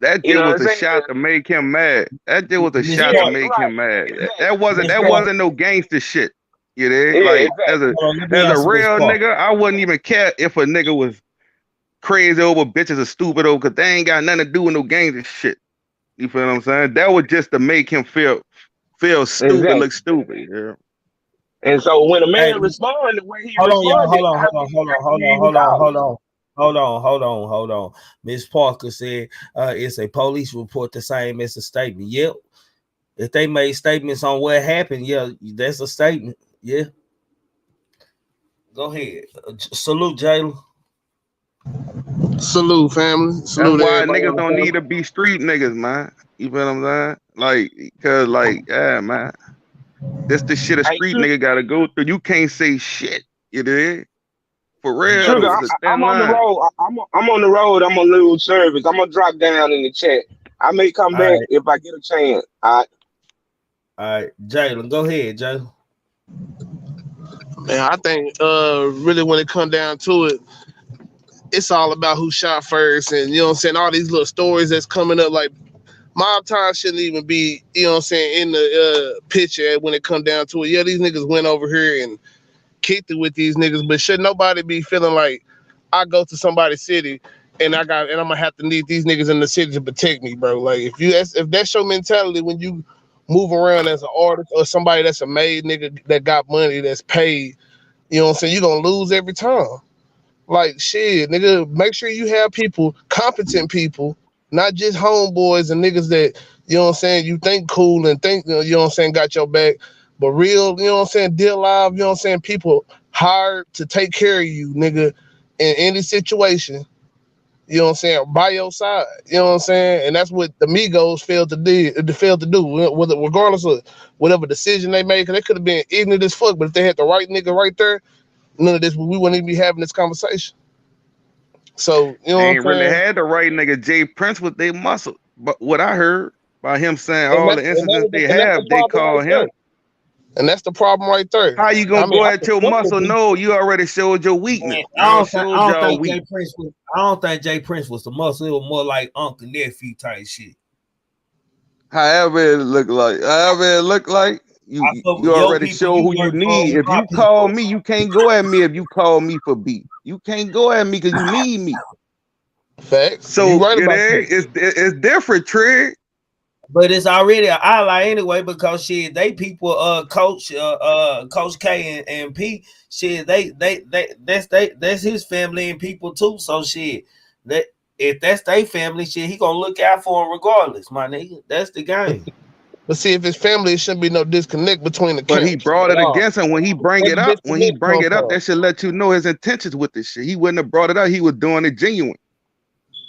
That You just know was what a I'm shot to make him mad. That just was a shot to make him mad. That wasn't no gangster shit. You know, like as a real nigga, I wouldn't even care if a nigga was crazy over bitches or stupid over, because they ain't got nothing to do with no gangster shit. You feel what I'm saying? That was just to make him feel stupid, look stupid. Yeah. And so when a man responds the way he responded, Hold on. Miss Parker said it's a police report the same as a statement. Yep. If they made statements on what happened, yeah, that's a statement. Yeah. Go ahead. Salute, Jayla. Salute, family. Salute, that's why everybody. niggas don't need to be street niggas, man. You feel what I'm saying? Like, cause yeah, man. That's the shit a street nigga gotta go through. You can't say shit. You did. For real. Sugar, I'm on the road. I'm on the road. I'm gonna lose service. I'm gonna drop down in the chat. I may come back if I get a chance. All right, Jalen, go ahead, Jalen. Man, I think really when it comes down to it, it's all about who shot first, and you know what I'm saying, all these little stories that's coming up, like mob time shouldn't even be, you know what I'm saying, in the picture when it comes down to it. Yeah, these niggas went over here and kicked it with these niggas, but should nobody be feeling like I go to somebody's city and I'm gonna have to need these niggas in the city to protect me, bro. Like if that's your mentality when you move around as an artist or somebody that's a made nigga that got money that's paid, you know what I'm saying? You're gonna lose every time. Like shit, nigga, make sure you have people, competent people, not just homeboys and niggas that, you know what I'm saying, you think cool and think, you know what I'm saying, got your back, but real, you know what I'm saying, deal live, you know what I'm saying, people hired to take care of you, nigga, in any situation, you know what I'm saying, by your side, you know what I'm saying, and that's what the Migos failed to do, regardless of whatever decision they made, because they could have been ignorant as fuck, but if they had the right nigga right there, none of this, we wouldn't even be having this conversation. So, you know They what ain't I'm really saying? had the right nigga. Jay Prince with their muscle. But what I heard by him saying all the incidents they have, they call him. And that's the problem right there. How you gonna go at your muscle? No, you already showed your weakness. Man, You don't showed I y'all don't weak. think Jay Prince was the muscle. It was more like uncle nephew type shit. However it look like, you already show who you need. If you call me, you can't go at me if you call me for beat. You can't go at me because you need me. Facts. So you right about it's different, Trig. But it's already an ally anyway because shit, they people Coach K and P, shit, that's his family and people too. So shit, that if that's their family, shit, he gonna look out for them regardless, my nigga. That's the game. But see, if his family, it shouldn't be no disconnect between the But camps. he brought it against him when he bring it up. When he bring it up, from? that should let you know his intentions with this shit. He wouldn't have brought it up. He was doing it genuine.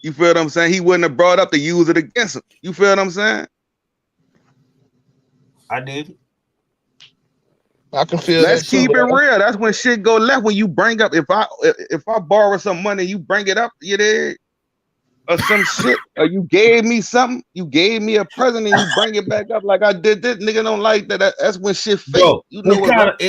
You feel what I'm saying? He wouldn't have brought up to use it against him. You feel what I'm saying? I did. I can feel Let's that keep too, it real. That's when shit go left. When you bring up, if I borrow some money, you bring it up, you there, or some shit, or you gave me something, you gave me a present, and you bring it back up like I did this. Nigga don't like that. That's when shit fake. Bro, You know what?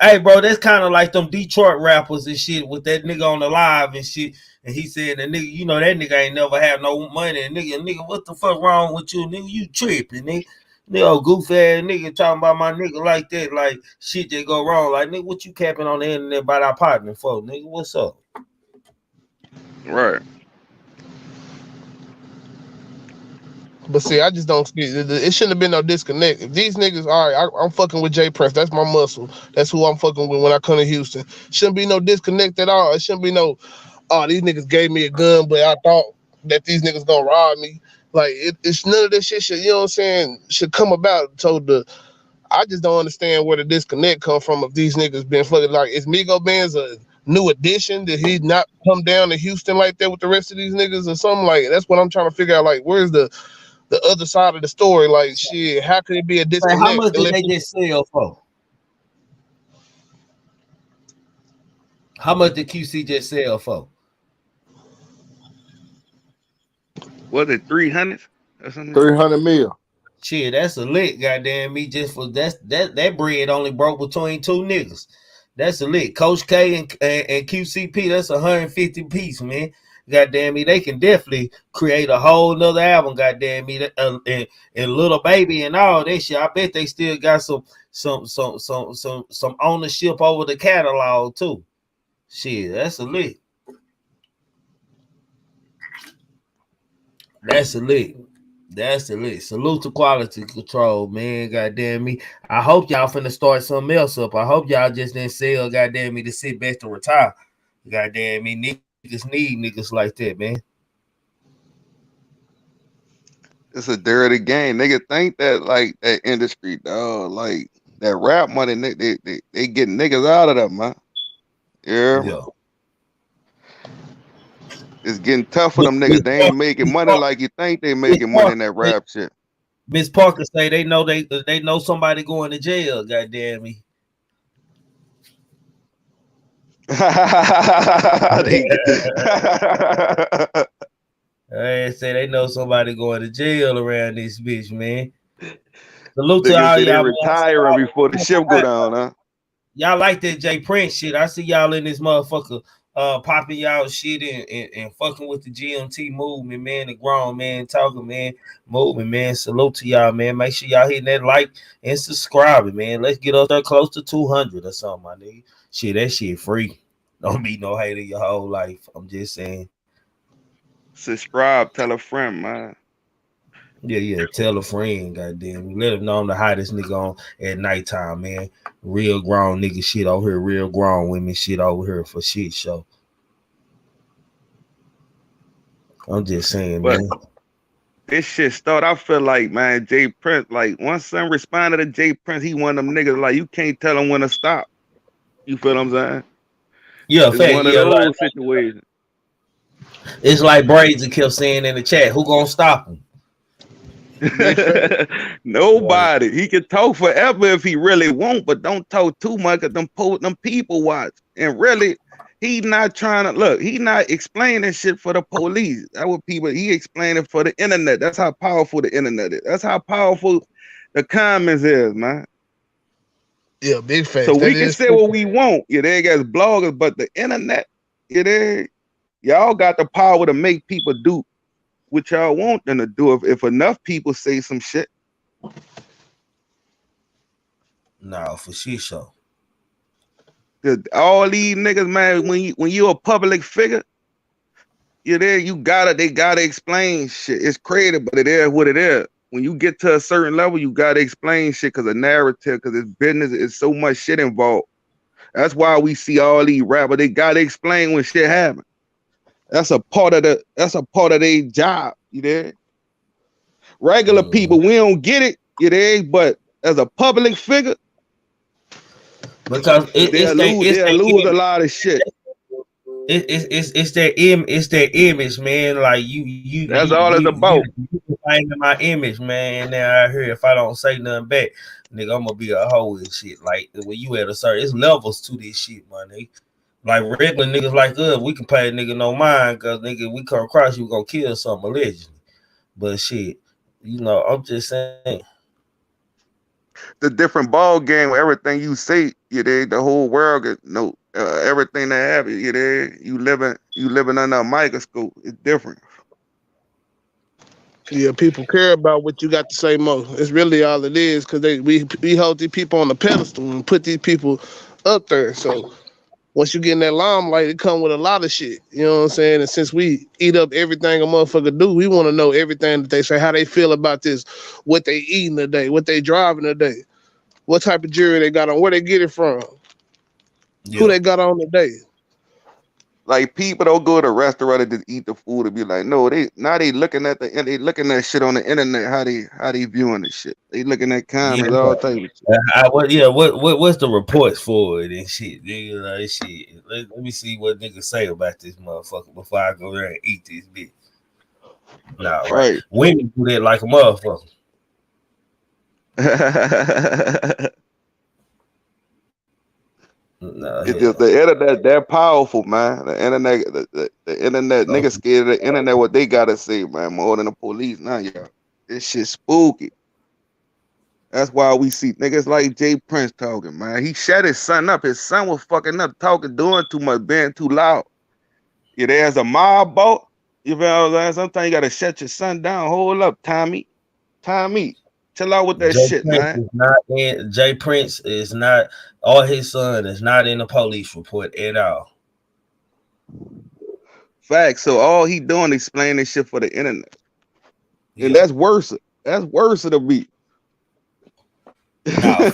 Hey, bro, that's kind of like them Detroit rappers and shit with that nigga on the live and shit. And he said, "The nigga, you know that nigga ain't never had no money. And nigga, what the fuck wrong with you, nigga? You tripping, nigga? Nigga, goofy ass nigga talking about my nigga like that, like shit that go wrong. Like nigga, what you capping on the internet about our partner for, nigga? What's up?" Right. But see, I just don't see it. Shouldn't have been no disconnect. If these niggas, all right, I'm fucking with Jay Prince. That's my muscle. That's who I'm fucking with when I come to Houston. Shouldn't be no disconnect at all. It shouldn't be no, oh, these niggas gave me a gun, but I thought that these niggas gonna rob me. Like it's none of this shit should, you know what I'm saying, should come about. So I just don't understand where the disconnect come from if these niggas been fucking like, is Migo Benz a new addition? Did he not come down to Houston like that with the rest of these niggas or something? Like that's what I'm trying to figure out. Like where's the other side of the story? Like shit, how could it be a disconnect? How much did they just sell for? How much did QC just sell for? Was it 300 or something? 300 mil. Shit, that's a lick, goddamn me. Just for that bread only broke between two niggas. That's a lick. Coach K and QCP, that's 150 piece, man. Goddamn me, they can definitely create a whole nother album. Goddamn me, and Little Baby and all that shit. I bet they still got some ownership over the catalog too. Shit, that's a lick. That's a lick. That's the list. Salute to quality control, man. Goddamn me. I hope y'all finna start something else up. I hope y'all just didn't sell, goddamn me, to sit back to retire. Goddamn me, niggas need niggas like that, man. It's a dirty game. Nigga think that like that industry, dog, like that rap money, they get niggas out of them, man. Yeah. It's getting tough for them niggas. They ain't making money like you think they making money in that rap shit. Miss Parker say they know somebody going to jail. Goddamn me. I say they know somebody going to jail around this bitch, man. Salute to all y'all. Retiring before the ship go down, huh? Y'all like that Jay Prince shit. I see y'all in this motherfucker popping y'all shit and fucking with the GMT movement, man. The grown man talking, man, movement, man. Salute to y'all, man. Make sure y'all hitting that like and subscribing, man. Let's get up there close to 200 or something, my nigga. Shit, that shit free. Don't be no hater your whole life. I'm just saying. Subscribe, tell a friend, man. Yeah, tell a friend, goddamn. Let them know I'm the hottest nigga on at nighttime, man. Real grown nigga shit over here, real grown women shit over here for shit show. I'm just saying, But man. this shit started. I feel like, man, Jay Prince, like once son responded to Jay Prince, he one of them niggas like you can't tell him when to stop. You feel what I'm saying? Yeah, It's fact, one of yeah, those situations. It's like Braids kept saying in the chat, who gonna stop him? Nobody. He can talk forever if he really want, but don't talk too much because them people watch. And really, he not trying to look. He not explaining shit for the police. That what people. He explaining for the internet. That's how powerful the internet is. That's how powerful the comments is, man. Yeah, big facts. So we can say what we want. Yeah, they got bloggers, but the internet, y'all got the power to make people do what y'all want them to do if enough people say some shit. No, for sure. All these niggas, man, when you a public figure, they gotta explain shit. It's crazy, but it is what it is. When you get to a certain level, you gotta explain shit because of narrative, because it's business, it's so much shit involved. That's why we see all these rappers, they gotta explain when shit happens. That's a part of their job, Regular people, we don't get it, but as a public figure, because they'll lose a lot of shit. It's their image, man. Like you that's all it's about. You finding my image, man. Now I hear if I don't say nothing back, nigga, I'm gonna be a hoe and shit. Like when you at a certain, it's levels to this shit, man. Like regular niggas like us, we can pay a nigga no mind, cause nigga, we come across you, we gonna kill something allegedly. But shit, I'm just saying. The different ball game with everything you say, the whole world get everything that happens, you living under a microscope. It's different. Yeah, people care about what you got to say more. It's really all it is, because we hold these people on the pedestal and put these people up there. So once you get in that limelight, it come with a lot of shit. You know what I'm saying? And since we eat up everything a motherfucker do, we want to know everything that they say, how they feel about this, what they eating today, what they driving today, what type of jewelry they got on, where they get it from, who they got on today. Like people don't go to a restaurant and just eat the food and be like, no, they looking at shit on the internet, how they viewing the shit. They looking at comments, all type of shit. What's the reports for it and shit? Nigga, shit. Let me see what niggas say about this motherfucker before I go there and eat this bitch. Nah, right. Women do that like a motherfucker. It's just the internet that powerful, man. The internet, the internet, niggas scared of the internet. What they gotta say, man, more than the police. Now, y'all, this shit spooky. That's why we see niggas like Jay Prince talking, man. He shut his son up. His son was fucking up, talking, doing too much, being too loud. Yeah, there's a mob boat. You feel what I'm saying? Sometimes you gotta shut your son down. Hold up, Tommy. Chill out with that shit, man. Jay Prince is not, or his son is not in the police report at all. Facts. So all he doing is explaining this shit for the internet. Yeah. And that's worse. That's worse to me. No,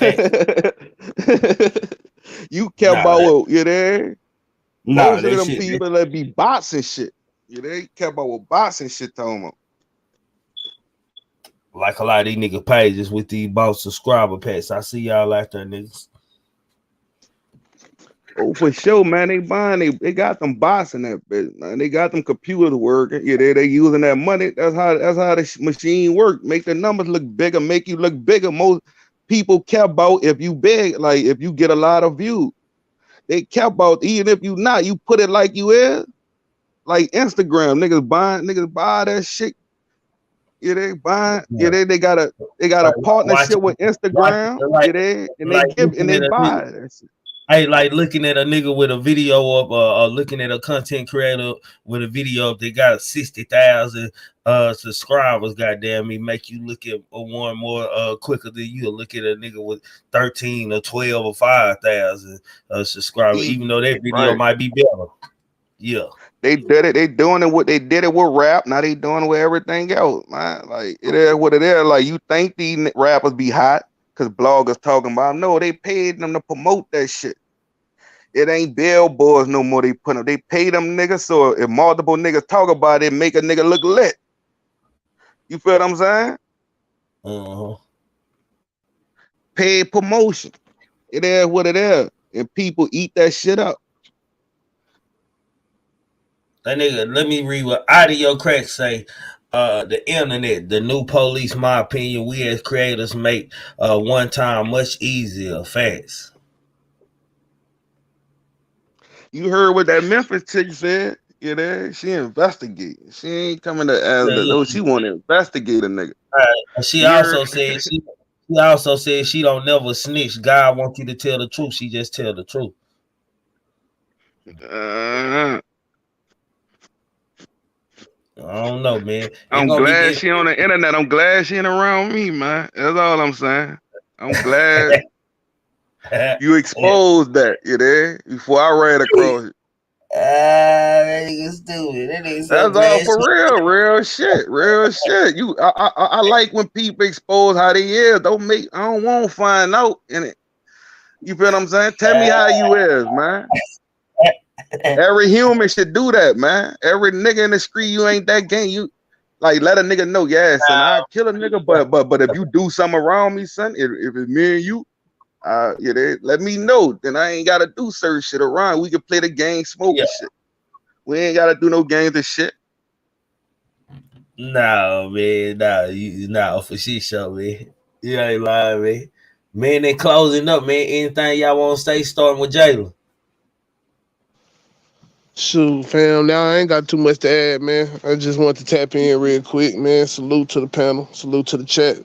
you care about what you there? Most of them shit, people that be bots and shit. They care about what bots and shit talking about. Like a lot of these nigga pages with these boss subscriber packs. I see y'all out there, niggas. Oh, for sure, man. They got them bots in that bitch, man. They got them computers working. Yeah, they using that money. That's how the machine work. Make the numbers look bigger, make you look bigger. Most people care about if you big, like if you get a lot of views. They care about even if you not, you put it like you is. Like Instagram, niggas buy that shit. Yeah, they buy. Yeah, they got a partnership with Instagram. And they buy that shit. I like looking at a nigga with a video of looking at a content creator with a video of they got 60,000 subscribers. Goddamn me, make you look at one more quicker than you look at a nigga with 13 or 12 or 5,000 subscribers, even though that video Right. might be better. Yeah. They did it. They doing it. What they did it with rap. Now they doing it with everything else, man. Like it is what it is. Like you think these rappers be hot because bloggers talking about? No, they paid them to promote that shit. It ain't billboards no more. They put them. They pay them niggas. So if multiple niggas talk about it, make a nigga look lit. You feel what I'm saying? Paid promotion. It is what it is, and people eat that shit up. That nigga, let me read what Audio Crack say. The internet, the new police, my opinion, we as creators make one time much easier. Facts. You heard what that Memphis chick said? You know, she investigate. She ain't coming to as no. She want to investigate a nigga. She also said she don't never snitch. God wants you to tell the truth. She just tell the truth. I don't know, man. I'm glad she on the internet. I'm glad she ain't around me, man. That's all I'm saying. I'm glad you exposed that, you know, before I ran across it. That nigga stupid. That nigga That's all for real shit. I like when people expose how they is. I don't want to find out in it. You feel what I'm saying? Tell me how you is, man. Every human should do that, man. Every nigga in the street, you ain't that gang. You like let a nigga know, yeah, son, I kill a nigga, but if you do something around me, son, if it's me and you, let me know. Then I ain't gotta do certain shit around. We can play the game, smoking shit. We ain't gotta do no games and shit. No, man, no, for sure, man. You ain't lying, man. Man, they closing up, man. Anything y'all want to say, starting with Jalen? Shoot, fam. Now I ain't got too much to add, man. I just want to tap in real quick, man. Salute to the panel. Salute to the chat.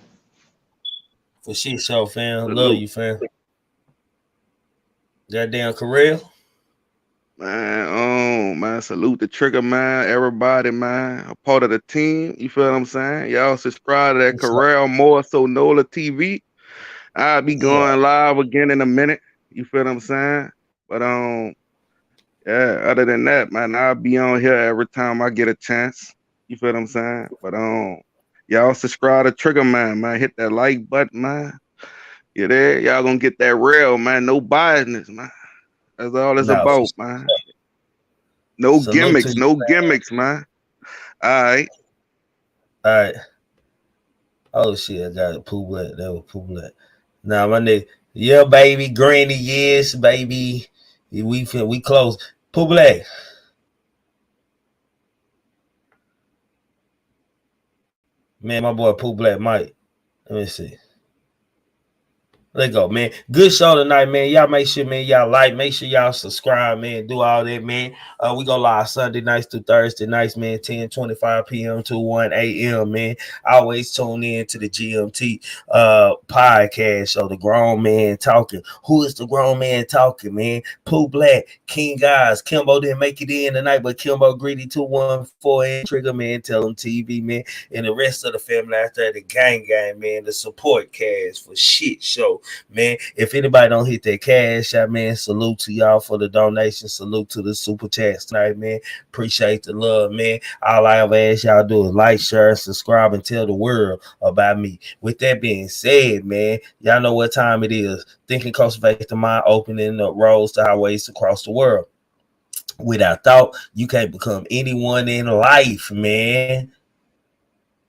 For sure, fam. Love you, fam. Goddamn Corral. Man, salute the Trigger, man. Everybody, man. A part of the team. You feel what I'm saying? Y'all subscribe to that Corral More So Nola TV. I'll be going live again in a minute. You feel what I'm saying? But yeah, other than that, man, I'll be on here every time I get a chance. You feel what I'm saying? But y'all subscribe to Trigger Man. Hit that like button, man. You there? Y'all gonna get that real, man. No biasness, man. That's all it's about, man. No gimmicks, man. All right. Oh shit, I got it. Pooh Black. That was Pooh Black. Nah, my nigga. Yeah, baby. Granny, yes, baby. We close. Pooh Black. Man, my boy Pooh Black Mike. Let me see. Let go, man. Good show tonight, man. Y'all make sure, man, y'all like. Make sure y'all subscribe, man. Do all that, man. We go live Sunday nights through Thursday nights, man. 10:25 p.m. to 1 a.m., man. Always tune in to the GMT podcast show, The Grown Man Talking. Who is the grown man talking, man? Pooh Black, King Guys. Kimbo didn't make it in tonight, but Kimbo Greedy 214 and Triggamantellemtv, man. And the rest of the family out there, the gang, man. The support cast for shit show. Man, if anybody don't hit that cash out, man, salute to y'all for the donation. Salute to the super chats tonight, man. Appreciate the love, man. All I ever ask y'all do is like, share, subscribe, and tell the world about me. With that being said, man, y'all know what time it is. Thinking cultivates the mind, opening up roads to highways across the world. Without thought, you can't become anyone in life, man.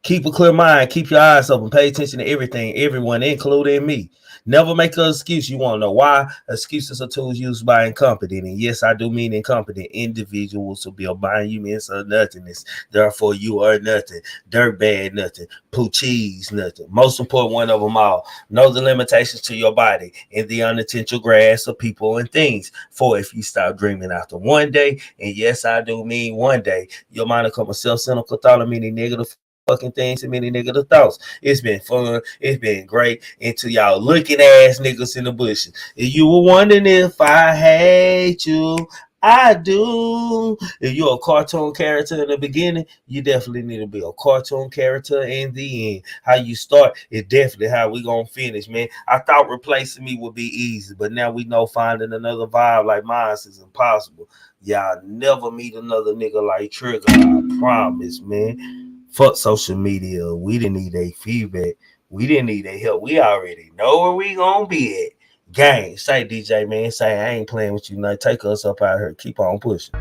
Keep a clear mind. Keep your eyes open. Pay attention to everything, everyone, including me. Never make an excuse. You want to know why? Excuses are tools used by incompetent. And yes, I do mean incompetent individuals who build monuments of nothingness. Therefore, you are nothing. Dirtbag nothing. Poo cheese nothing. Most important one of them all. Know the limitations to your body and the unintentional grasp of people and things. For if you stop dreaming after one day, and yes, I do mean one day, your mind will come a self-cynical thought of meaning negative fucking things, too many negative thoughts. It's been fun. It's been great. Until y'all looking ass niggas in the bushes. If you were wondering if I hate you, I do. If you're a cartoon character in the beginning, you definitely need to be a cartoon character in the end. How you start is definitely how we gonna finish, man. I thought replacing me would be easy, but now we know finding another vibe like mine is impossible. Y'all never meet another nigga like Trigger. I promise, man. Fuck social media. We didn't need a feedback. We didn't need a help. We already know where we gonna be at. Gang, say DJ, man, say I ain't playing with you. Now take us up out here. Keep on pushing.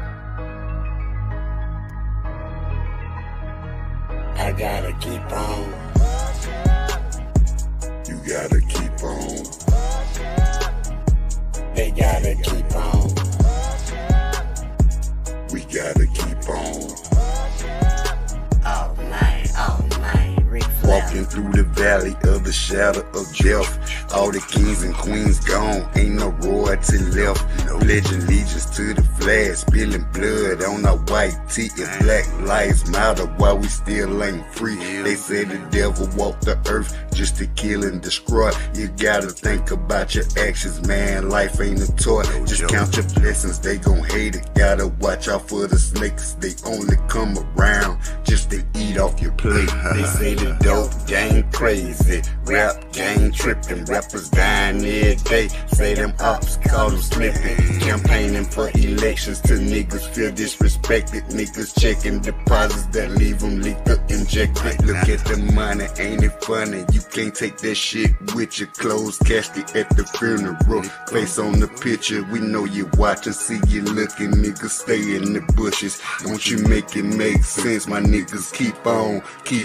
I gotta keep on. You gotta keep on. They gotta keep on. We gotta keep on. All night, walking through the valley of the shadow of death. All the kings and queens gone, ain't no royalty left. Pledging allegiance to the flag, spilling blood on our white tee. If Black Lives Matter, why we still ain't free? They say the devil walked the earth just to kill and destroy. You gotta think about your actions, man. Life ain't a toy. Just count your blessings, they gon' hate it. Gotta watch out for the snakes, they only come around just to eat off your plate. They say the dope gang crazy, rap gang tripping, rappers dying every day. Say them ops call them slipping, campaigning for elections till niggas feel disrespected. Niggas checking deposits that leave them lethal injected. Look at the money, ain't it funny? You can't take that shit with your clothes casket at the funeral. Face on the picture, we know you watching, see you looking. Niggas stay in the bushes. Don't you make it make sense? My niggas keep on, keep